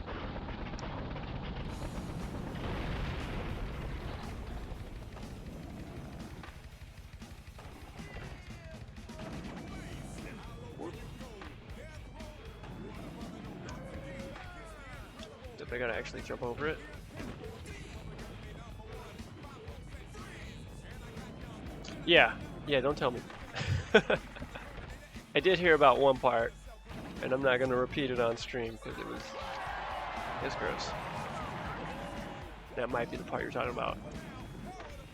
If I gotta actually jump over it. Yeah, don't tell me. I did hear about one part. And I'm not going to repeat it on stream because it's gross. That might be the part you're talking about.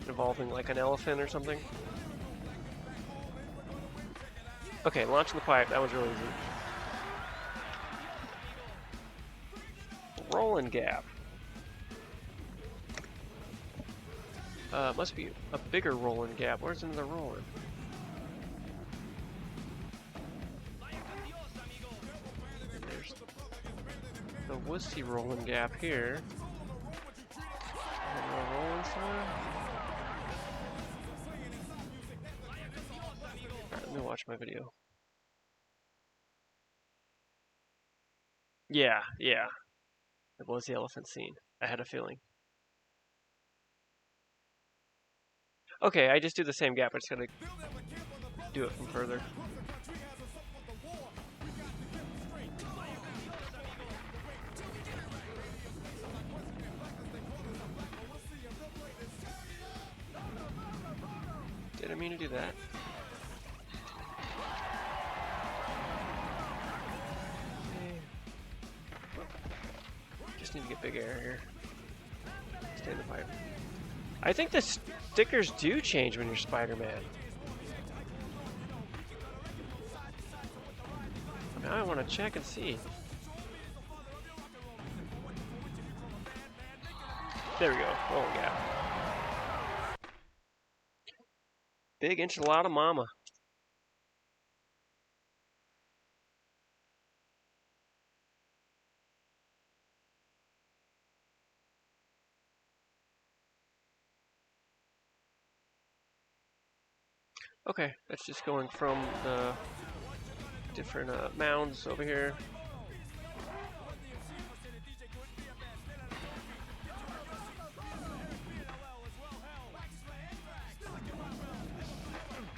Involving like an elephant or something. Okay, launching the pipe. That was really easy. Rolling gap. Must be a bigger rolling gap. Where's another rolling? And there's the wussy rolling gap here. And we're rolling somewhere. Alright, let me watch my video. Yeah. It was the elephant scene. I had a feeling. Okay, I just do the same gap. I just gotta do it from further. Didn't mean to do that. Just need to get big air here. Stay in the pipe. I think the stickers do change when you're Spider-Man. Now I want to check and see. There we go. Oh, yeah. Big enchilada mama. Okay, that's just going from the different mounds over here.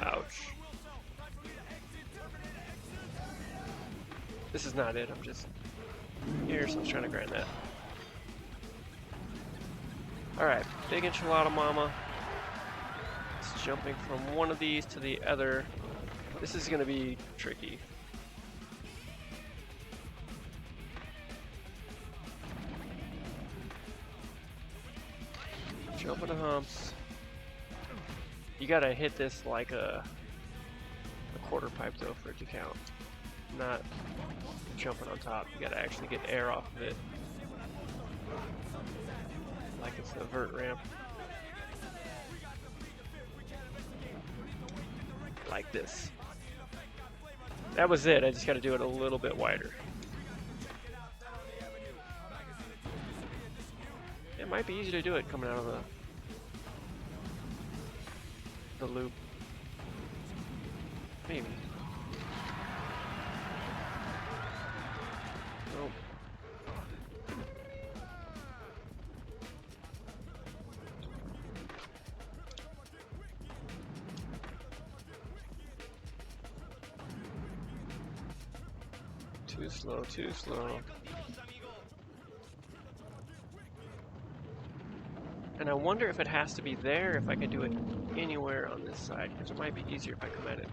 Ouch. This is not it, I'm just here, so I was trying to grind that. Alright, big enchilada mama. It's jumping from one of these to the other. This is gonna be tricky. Jumping the humps. You gotta hit this like a quarter pipe though for it to count. Not jumping on top. You gotta actually get air off of it. Like it's a vert ramp. Like this. That was it. I just gotta do it a little bit wider. It might be easy to do it coming out of the loop. Maybe. Nope. Too slow, too slow. And I wonder if it has to be there, if I can do it anywhere on this side, because it might be easier if I come at it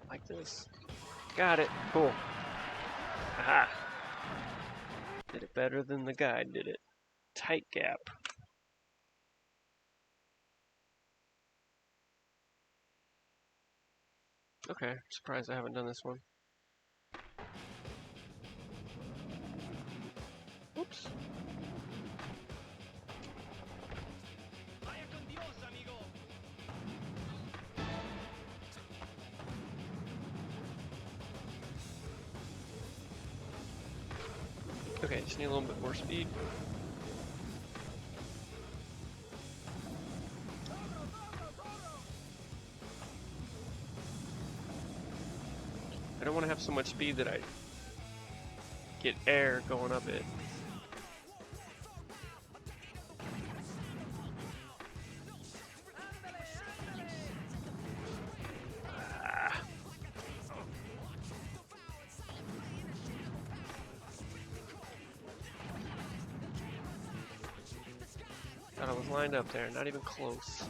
like this. Got it. Cool. Aha. Did it better than the guide did it. Tight gap. Okay, surprised I haven't done this one. Oops. Okay, just need a little bit more speed. I don't want to have so much speed that I get air going up it. Thought I was lined up there, not even close.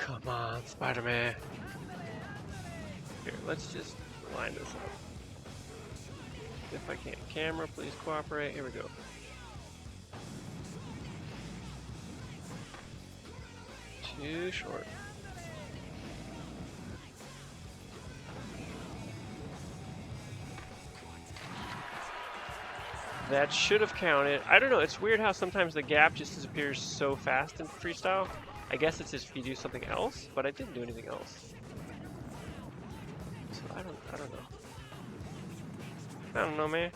Come on, Spider-Man. Here, let's just line this up. If I can. Camera, please cooperate. Here we go. Too short. That should have counted. I don't know, it's weird how sometimes the gap just disappears so fast in freestyle. I guess it's just if you do something else, but I didn't do anything else. So I don't know. I don't know, man.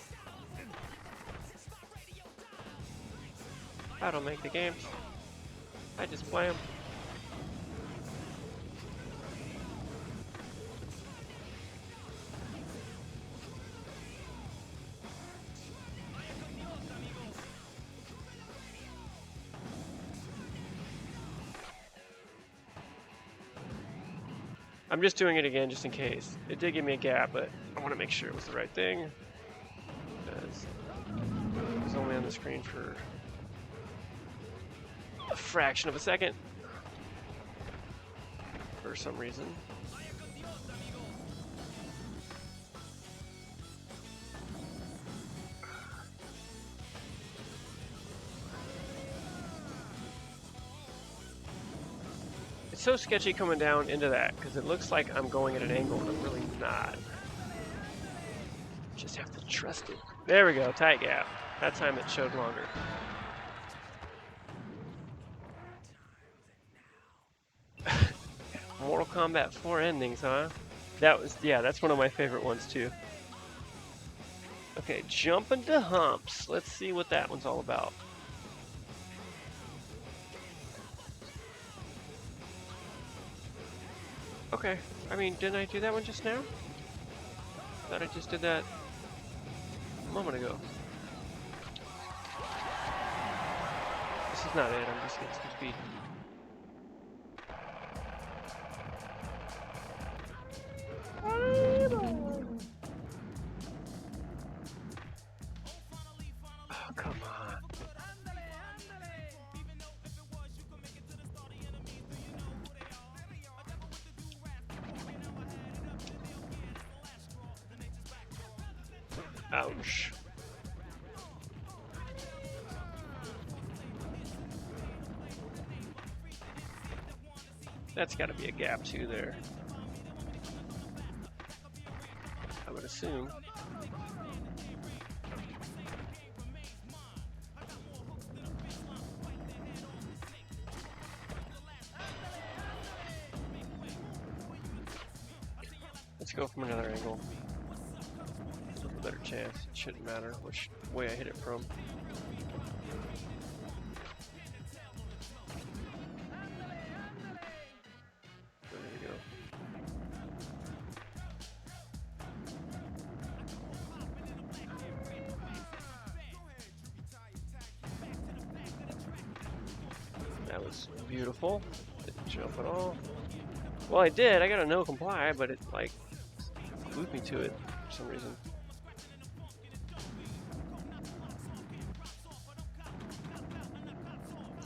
I don't make the games. I just play them. I'm just doing it again just in case. It did give me a gap, but I want to make sure it was the right thing. Because it was only on the screen for a fraction of a second. For some reason. It's so sketchy coming down into that because it looks like I'm going at an angle and I'm really not. Just have to trust it. There we go, tight gap. That time it showed longer. Mortal Kombat 4 endings, huh? That's one of my favorite ones too. Okay, jump into humps. Let's see what that one's all about. Okay, I mean, didn't I do that one just now? I thought I just did that a moment ago. This is not it, I'm just getting some speed. Oh, come on. Ouch. That's got to be a gap too there. I would assume. Let's go from another angle. A better chance. It shouldn't matter which way I hit it from. There we go. That was beautiful. Didn't jump at all. Well, I did. I got a no comply, but it like glued me to it for some reason.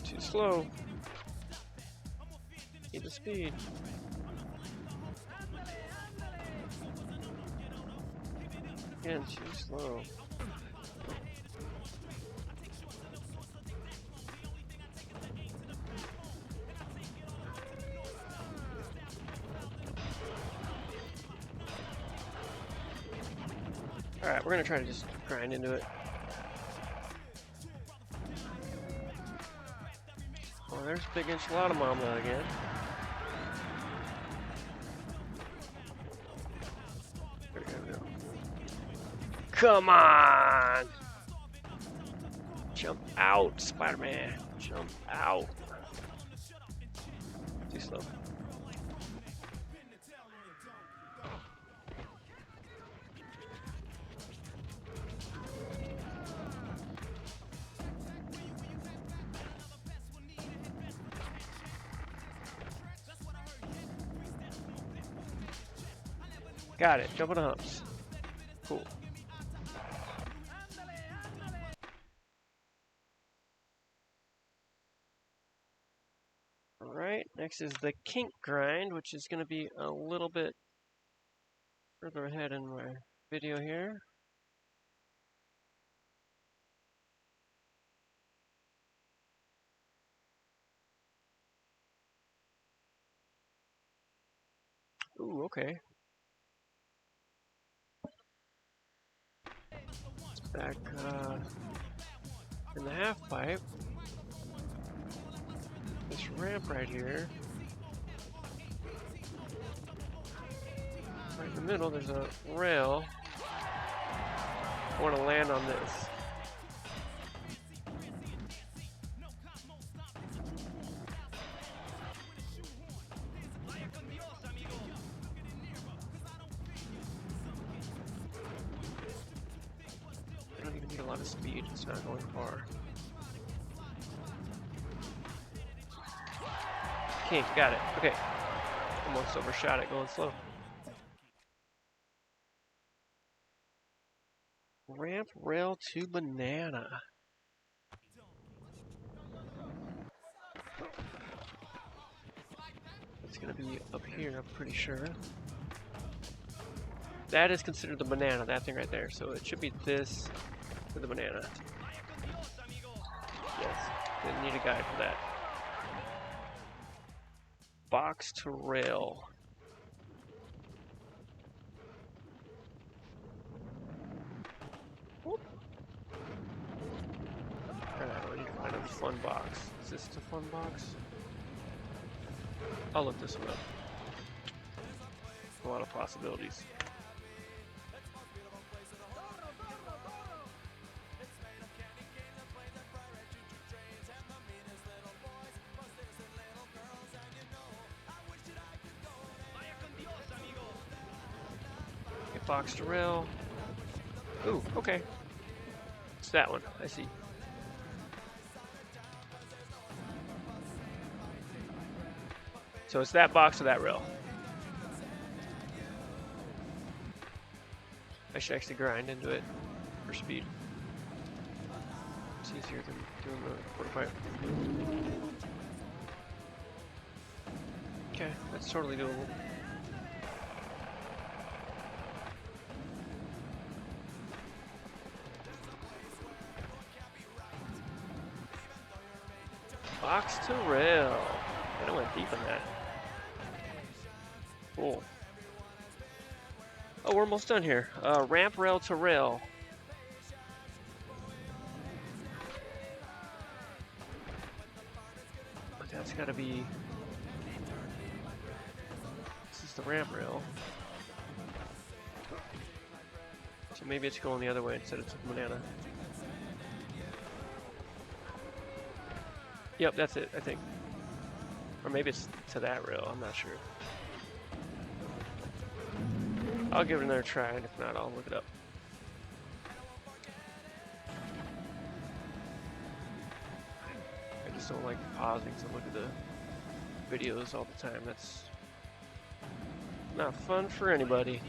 Too slow. Need the speed. Again, too slow. Alright, we're gonna try to just grind into it. Oh, there's Big Enchilada Mama again. There we go. Come on! Jump out, Spider-Man. Jump out. Too slow. Got it. Jump on the humps. Cool. Alright, next next is the kink grind, which is going to be a little bit further ahead in my video here. Ooh, okay. It's back in the half pipe. This ramp right here. Right in the middle, there's a rail. I want to land on this. I don't even need a lot of speed, it's not going far. Kink, got it. Okay. Almost overshot it going slow. Ramp rail to banana. It's gonna be up here, I'm pretty sure. That is considered the banana, that thing right there. So it should be this to the banana. Yes, didn't need a guide for that. Box to rail. Whoop. I need to find a fun box. Is this the fun box? I'll look this one up. A lot of possibilities. Get box to rail. Ooh, okay. It's that one, I see. So it's that box or that rail. I should actually grind into it for speed. It's easier than doing the quarter pipe. Okay, that's totally doable. Box to rail. I went deep in that. Cool. Oh, we're almost done here. Ramp rail to rail. But that's gotta be... This is the ramp rail. So maybe it's going the other way instead of to the banana. Yep, that's it, I think. Or maybe it's to that rail, I'm not sure. I'll give it another try, and if not, I'll look it up. I just don't like pausing to look at the videos all the time. That's not fun for anybody.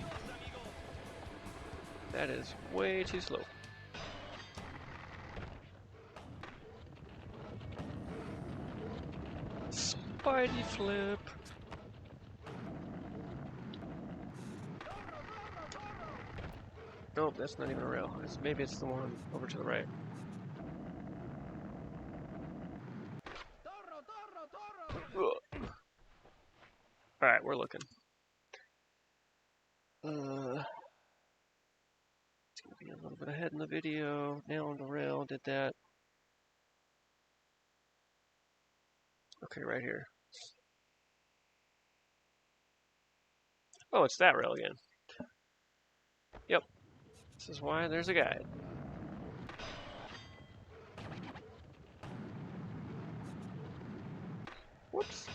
That is way too slow. Spidey flip. Nope, that's not even a rail. Maybe it's the one over to the right. Alright, we're looking. It's gonna be a little bit ahead in the video. Nail on the rail, did that. Okay, right here. Oh, it's that rail again. Yep. This is why there's a guide. Whoops.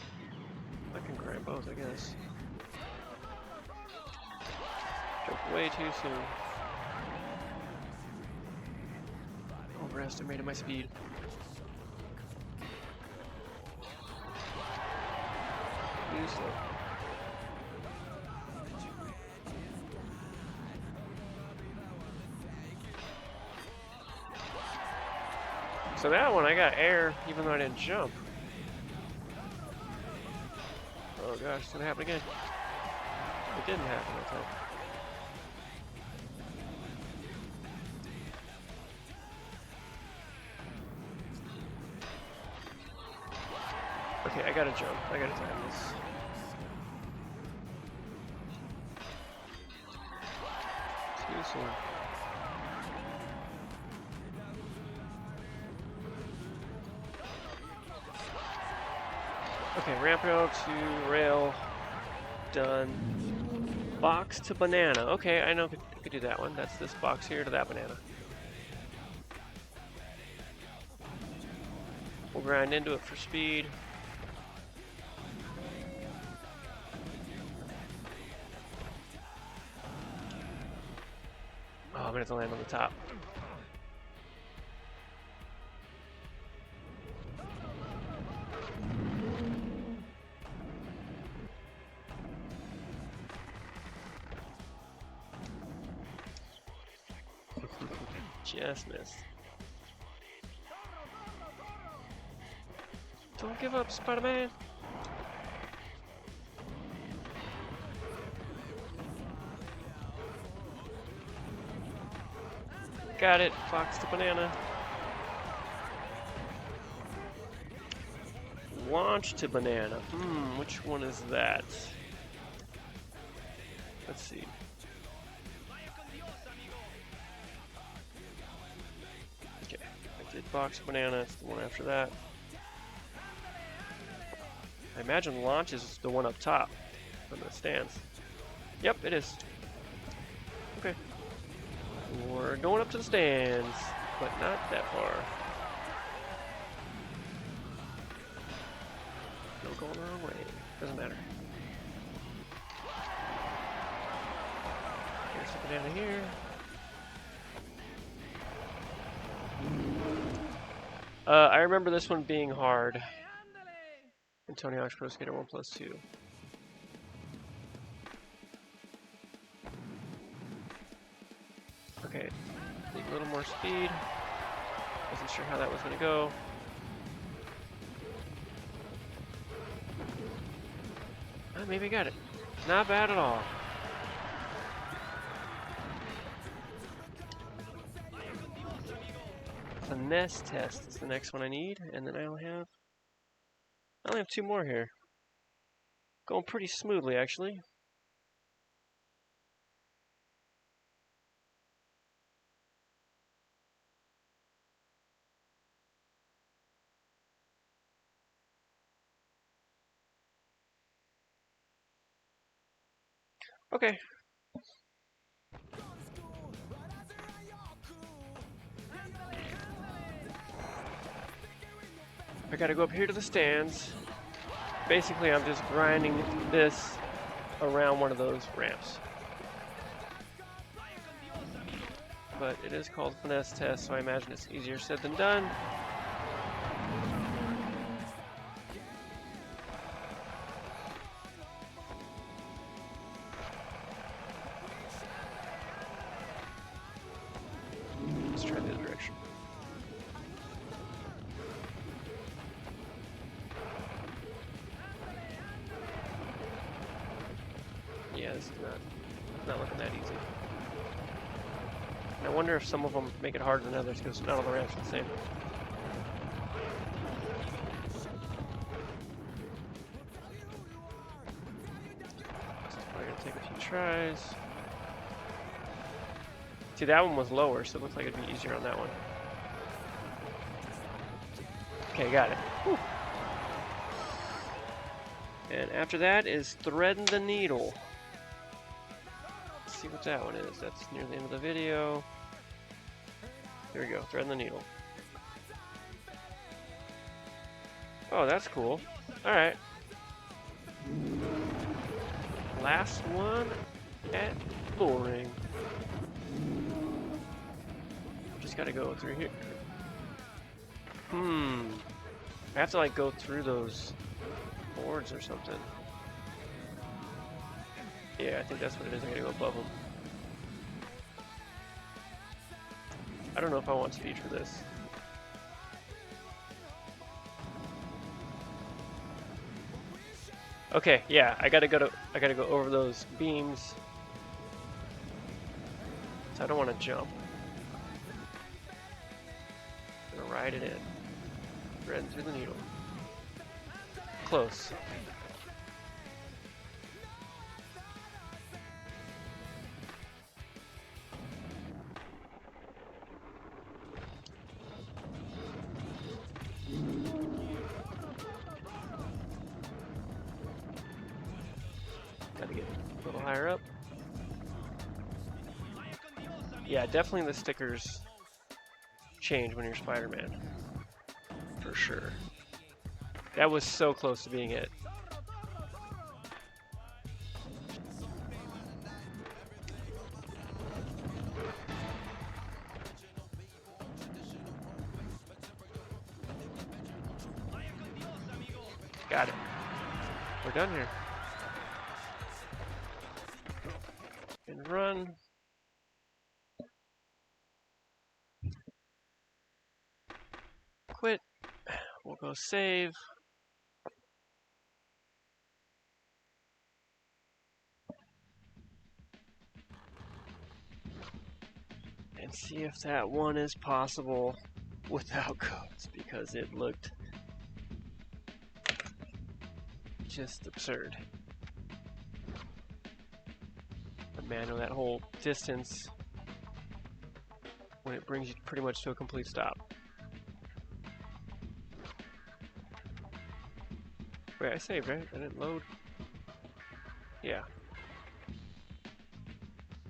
I can grab both, I guess. Jumped way too soon. Overestimated my speed. Too slow. So that one, I got air even though I didn't jump. gosh, it's gonna happen again. It didn't happen that time. Okay, I gotta jump. I gotta time this. Too soon. Okay, ramp out to rail. Done. Box to banana. Okay, I know I could do that one. That's this box here to that banana. We'll grind into it for speed. Oh, I'm gonna have to land on the top. Just missed. Don't give up, Spider-Man. Got it. Fox to banana. Launch to banana. Which one is that? Let's see. Okay, I did box to banana. It's the one after that. I imagine launch is the one up top on the stands. Yep, it is. Okay. We're going up to the stands, but not that far. No, going the wrong way. Doesn't matter. Here's the banana here. I remember this one being hard in Tony Hawk's Pro Skater 1+2. Okay, need a little more speed. Wasn't sure how that was going to go. Maybe got it. Not bad at all. Finesse test is the next one I need, and then I only have two more here. Going pretty smoothly, actually. Okay. I gotta go up here to the stands. Basically, I'm just grinding this around one of those ramps. But it is called finesse test, so I imagine it's easier said than done. Let's try the other direction. Yeah, this is not looking that easy. And I wonder if some of them make it harder than others because not all the ramps are the same. So I'm gonna take a few tries. See, that one was lower, so it looks like it'd be easier on that one. Okay, got it. Whew. And after that is threading the needle. Let's see what that one is. That's near the end of the video. Here we go, threading the needle. Oh, that's cool. Alright. Last one at Bullring. Just gotta go through here. I have to like go through those boards or something. Yeah, I think that's what it is. I gotta go above them. I don't know if I want speed for this. Okay, yeah, I gotta go over those beams. So I don't want to jump. I'm gonna ride it in. Thread through the needle. Close. Gotta get a little higher up. Yeah, definitely the stickers change when you're Spider-Man. For sure. That was so close to being it. Got it. We're done here. And run. Quit. We'll go save. And see if that one is possible without codes, because it looked just absurd. The manual, that whole distance, when it brings you pretty much to a complete stop. Wait, I saved, right? I didn't load. Yeah.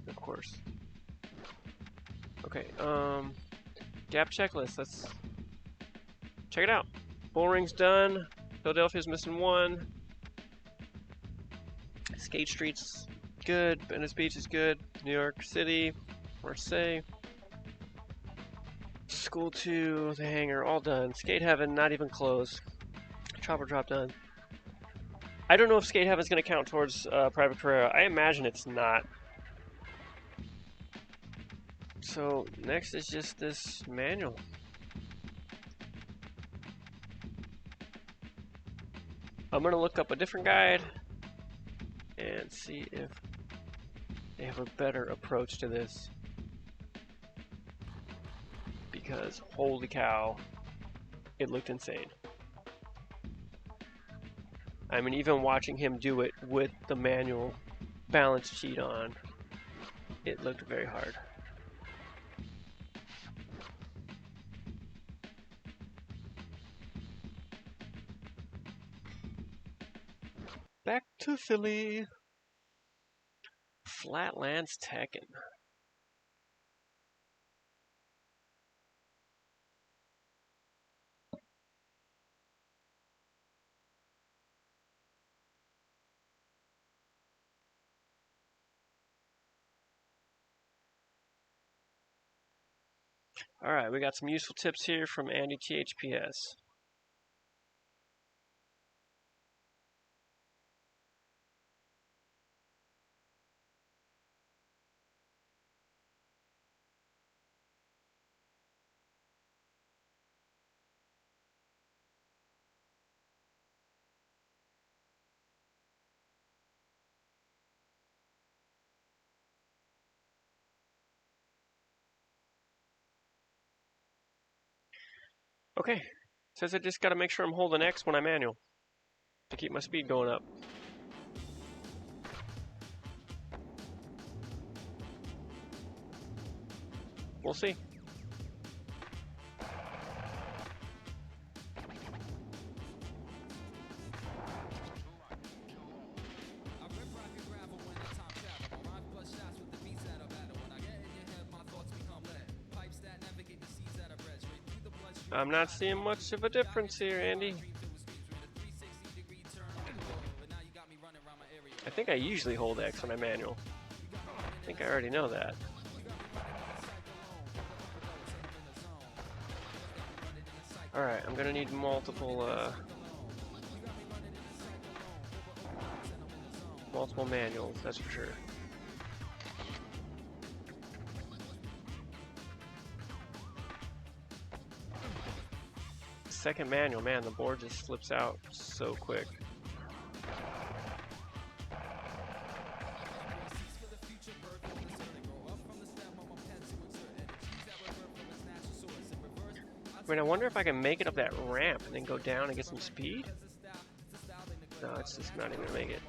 Of course. Okay, gap checklist, let's check it out. Bullring's done. Philadelphia's missing one. Skate Street's good. Venice Beach is good. New York City, Marseille. School 2, the hangar, all done. Skate Heaven, not even close. Chopper Drop done. I don't know if Skate Heaven's going to count towards Private Carrera. I imagine it's not. So next is just this manual. I'm going to look up a different guide and see if they have a better approach to this. Because holy cow, it looked insane. I mean, even watching him do it with the manual balance sheet on, it looked very hard. Back to Philly. Flatlands Tekken. Alright, we got some useful tips here from Andy THPS. Okay, says I just gotta make sure I'm holding X when I manual to keep my speed going up. We'll see. I'm not seeing much of a difference here, Andy. I think I usually hold X when I manual. I think I already know that. Alright, I'm gonna need multiple manuals, that's for sure. Second manual, man, the board just flips out so quick. mean, I wonder if I can make it up that ramp and then go down and get some speed? No, it's just not even gonna make it.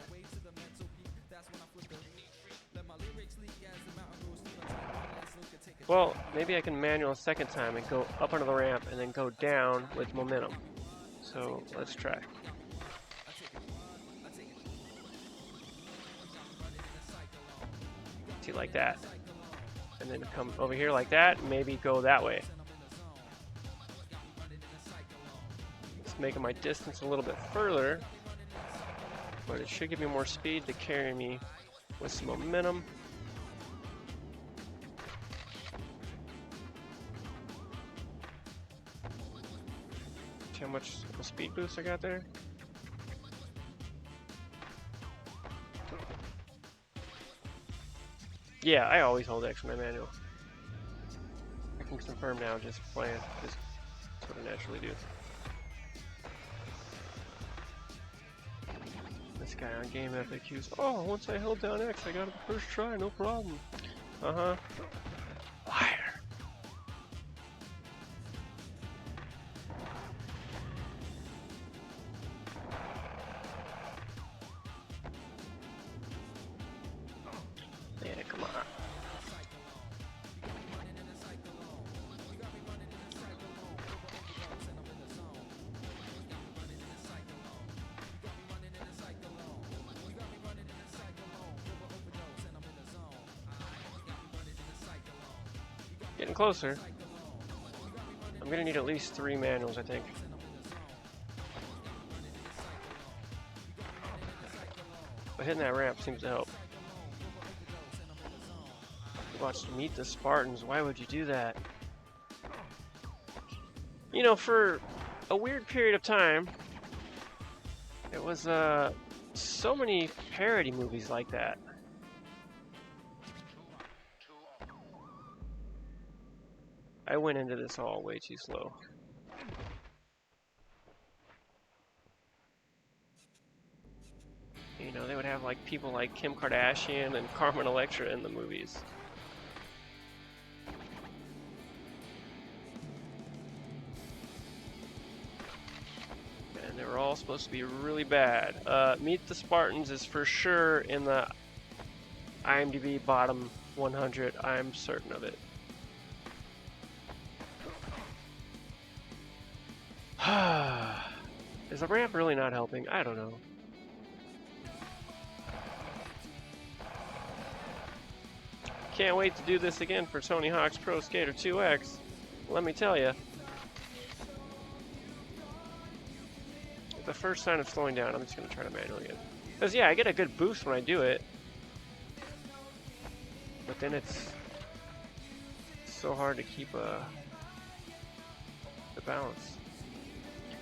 Well, maybe I can manual a second time and go up onto the ramp and then go down with momentum. So, let's try. See, like that. And then come over here like that, and maybe go that way. It's making my distance a little bit further, but it should give me more speed to carry me with some momentum. See how much of a speed boost I got there? Yeah, I always hold X in my manual. I can confirm now just playing. Just that's what I naturally do. This guy on Game FAQs. Oh, once I held down X, I got it the first try, no problem. Uh-huh. Liar. Yeah, come on. Getting closer. I'm gonna need at least 3 manuals, I think. But hitting that ramp seems to help. Watch, meet the Spartans. Why would you do that? You know, for a weird period of time, it was so many parody movies like that. I went into this all way too slow. You know, they would have like people like Kim Kardashian and Carmen Electra in the movies. And they were all supposed to be really bad. Meet the Spartans is for sure in the IMDb bottom 100. I'm certain of it. Is the ramp really not helping? I don't know. Can't wait to do this again for Tony Hawk's Pro Skater 2X. Let me tell you. The first sign of slowing down, I'm just going to try to manually again. Because, yeah, I get a good boost when I do it. But then it's so hard to keep the balance.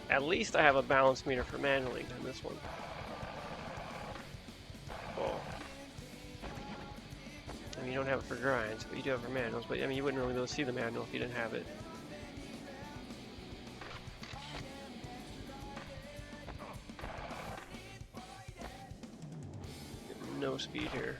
At least I have a balance meter for manually than this one. Oh. I mean, you don't have it for grinds, but you do have it for manuals. But I mean, you wouldn't really be able to see the manual if you didn't have it. No speed here.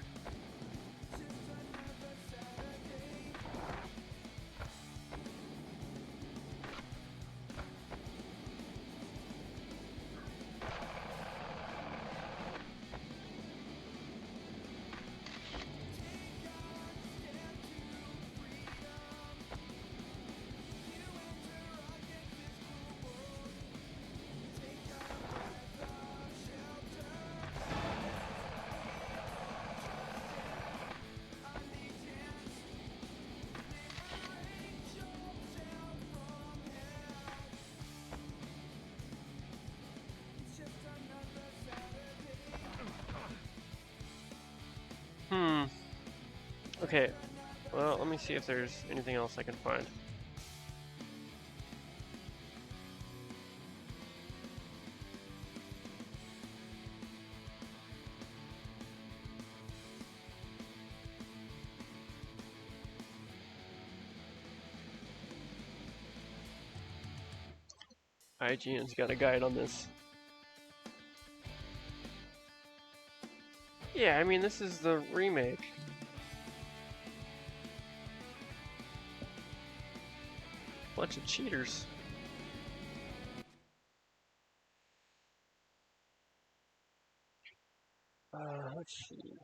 Okay, well, let me see if there's anything else I can find. IGN's got a guide on this. Yeah, I mean, this is the remake. Bunch of cheaters. Let's see.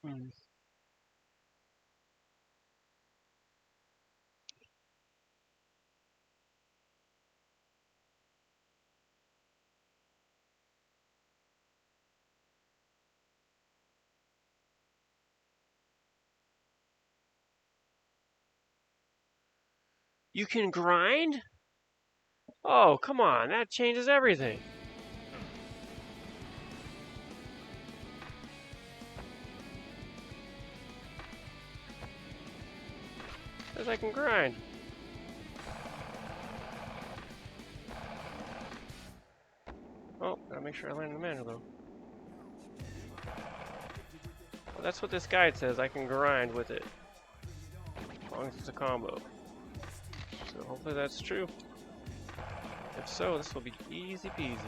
Hmm. You can grind? Oh, come on. That changes everything. Says I can grind. Oh, gotta make sure I land in the manual though. Well, that's what this guide says. I can grind with it. As long as it's a combo. So hopefully that's true. If so, this will be easy peasy.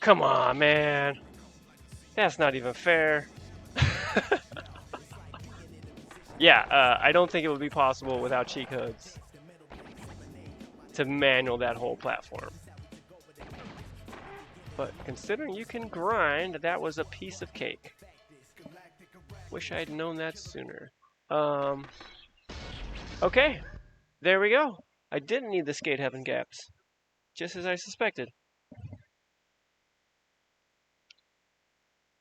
Come on, man. That's not even fair. Yeah, I don't think it would be possible without cheat codes to manual that whole platform. But considering you can grind, that was a piece of cake. Wish I had known that sooner. Okay, there we go. I didn't need the skate heaven gaps, just as I suspected.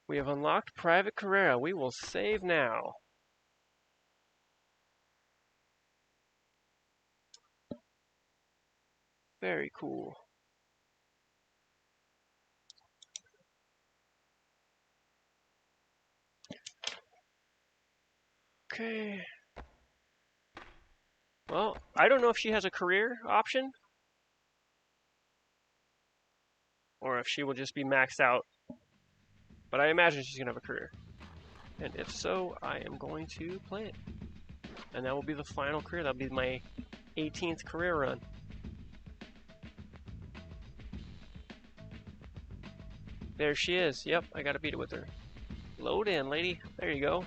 We have unlocked Private Carrera. We will save now. Very cool. Okay. Well, I don't know if she has a career option, or if she will just be maxed out. But I imagine she's going to have a career. And if so, I am going to play it. And that will be the final career. That'll be my 18th career run. There she is. Yep, I gotta beat it with her. Load in, lady. There you go.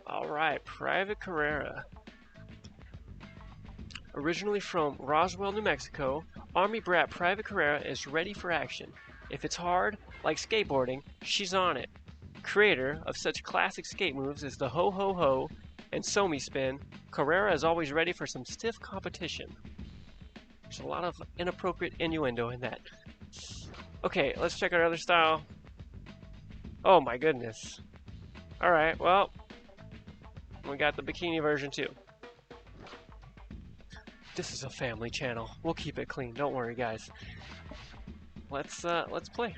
Alright, Private Carrera. Originally from Roswell, New Mexico, Army brat Private Carrera is ready for action. If it's hard, like skateboarding, she's on it. Creator of such classic skate moves as the Ho Ho Ho and Somi Spin, Carrera is always ready for some stiff competition. There's a lot of inappropriate innuendo in that. Okay, let's check our other style. Oh my goodness. Alright, well, we got the bikini version too. This is a family channel. We'll keep it clean. Don't worry, guys. Let's play.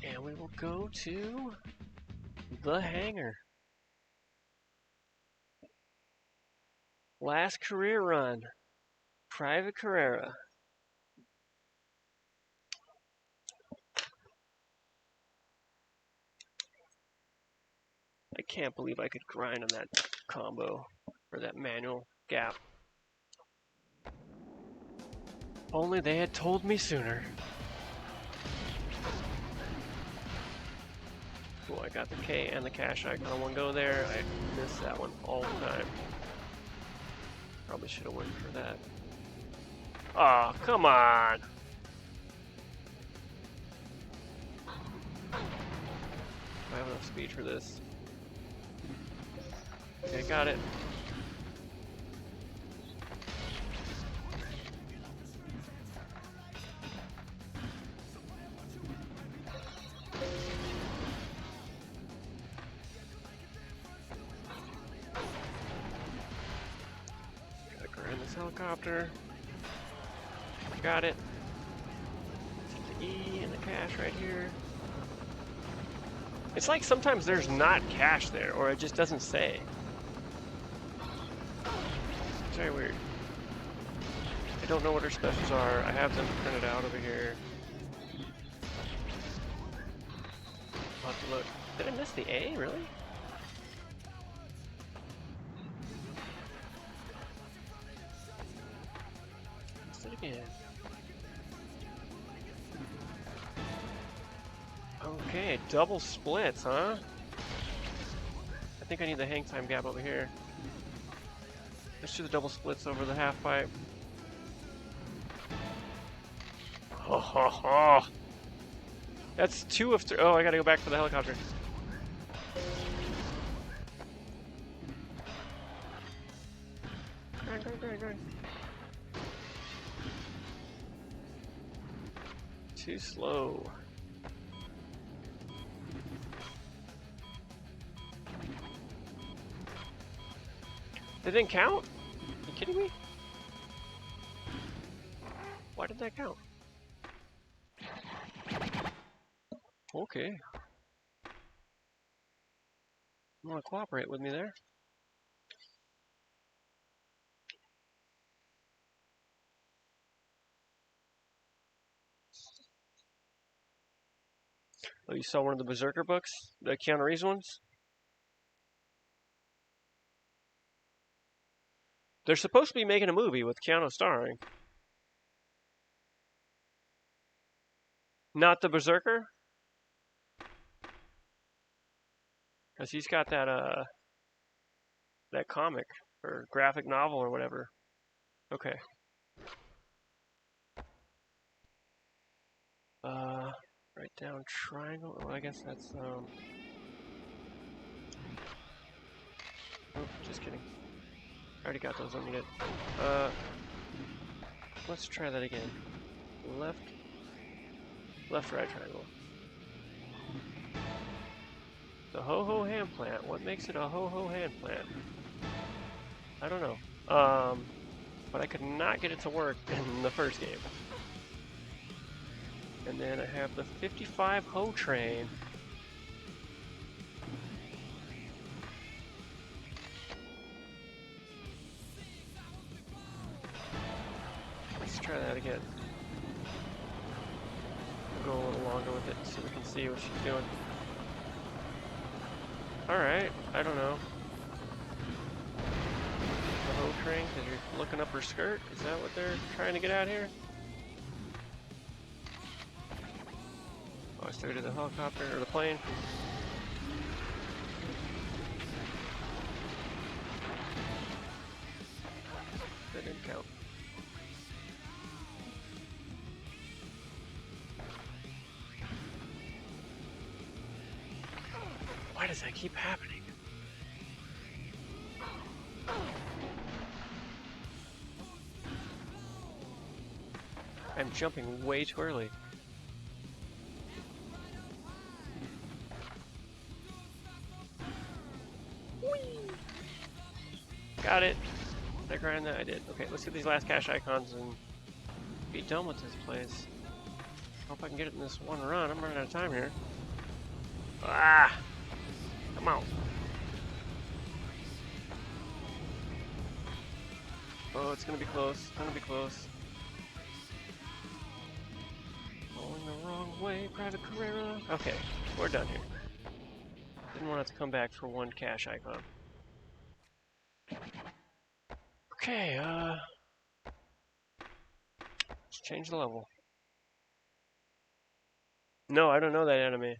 And we will go to the hangar. Last career run. Private Carrera. I can't believe I could grind on that combo, or that manual gap. Only they had told me sooner. Cool, I got the K and the cash icon on one go there. I miss that one all the time. Probably should have went for that. Aw, oh, come on! I have enough speed for this. Okay, got it. Gotta grind this helicopter. Got it. Take the E and the cash right here. It's like sometimes there's not cash there, or it just doesn't say. It's very weird. I don't know what her specials are. I have them printed out over here. I'll have to look. Did I miss the A, really? Missed it again. Okay, double splits, huh? I think I need the hang time gap over here. Let's do the double splits over the half pipe. Ho ho ho! That's 2 of 3. Oh, I gotta go back for the helicopter. Grind. Too slow. That didn't count? Are you kidding me? Why did that count? Okay. You want to cooperate with me there? Oh, you saw one of the Berserker books? The Keanu Reeves ones? They're supposed to be making a movie with Keanu starring. Not the Berserker? Because he's got that comic, or graphic novel, or whatever. Okay. Write down triangle. Oh, I guess that's, Oh, just kidding. I already got those on me. Let's try that again. Left, right triangle. The ho-ho hand plant. What makes it a ho-ho hand plant? I don't know. But I could not get it to work in the first game. And then I have the 55 Ho Train. Let's try that again. We'll go a little longer with it so we can see what she's doing. Alright, I don't know. The Ho Train, because you're looking up her skirt? Is that what they're trying to get out here? Oh, I started the helicopter, or the plane. That didn't count. Why does that keep happening? I'm jumping way too early. Got it. Did I grind that? I did. Okay, let's get these last cache icons and be done with this place. Hope I can get it in this one run. I'm running out of time here. Ah! Come on. Oh, it's gonna be close. It's gonna be close. Going the wrong way, Private Carrera. Okay, we're done here. Didn't want it to come back for one cache icon. Okay, let's change the level. No, I don't know that enemy.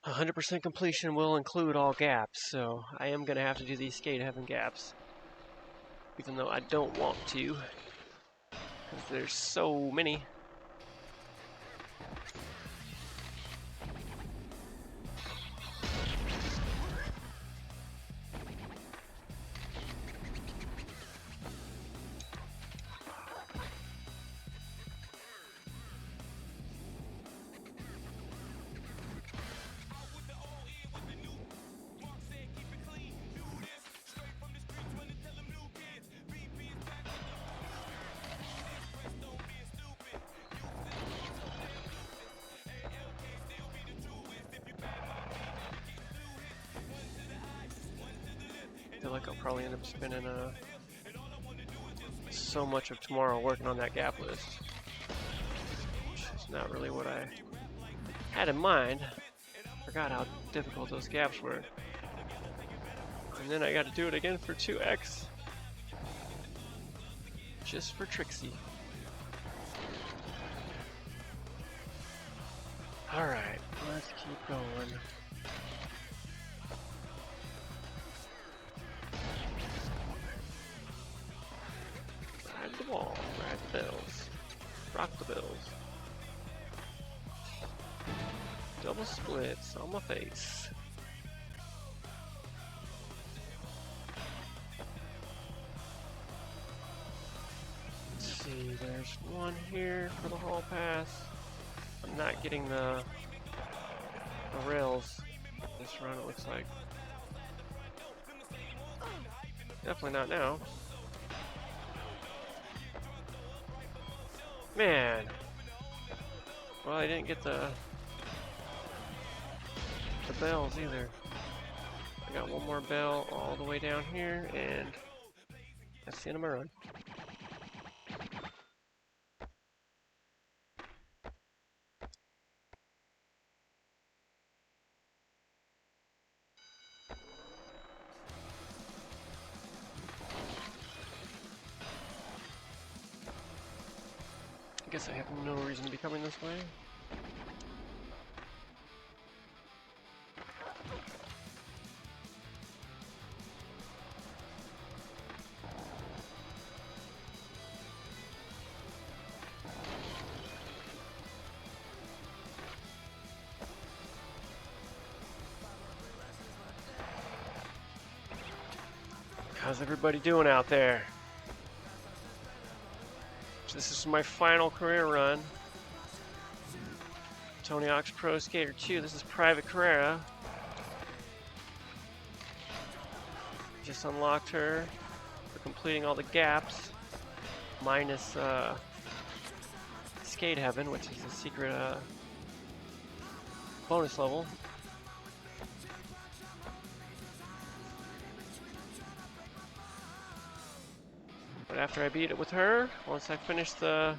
"100% completion will include all gaps, so I am going to have to do these skate heaven gaps. Even though I don't want to, because there's so many. I feel like I'll probably end up spending so much of tomorrow working on that gap list, which is not really what I had in mind. Forgot how difficult those gaps were. And then I got to do it again for 2x. Just for Trixie. Alright, let's keep going. Ride the wall, ride the bells, rock the bells. Double splits on my face. Let's see, there's one here for the hall pass. I'm not getting the rails this run, it looks like. Definitely not now. Man. Well, I didn't get the bells either. I got one more bell all the way down here, and that's the end of my run. I guess I have no reason to be coming this way. How's everybody doing out there? This is my final career run. Tony Hawk's Pro Skater 2. This is Private Carrera. Just unlocked her for completing all the gaps, minus Skate Heaven, which is a secret bonus level. But after I beat it with her, once I finish the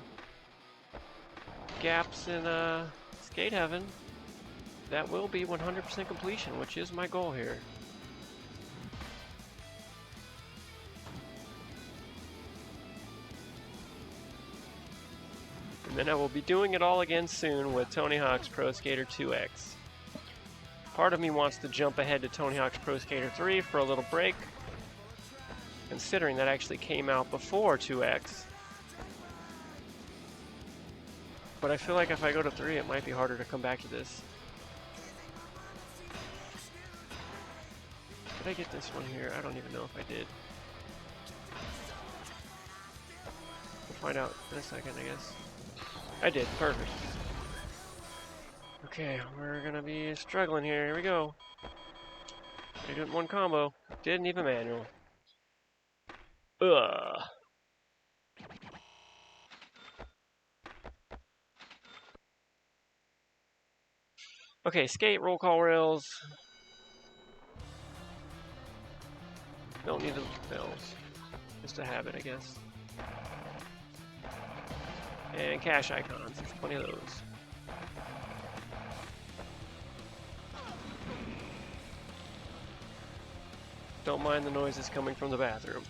gaps in Skate Heaven, that will be 100% completion, which is my goal here. And then I will be doing it all again soon with Tony Hawk's Pro Skater 2X. Part of me wants to jump ahead to Tony Hawk's Pro Skater 3 for a little break, considering that actually came out before 2X. But I feel like if I go to 3, it might be harder to come back to this. Did I get this one here? I don't even know if I did. We'll find out in a second, I guess. I did, perfect. Okay, we're gonna be struggling here. Here we go. I did it in one combo. Didn't even manual. Ugh. Okay, skate, roll call rails. Don't need the bells. Just a habit, I guess. And cash icons. There's plenty of those. Don't mind the noises coming from the bathroom.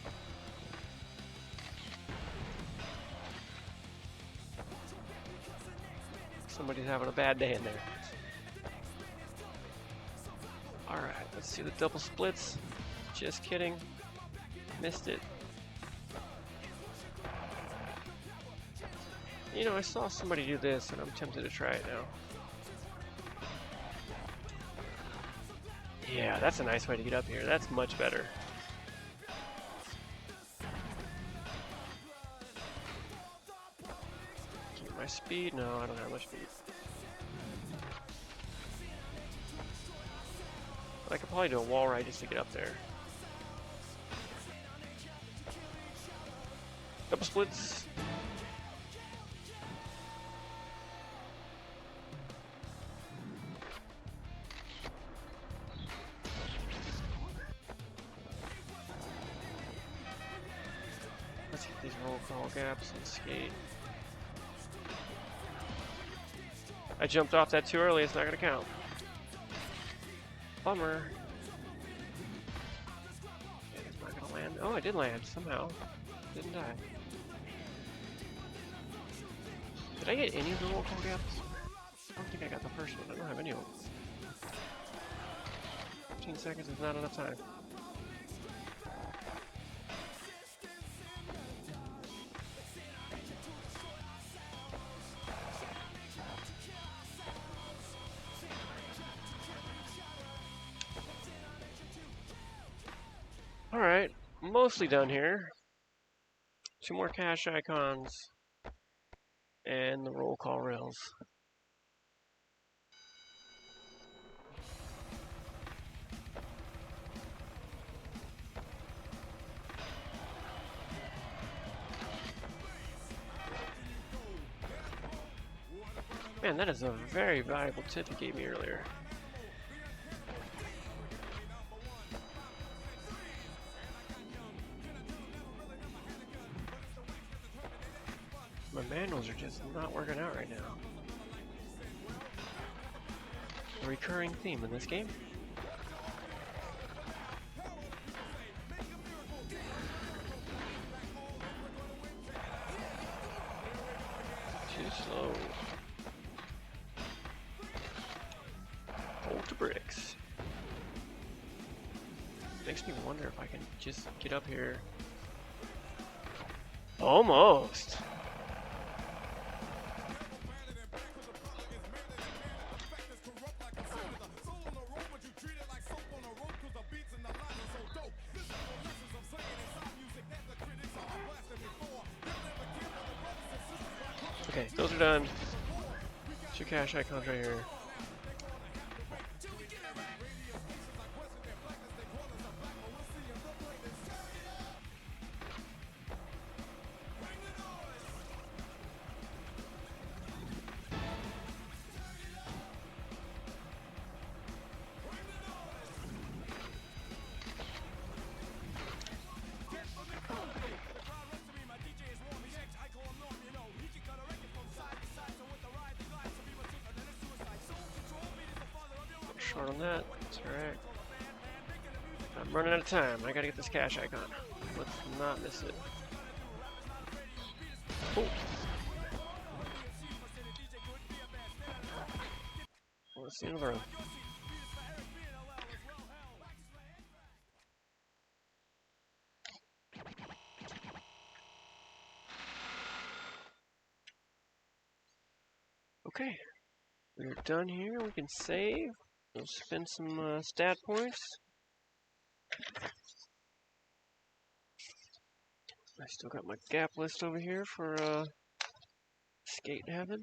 Somebody's having a bad day in there. Alright, let's see the double splits. Just kidding. Missed it. You know, I saw somebody do this and I'm tempted to try it now. Yeah, that's a nice way to get up here. That's much better. Keep my speed? No, I don't have much speed. But I could probably do a wall ride just to get up there. Double splits. These roll call gaps and skate. I jumped off that too early, it's not gonna count. Bummer. It's not gonna land. Oh, I did land somehow. Didn't die. Did I get any of the roll call gaps? I don't think I got the first one. I don't have any of them. 15 seconds is not enough time. Alright, mostly done here. 2 more cache icons and the roll call rails. Man, that is a very valuable tip you gave me earlier. My manuals are just not working out right now. A recurring theme in this game. Too slow. Hold to bricks. Makes me wonder if I can just get up here. Almost. Okay, those are done. 2 cache icons right here. Short on that, that's alright. I'm running out of time. I gotta get this cache icon. Let's not miss it. Oh. Let's see another one. Okay, we're done here. We can save. We'll spend some stat points. I still got my gap list over here for skate heaven.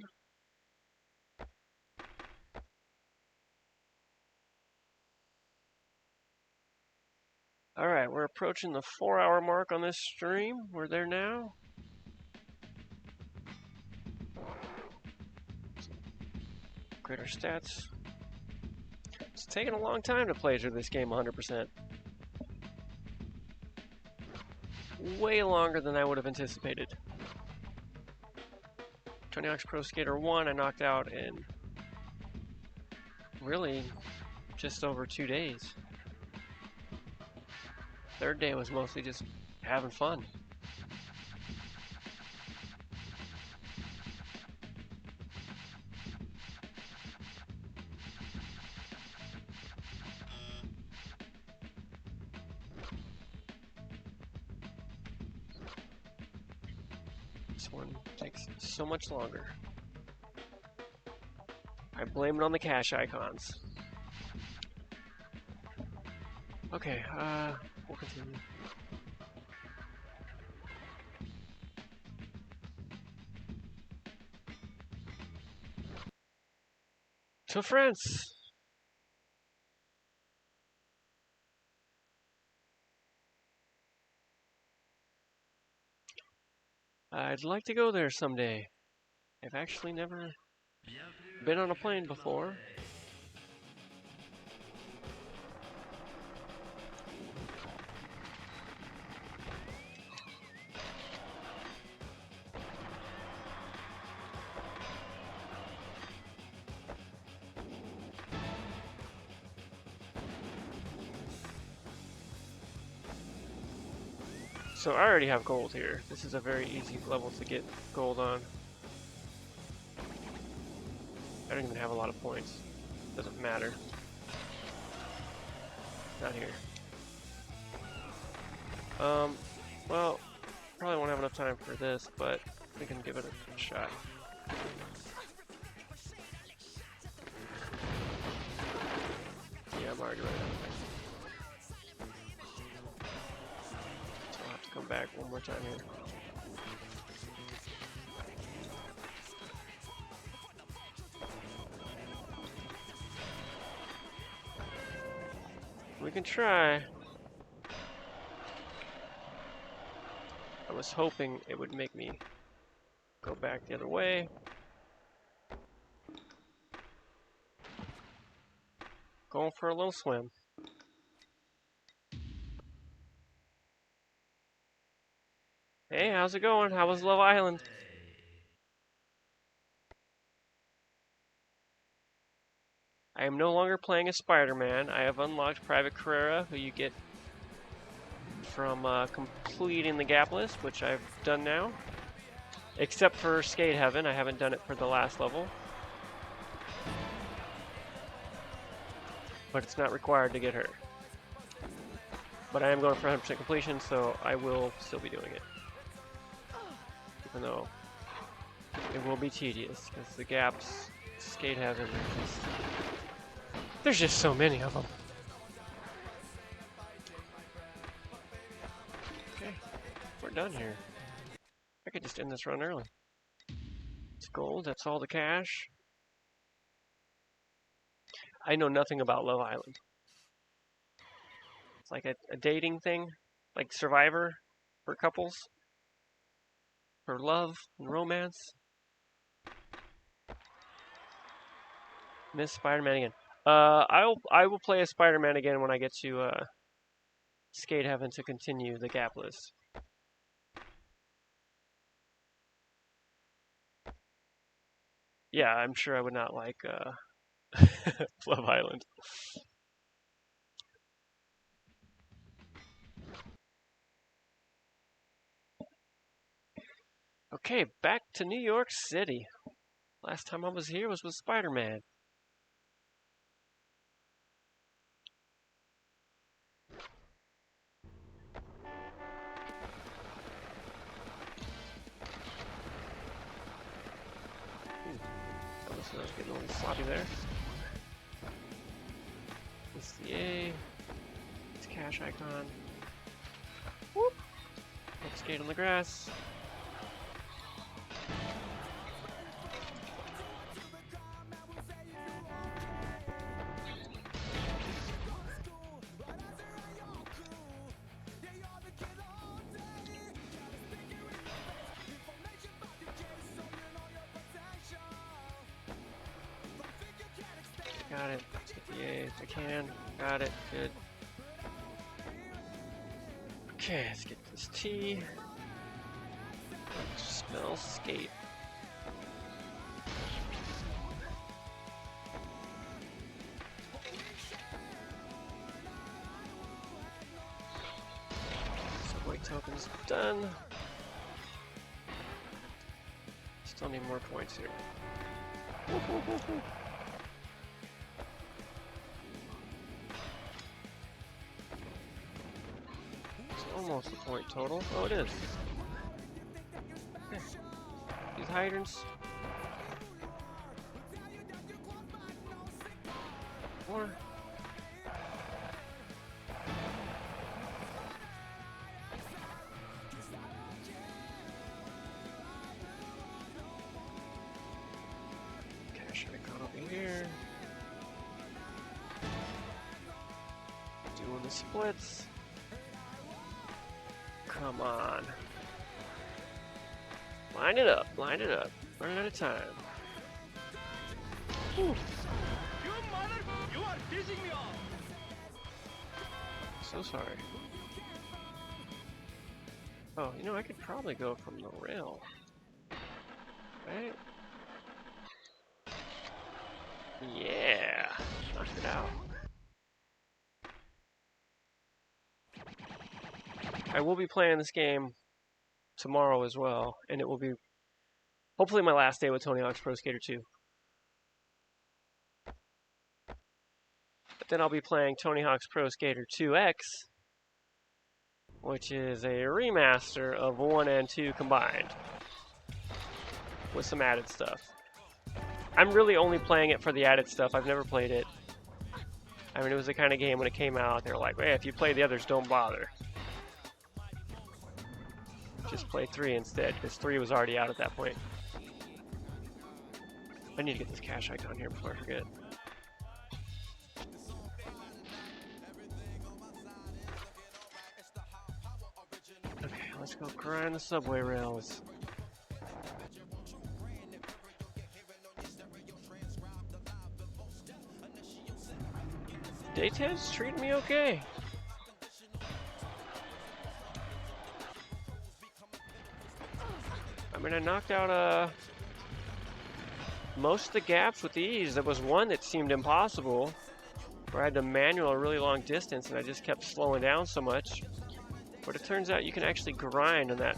Alright, we're approaching the 4-hour mark on this stream. We're there now. Upgrade our stats. It's taken a long time to play through this game 100%. Way longer than I would have anticipated. Tony Hawk's Pro Skater 1 I knocked out in really just over 2 days. Third day was mostly just having fun. This one takes so much longer. I blame it on the cache icons. Okay, we'll continue. To France! I'd like to go there someday. I've actually never been on a plane before. So I already have gold here. This is a very easy level to get gold on. I don't even have a lot of points. Doesn't matter. Not here. Well, probably won't have enough time for this, but we can give it a shot. Yeah, I'm already running out of time. So I'll have to come back one more time here. We can try. I was hoping it would make me go back the other way. Going for a little swim. Hey, how's it going? How was Love Island? I am no longer playing as Spider-Man. I have unlocked Private Carrera, who you get from completing the gap list, which I've done now. Except for Skate Heaven, I haven't done it for the last level. But it's not required to get her. But I am going for 100% completion, so I will still be doing it. Even though it will be tedious, because the gaps, Skate Heaven, there's just so many of them. Okay, we're done here. I could just end this run early. It's gold, that's all the cash. I know nothing about Love Island. It's like a dating thing, like Survivor for couples, for love and romance. Miss Spider-Man again. I will play as Spider-Man again when I get to Skate Heaven to continue the gap list. Yeah, I'm sure I would not like Love Island. Okay, back to New York City. Last time I was here was with Spider-Man. I was getting a little sloppy there. It's the A. It's cash icon. Whoop! Let's skate on the grass. Got it. Let's get the A if I can. Got it. Good. Okay, let's get this T. Spell skate. Subway tokens done. Still need more points here. Almost a point total. Oh, it is. Okay. These hydrants. More. Cash icon over here. Doing the splits. Come on. Line it up, line it up. Running out of time. Whew.
You mother! You are pissing me off!
So sorry. Oh, you know, I could probably go from the rail. Right? Yeah! Knocked it out. I will be playing this game tomorrow as well, and it will be hopefully my last day with Tony Hawk's Pro Skater 2. But then I'll be playing Tony Hawk's Pro Skater 2X, which is a remaster of 1 and 2 combined, with some added stuff. I'm really only playing it for the added stuff. I've never played it. I mean, it was the kind of game when it came out, they were like, hey, if you play the others, don't bother. Just play 3 instead, because 3 was already out at that point. I need to get this cash icon here before I forget. Okay, let's go grind the subway rails. Day 10's treating me okay. I mean, I knocked out most of the gaps with ease. There was one that seemed impossible, where I had to manual a really long distance and I just kept slowing down so much. But it turns out you can actually grind on that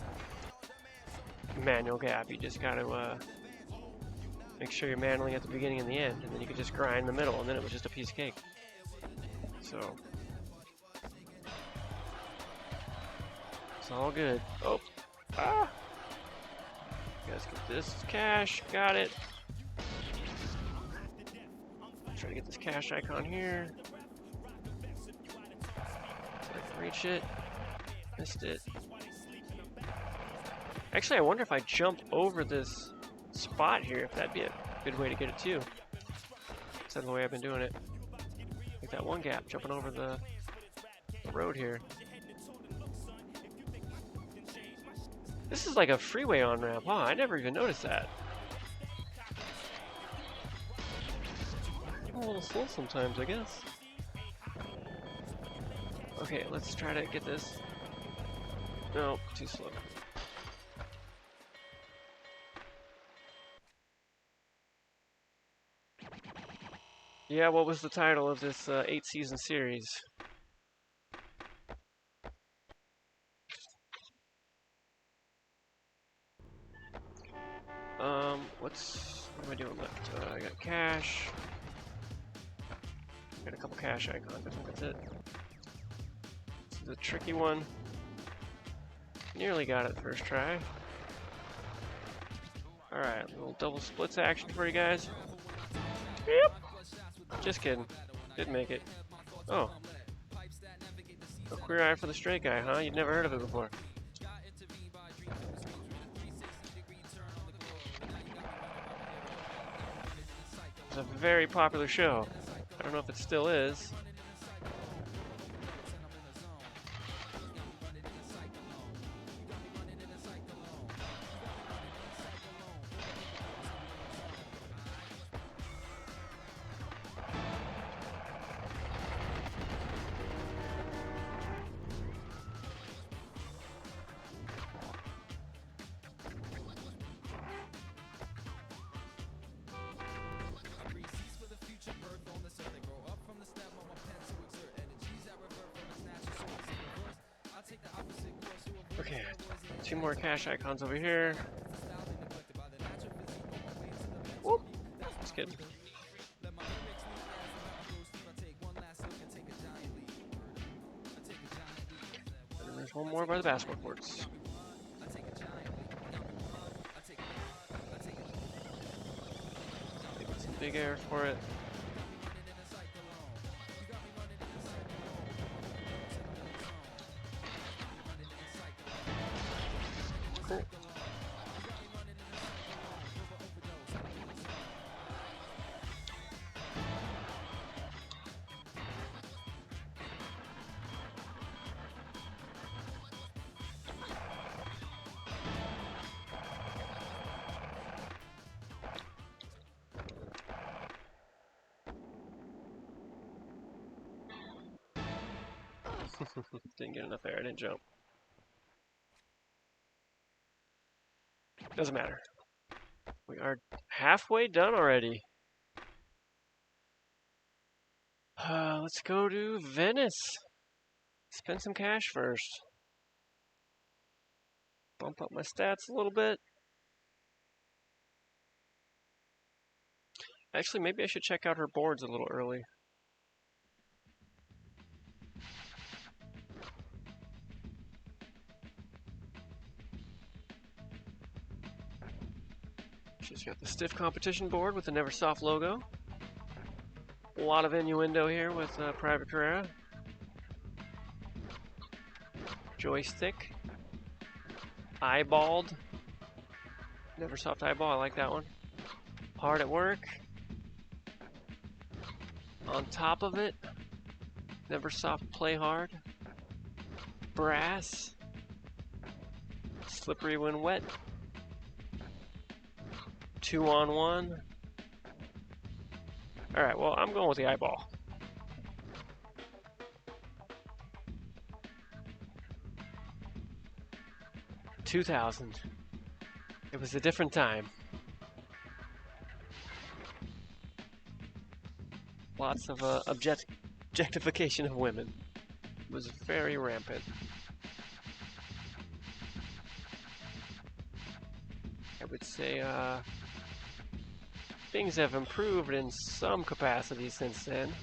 manual gap. You just gotta make sure you're manualing at the beginning and the end, and then you can just grind in the middle, and then it was just a piece of cake. So it's all good. Oh, ah! You guys get this cash. Got it. Try to get this cash icon here. So I can reach it. Missed it. Actually, I wonder if I jump over this spot here, if that'd be a good way to get it too. That's the way I've been doing it. Like that one gap, jumping over the road here. This is like a freeway on-ramp, huh? I never even noticed that. I'm a little slow sometimes, I guess. Okay, let's try to get this. No, too slow. Yeah, what was the title of this 8-season series? What am I doing left? I got cash. Got a couple cash icons, I think that's it. This is a tricky one. Nearly got it first try. Alright, a little double splits action for you guys. Yep. Just kidding. Didn't make it. Oh. A queer eye for the straight guy, huh? You've never heard of it before. It's a very popular show. I don't know if it still is. Okay, 2 more cash icons over here. Whoop! Just kidding. And there's one more by the basketball courts. Get some big air for it. Cool. Didn't get enough air, I didn't jump. Doesn't matter. We are halfway done already. Let's go to Venice. Spend some cash first. Bump up my stats a little bit. Actually, maybe I should check out her boards a little early. She's got the stiff competition board with the Neversoft logo. A lot of innuendo here with Private Carrera. Joystick. Eyeballed. Neversoft eyeball, I like that one. Hard at work. On top of it. Neversoft play hard. Brass. Slippery when wet. 2-on-1. Alright, well, I'm going with the eyeball. $2,000. It was a different time. Lots of objectification of women. It was very rampant. I would say things have improved in some capacity since then.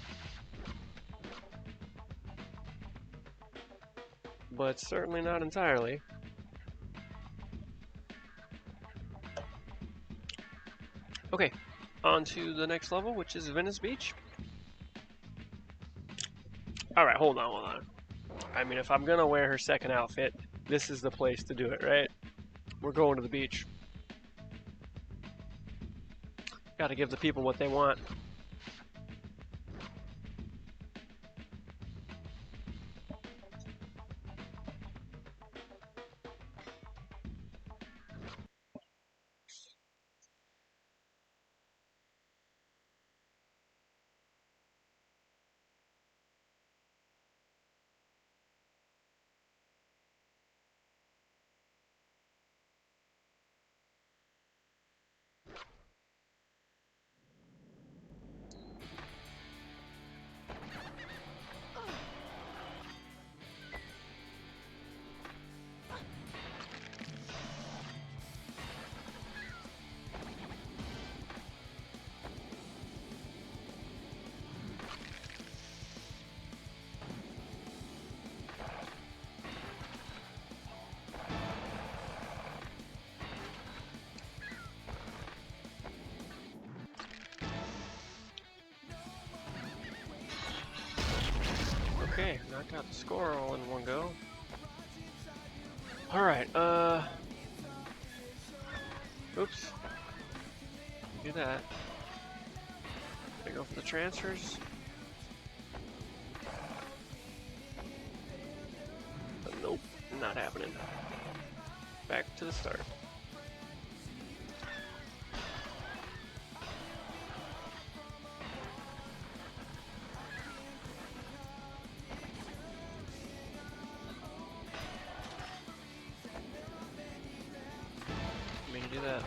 But certainly not entirely. Okay, on to the next level, which is Venice Beach. Alright, hold on. I mean, if I'm gonna wear her second outfit, this is the place to do it, right? We're going to the beach. Gotta give the people what they want. Okay, knocked out the score all in one go. Alright, oops. Do that. Gotta go for the transfers. But nope, not happening. Back to the start. Do that.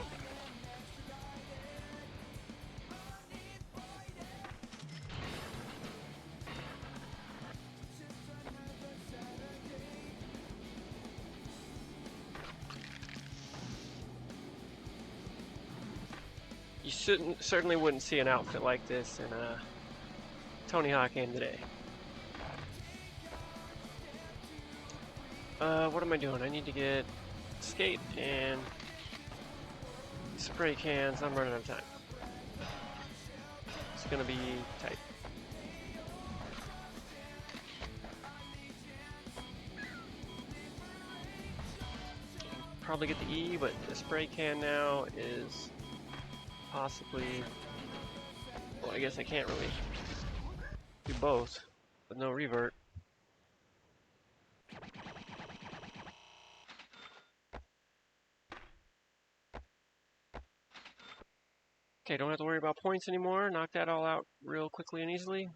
You certainly wouldn't see an outfit like this in a Tony Hawk game today. What am I doing? I need to get skate and spray cans. I'm running out of time. It's gonna be tight. Probably get the E, but the spray can now is possibly... Well, I guess I can't really do both with no revert. Okay, don't have to worry about points anymore. Knock that all out real quickly and easily.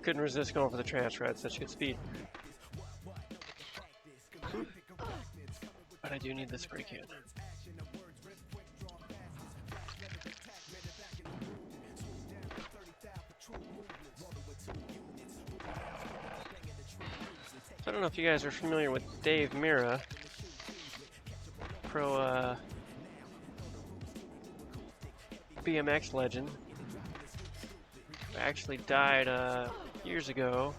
Couldn't resist going for the transfer. I had such good speed. But I do need the spray can. I don't know if you guys are familiar with Dave Mira, pro BMX legend. Actually died years ago.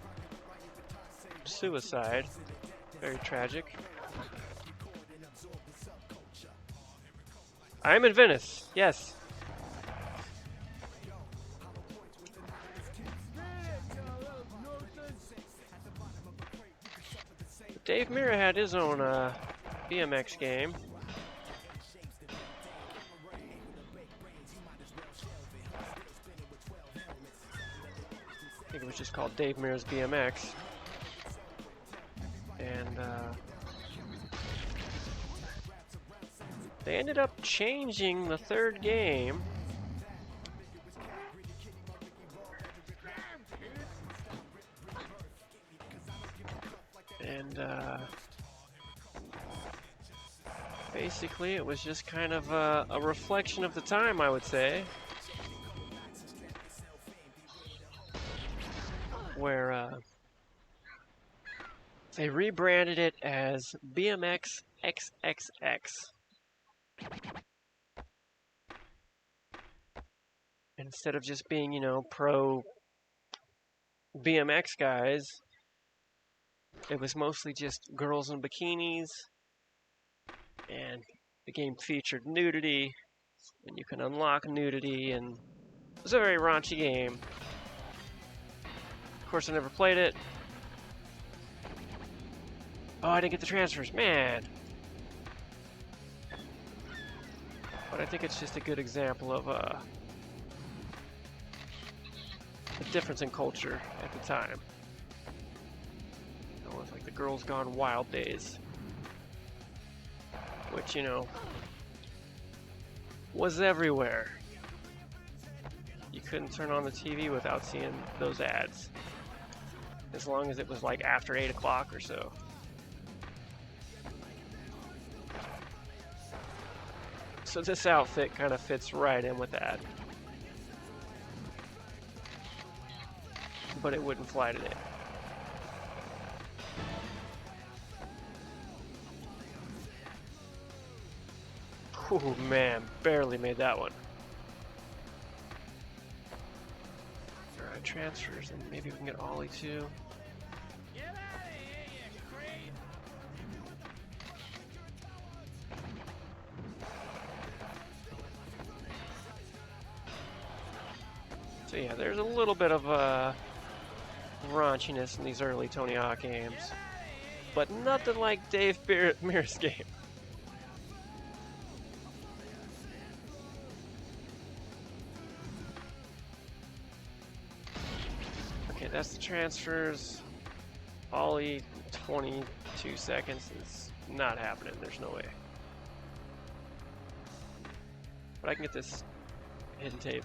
Suicide. Very tragic. I'm in Venice. Yes. Dave Mira had his own BMX game. I think it was just called Dave Mira's BMX. And they ended up changing the third game. And basically it was just kind of a reflection of the time, I would say. Where they rebranded it as BMX XXX. Instead of just being, you know, pro BMX guys, it was mostly just girls in bikinis, and the game featured nudity, and you can unlock nudity, and it was a very raunchy game. Of course, I never played it. Oh, I didn't get the transfers, man! But I think it's just a good example of the difference in culture at the time. It was like the Girls Gone Wild days, which, you know, was everywhere. You couldn't turn on the TV without seeing those ads, as long as it was like after 8 o'clock or so. So this outfit kind of fits right in with that. But it wouldn't fly today. Oh man, barely made that one. Alright, transfers, and maybe we can get Ollie too.
Get out of here, you creep!
So yeah, there's a little bit of raunchiness in these early Tony Hawk games, but nothing like Dave Mira's game. Okay, that's the transfers. Ollie, 22 seconds is not happening. There's no way. But I can get this hidden tape.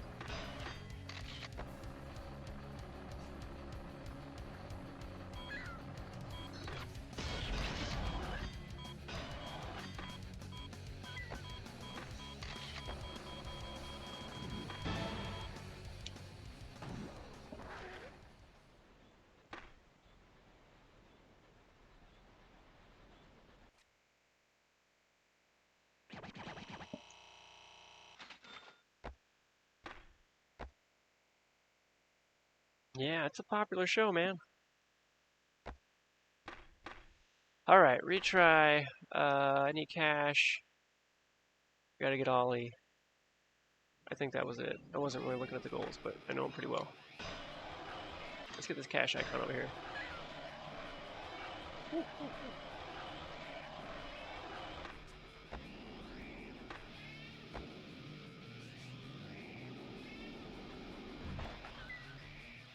Yeah, it's a popular show, man. Alright, retry. I need cash. Gotta get Ollie. I think that was it. I wasn't really looking at the goals, but I know him pretty well. Let's get this cash icon over here.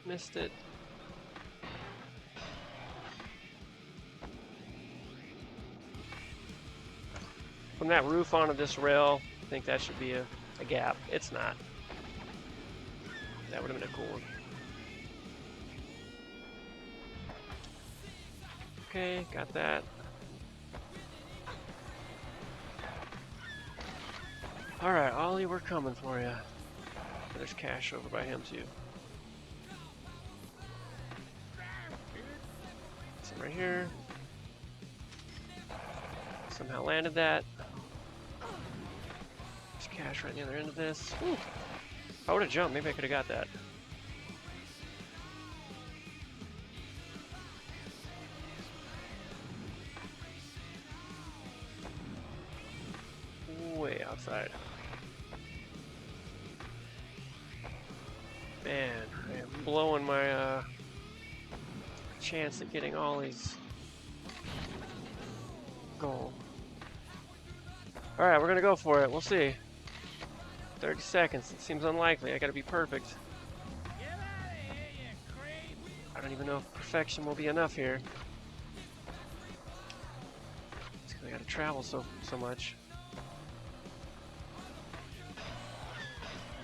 Missed it. From that roof onto this rail, I think that should be a gap. It's not. That would have been a cool one. Okay, got that. Alright, Ollie, we're coming for you. There's cash over by him, too. Some right here. Somehow landed that. There's cash right at the other end of this. Ooh. If I would have jumped, maybe I could have got that. Way outside. Man, I am blowing my chance at getting Ollie's goal. Alright, we're gonna go for it. We'll see. 30 seconds. It seems unlikely. I gotta be perfect. I don't even know if perfection will be enough here. It's because I gotta travel so much.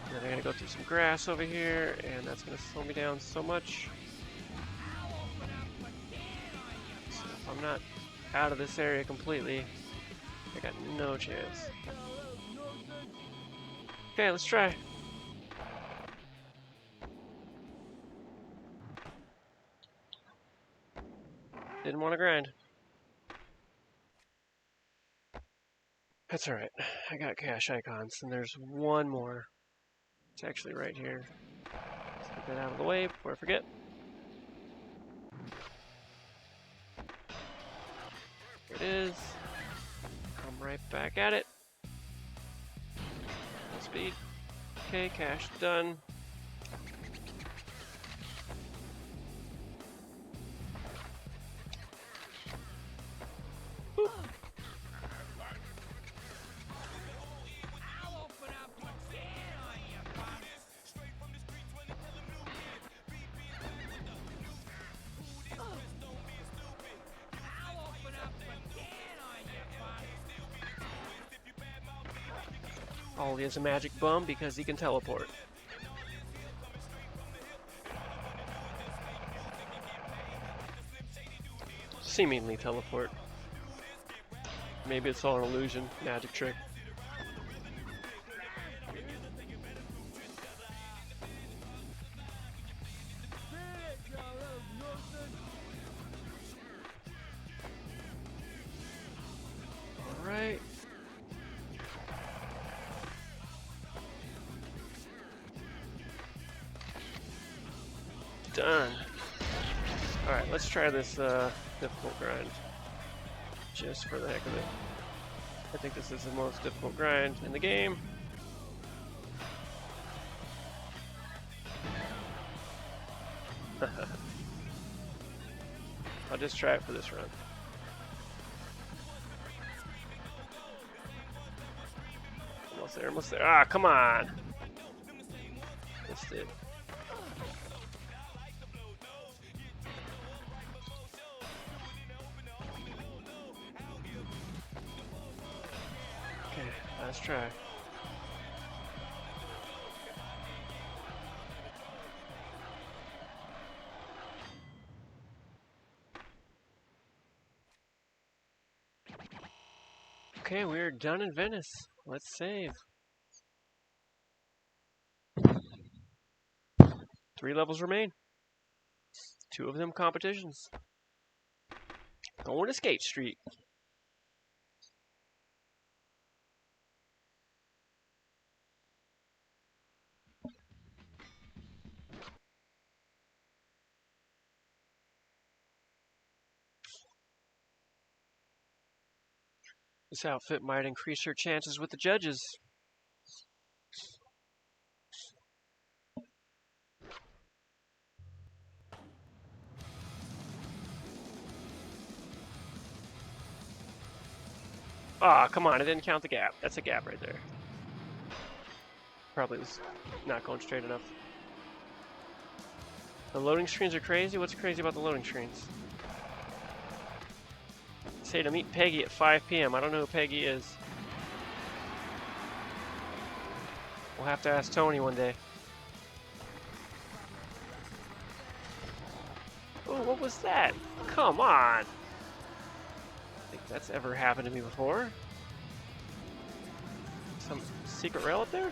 And then I gotta go through some grass over here, and that's gonna slow me down so much. So if I'm not out of this area completely, I got no chance. Okay, let's try. Didn't want to grind. That's alright. I got cash icons, and there's one more. It's actually right here. Let's get that out of the way before I forget. Here it is. Come right back at it. Full speed. Okay, cash done. Boop. Ollie is a magic bum because he can teleport. Seemingly teleport. Maybe it's all an illusion, magic trick. Alright. Done. Alright, let's try this difficult grind. Just for the heck of it. I think this is the most difficult grind in the game. I'll just try it for this run. Almost there, almost there. Ah, come on! Missed it. Okay, last try. Okay, we're done in Venice. Let's save. 3 levels remain. 2 of them competitions. Going to Skate Street. This outfit might increase your chances with the judges. Ah, come on, it didn't count the gap. That's a gap right there. Probably was not going straight enough. The loading screens are crazy? What's crazy about the loading screens? Say to meet Peggy at 5 p.m. I don't know who Peggy is. We'll have to ask Tony one day. Oh, what was that? Come on! That's ever happened to me before. Some secret rail up there?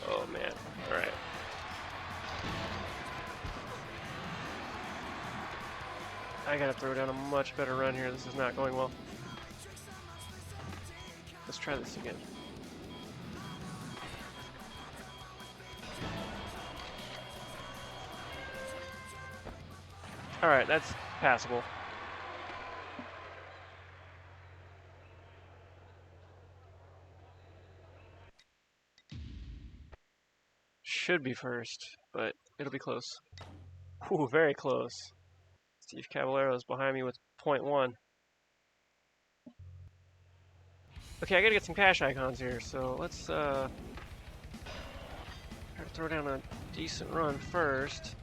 Oh man, alright. I gotta throw down a much better run here. This is not going well. Let's try this again. Alright, that's passable. Should be first, but it'll be close. Ooh, very close. Steve Caballero's behind me with 0.1. Okay, I gotta get some cash icons here, so let's try to throw down a decent run first.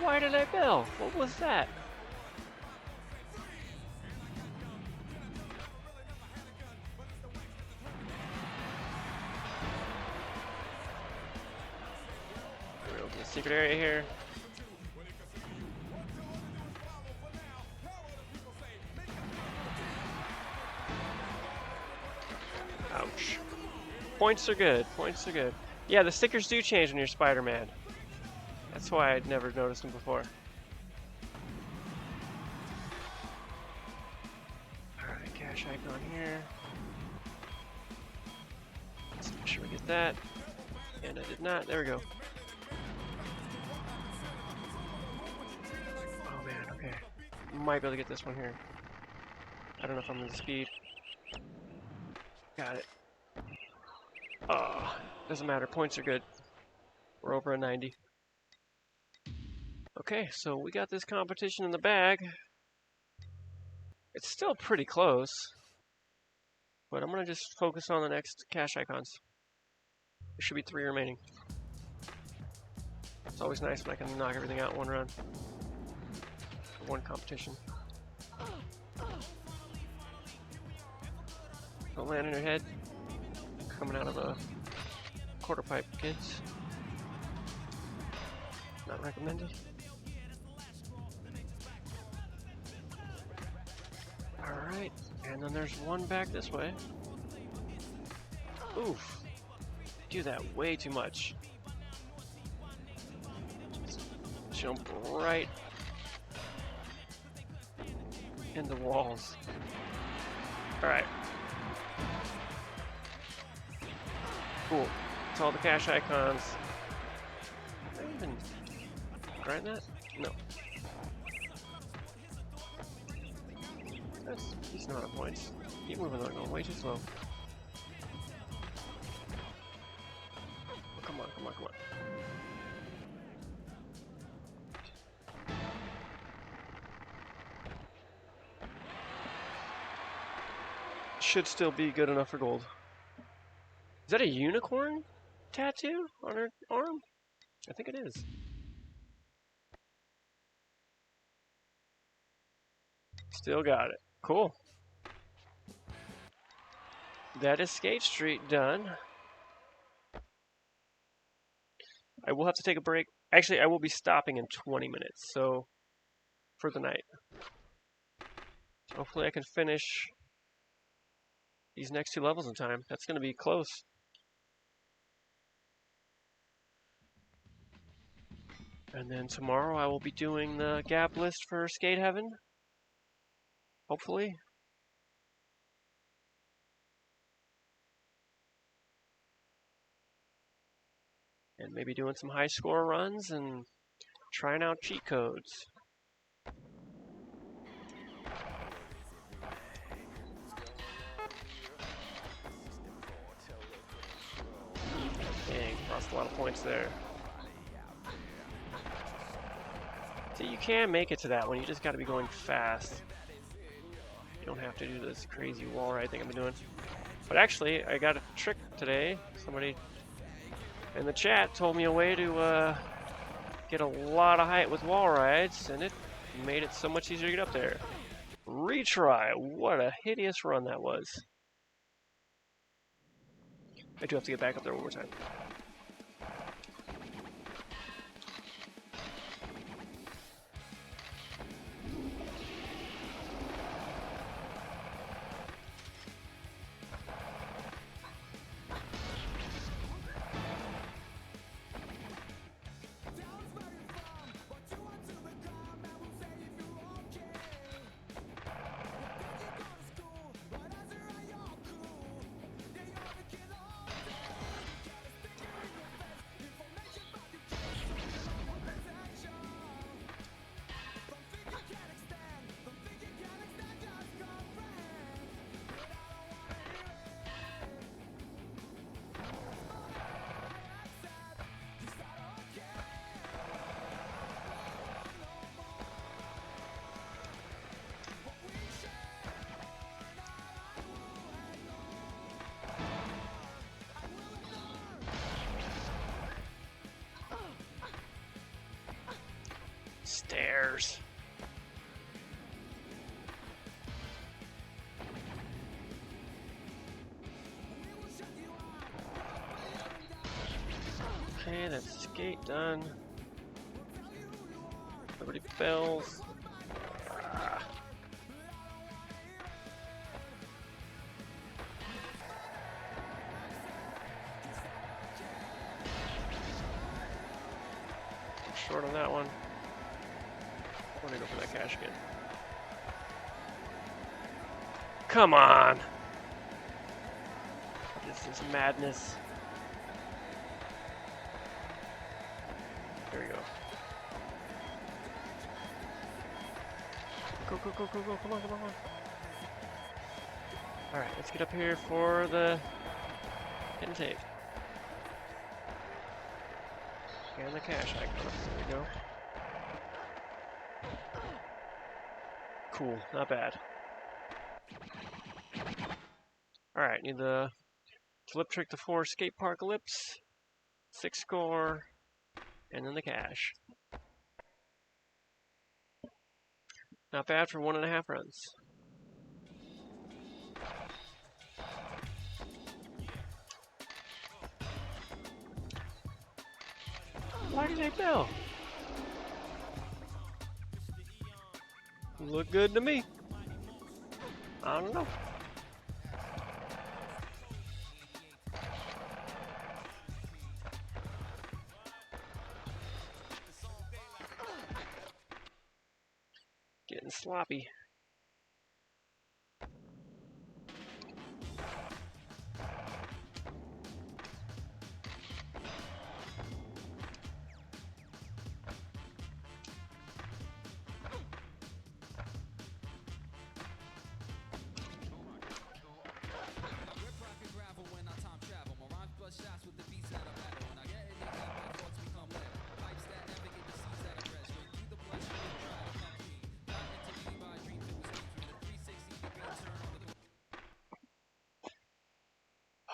Why did I bail? What was that? We're gonna open the secret area here. Ouch. Points are good. Points are good. Yeah, the stickers do change when you're Spider-Man. That's why I'd never noticed them before. Alright, cash icon here. Let's make sure we get that. And I did not. There we go. Oh man, okay. Might be able to get this one here. I don't know if I'm in the speed. Got it. Doesn't matter. Points are good. We're over a 90. Okay, so we got this competition in the bag. It's still pretty close, but I'm gonna just focus on the next cash icons. There should be 3 remaining. It's always nice when I can knock everything out in one run. One competition. Don't land on your head. Coming out of a quarter pipe, kids. Not recommended. Alright, and then there's one back this way. Oof. I do that way too much. Just jump right in the walls. Alright. Cool. It's all the cash icons. Did I even grind that? No. That's a decent amount of points. Keep moving on, going way too slow. Oh, come on, come on, come on. Should still be good enough for gold. Is that a unicorn tattoo on her arm? I think it is. Still got it. Cool. That is Skate Street done. I will have to take a break. Actually, I will be stopping in 20 minutes, so for the night. Hopefully I can finish these next 2 levels in time. That's going to be close. And then tomorrow I will be doing the gap list for Skate Heaven. Hopefully. And maybe doing some high score runs and trying out cheat codes. Dang, lost a lot of points there. See, you can make it to that one, you just gotta be going fast. You don't have to do this crazy wall ride thing I've been doing. But actually, I got a trick today. Somebody in the chat told me a way to get a lot of height with wall rides, and it made it so much easier to get up there. Retry! What a hideous run that was. I do have to get back up there one more time. Stairs. Okay, that's skate done. Liberty Bells. Ah. Short on that one. I want to go for that cash again. Come on! This is madness. There we go. Go, go, go, go, go, come on, come on, come on. Alright, let's get up here for the hidden tape. And the cash icon. There we go. Cool, not bad. Alright, need the flip trick to 4 skate park ellipse, 6 score, and then the cash. Not bad for 1.5 runs. Why did they bell? Look good to me. I don't know. Getting sloppy.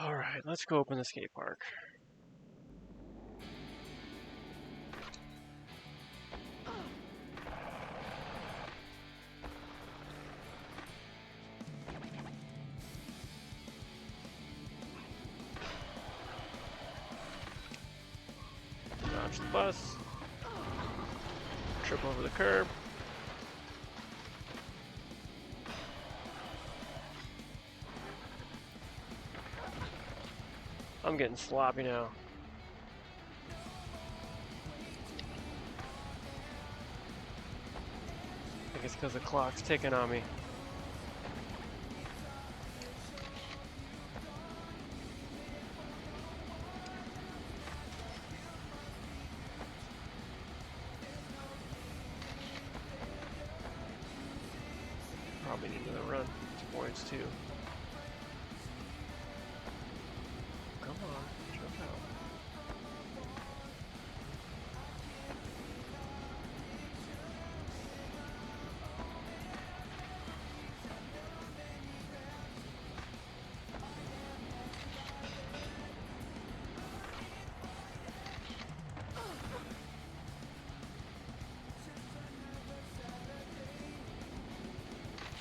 Alright, let's go open the skate park. Dodge the bus. Trip over the curb. I'm getting sloppy now. I think it's because the clock's ticking on me. Probably need another run. 2 points too. Come on, jump out.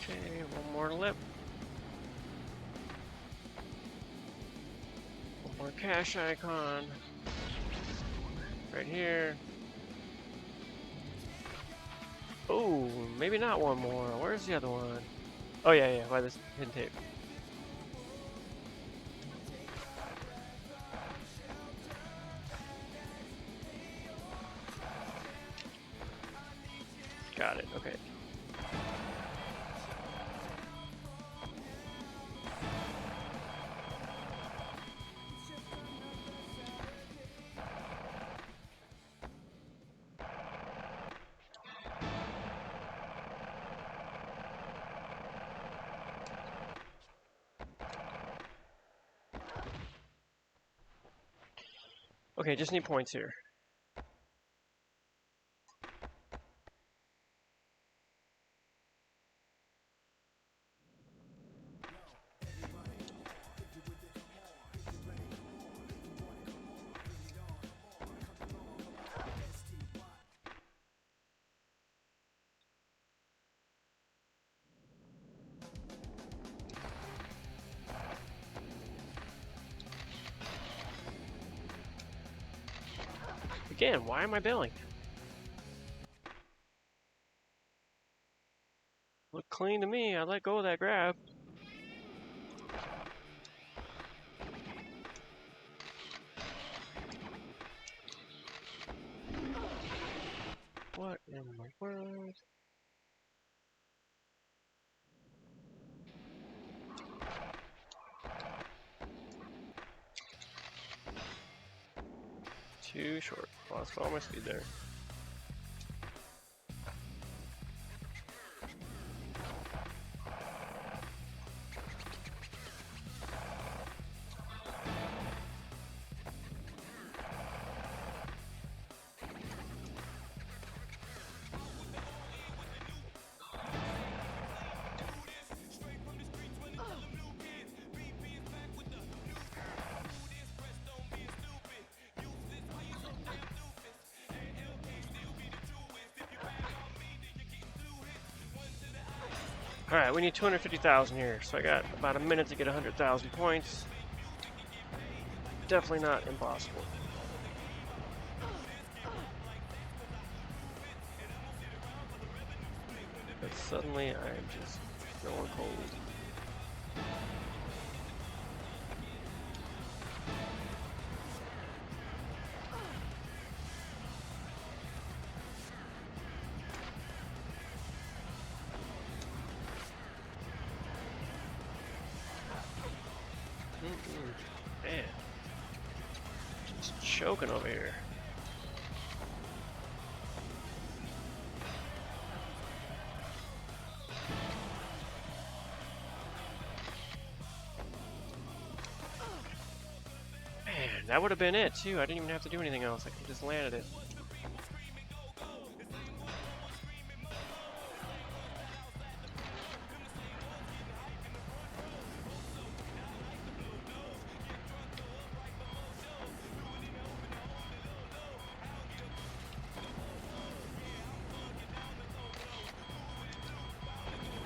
Okay, one more lip. One more cash icon. Right here. Oh, maybe not one more. Where's the other one? Oh yeah, by this hidden tape. Got it, okay. Okay, just need points here. Again, why am I bailing? Looked clean to me. I let go of that grab. What in the world? Too short. Lost all my speed there. Alright, we need 250,000 here, so I got about a minute to get 100,000 points. Definitely not impossible. But suddenly I'm just going cold. Man, just choking over here. Man, that would have been it too. I didn't even have to do anything else. I could have just landed it.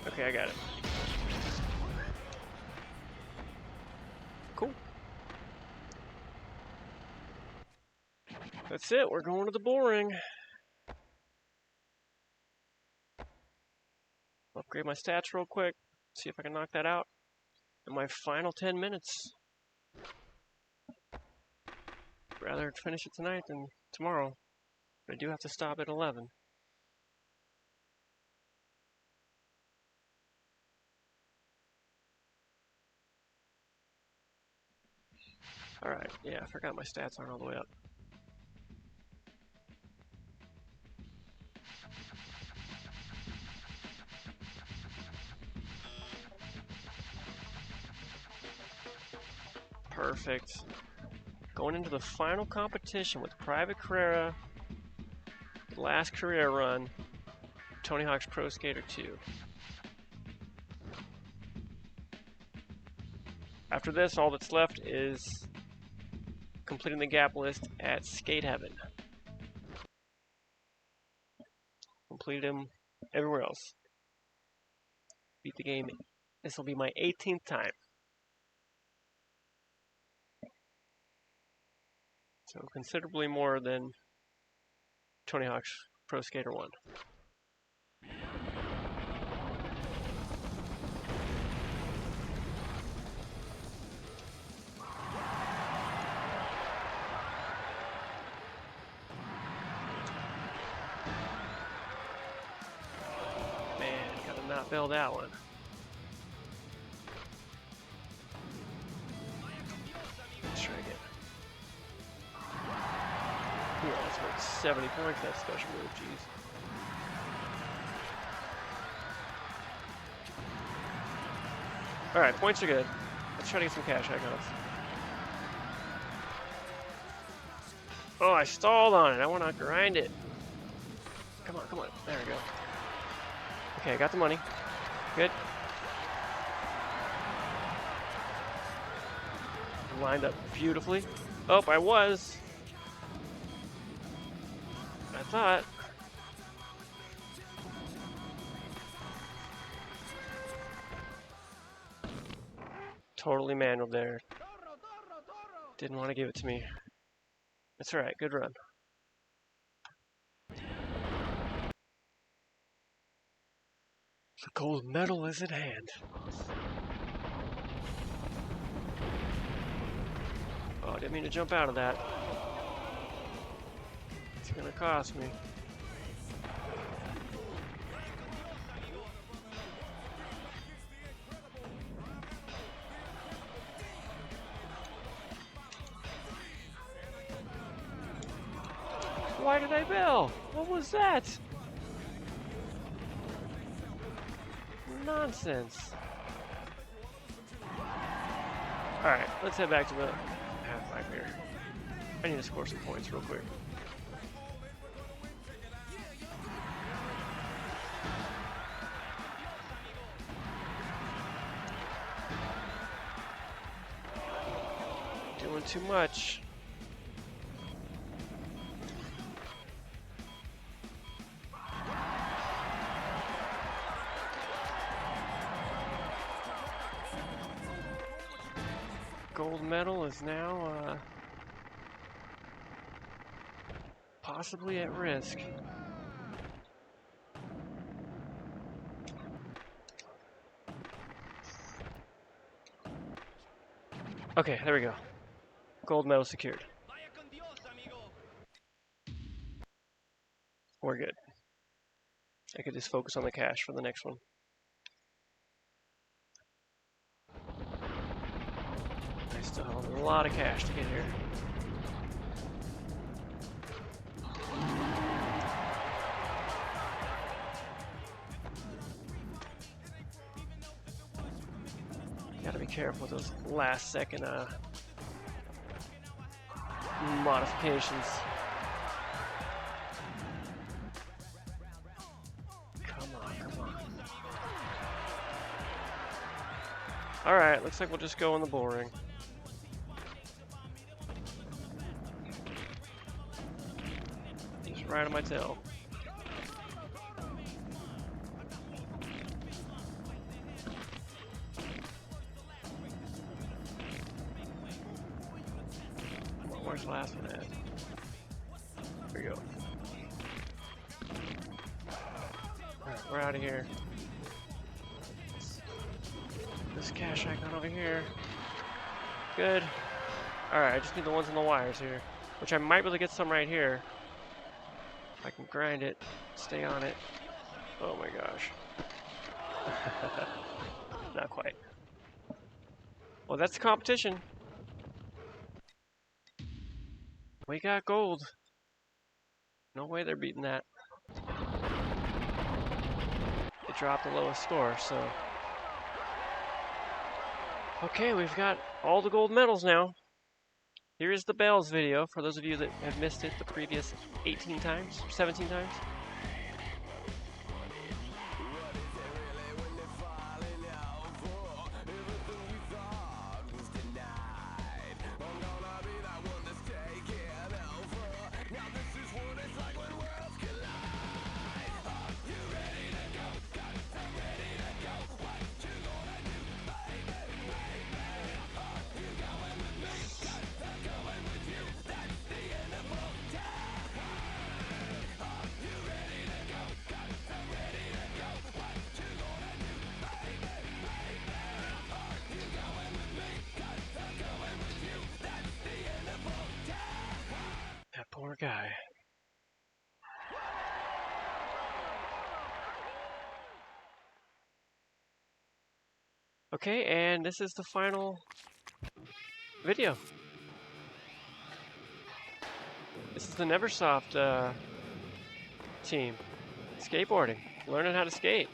Okay, I got it. Cool. That's it. We're going to the boring. Upgrade my stats real quick. See if I can knock that out in my final 10 minutes. Rather finish it tonight than tomorrow. But I do have to stop at 11. Alright, yeah, I forgot my stats aren't all the way up. Perfect. Going into the final competition with Private Carrera, the last career run, Tony Hawk's Pro Skater 2. After this, all that's left is completing the gap list at Skate Heaven. Completed them everywhere else. Beat the game. This will be my 18th time. So considerably more than Tony Hawk's Pro Skater 1. Man, gotta not bail that one. Let's try again. Yeah, that's worth 70 points, that special move, jeez. Alright, points are good. Let's try to get some cash icons. Oh, I stalled on it. I want to grind it. Come on, come on. There we go. Okay, I got the money. Good. Lined up beautifully. Oh, I was. I thought. Totally manual there. Didn't want to give it to me. That's alright, good run. The gold medal is at hand. Oh, I didn't mean to jump out of that. It's gonna cost me. Why did I bail? What was that? Nonsense. Alright, let's head back to the half-pipe here. I need to score some points real quick. Doing too much. Gold medal is now possibly at risk. Okay, there we go. Gold medal secured. We're good. I could just focus on the cash for the next one. I still have a lot of cash to get here. Gotta be careful with those last second modifications. Come on, come on. Alright, looks like we'll just go on the bull ring. Just right on my tail. Where's the last one at? There we go. Alright, we're out of here. This cash icon over here. Good. Alright, I just need the ones on the wires here. Which I might be able to get some right here. If I can grind it, stay on it. Oh my gosh. Not quite. Well, that's the competition. We got gold. No way they're beating that. They dropped the lowest score, so. Okay, we've got all the gold medals now. Here is the Bells video for those of you that have missed it the previous 18 times, 17 times. That poor guy. Okay, and this is the final video. This is the Neversoft team. Skateboarding. Learning how to skate.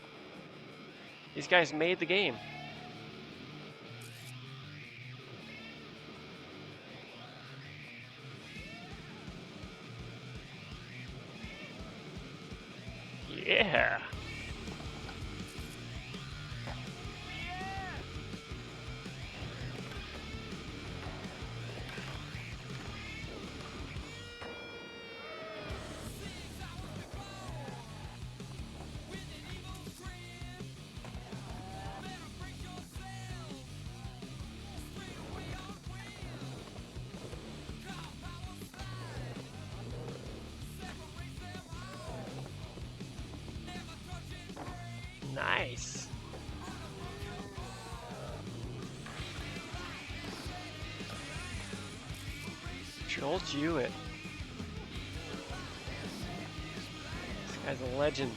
These guys made the game. Yeah. Joel Jewett. This guy's a legend.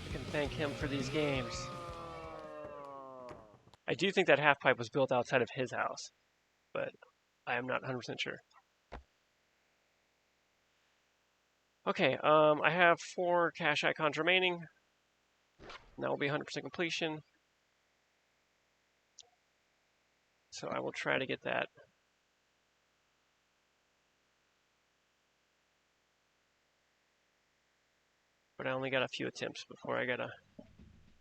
I can thank him for these games. I do think that half pipe was built outside of his house, but I am not 100% sure. Okay, I have 4 cache icons remaining. And that will be 100% completion. So I will try to get that. But I only got a few attempts before I gotta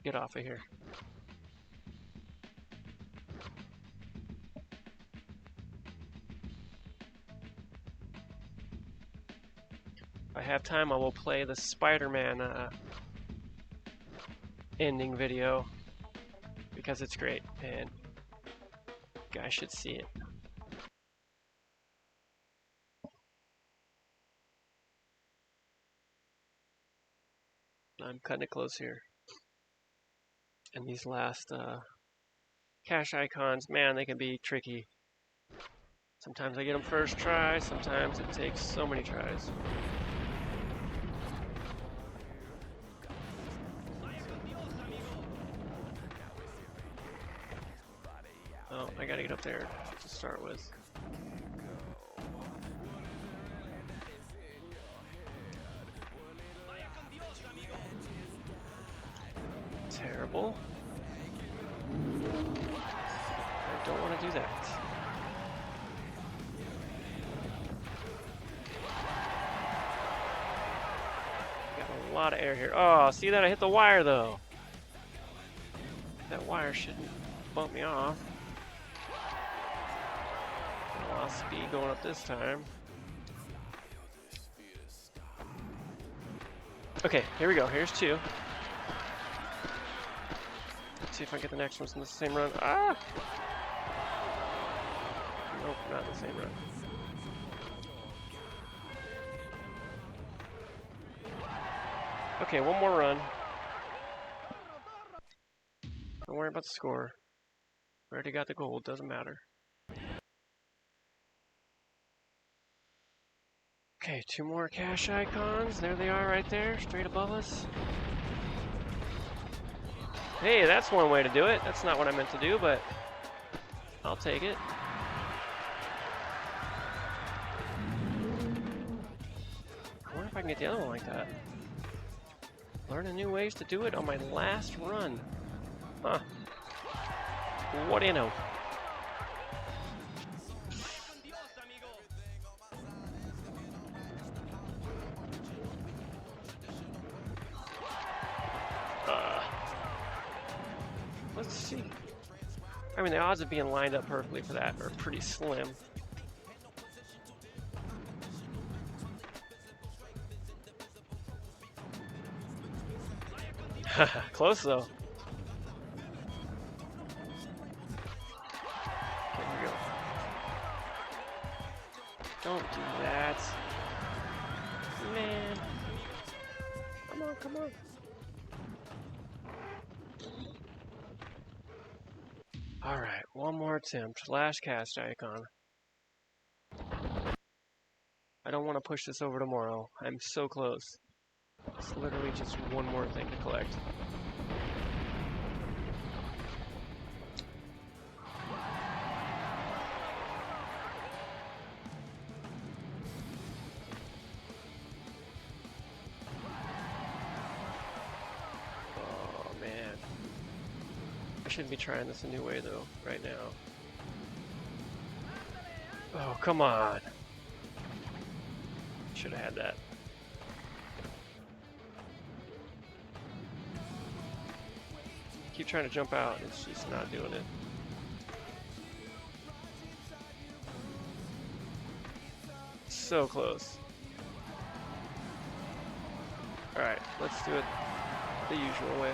get off of here. If I have time, I will play the Spider-Man ending video because it's great and you guys should see it. I'm cutting it close here. And these last cache icons, man, they can be tricky. Sometimes I get them first try, sometimes it takes so many tries. Oh, I gotta get up there to start with. Terrible. I don't want to do that. Got a lot of air here. Oh, see that? I hit the wire though. That wire shouldn't bump me off. I lost speed going up this time. Okay, here we go. Here's 2. Let's see if I get the next one in the same run. Ah! Nope, not the same run. Okay, one more run. Don't worry about the score. We already got the gold, doesn't matter. Okay, 2 more cache icons. There they are right there, straight above us. Hey, that's one way to do it. That's not what I meant to do, but I'll take it. I wonder if I can get the other one like that. Learning new ways to do it on my last run. Huh. What do you know? Let's see. I mean, the odds of being lined up perfectly for that are pretty slim. Close though. Okay, here we go. Don't do that. Man. Come on, come on. Alright, one more attempt. Last cast icon. I don't want to push this over tomorrow. I'm so close. It's literally just one more thing to collect. Oh man. I shouldn't be trying this a new way though, right now. Oh, come on. Should have had that. Keep trying to jump out, it's just not doing it. So close. Alright, let's do it the usual way.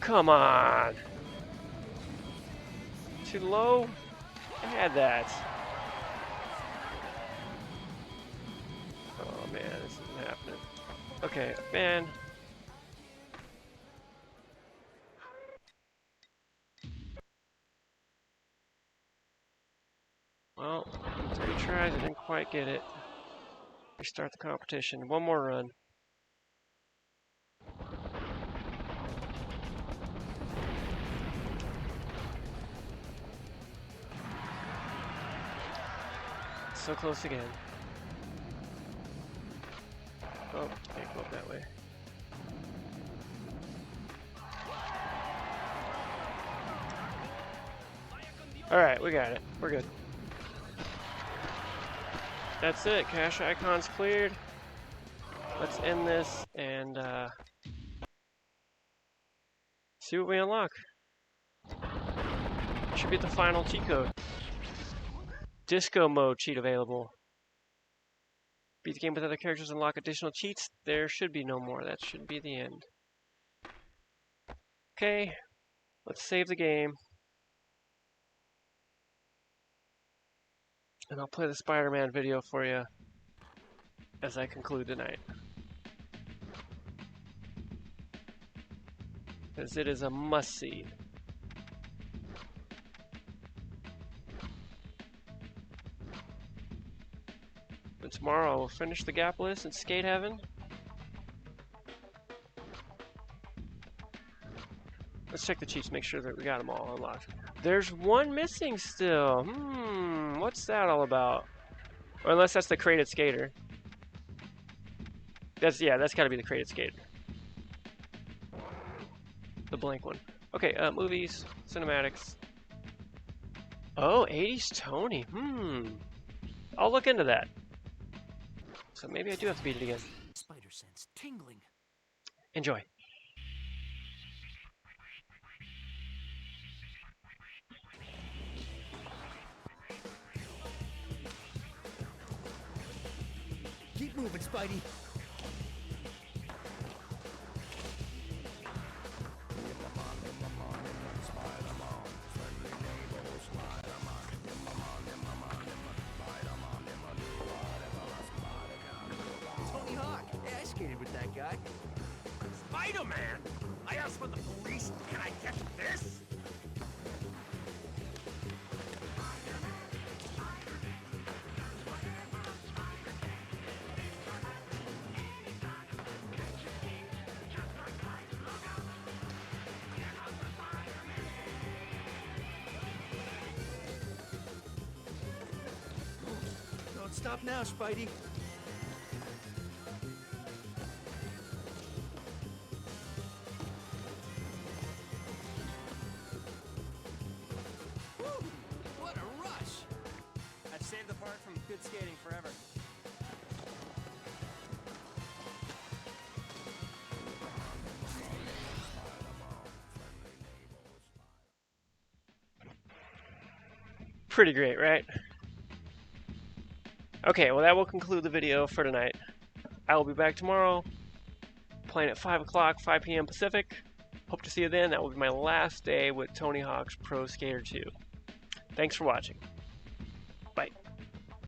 Come on! Too low? I had that. Oh man, this isn't happening. Okay, man. quite get it. Restart the competition. One more run. So close again. Oh, can't go up that way. Alright, we got it. We're good. That's it. Cache icons cleared. Let's end this and see what we unlock. Should be the final cheat code. Disco mode cheat available. Beat the game with other characters, unlock additional cheats. There should be no more. That should be the end. Okay, let's save the game. And I'll play the Spider-Man video for you as I conclude tonight. Because it is a must-see. And tomorrow I will finish the gap list in Skate Heaven. Let's check the cheats, make sure that we got them all unlocked. There's one missing still. What's that all about? Or unless that's the crated skater. That's gotta be the crated skater. The blank one. Okay, movies, cinematics. Oh, 80s Tony. I'll look into that. So maybe I do have to beat it again.
Spider sense tingling.
Enjoy.
Keep moving, Spidey. Tony Hawk. Yeah, I skated with that guy. Spider-Man? I asked for the police. Can I catch this? Don't stop now, Spidey. Woo! What a rush! I've saved the part from good skating forever.
Pretty great, right? Okay, well that will conclude the video for tonight. I will be back tomorrow, playing at 5 o'clock, 5 p.m. Pacific. Hope to see you then. That will be my last day with Tony Hawk's Pro Skater 2. Thanks for watching.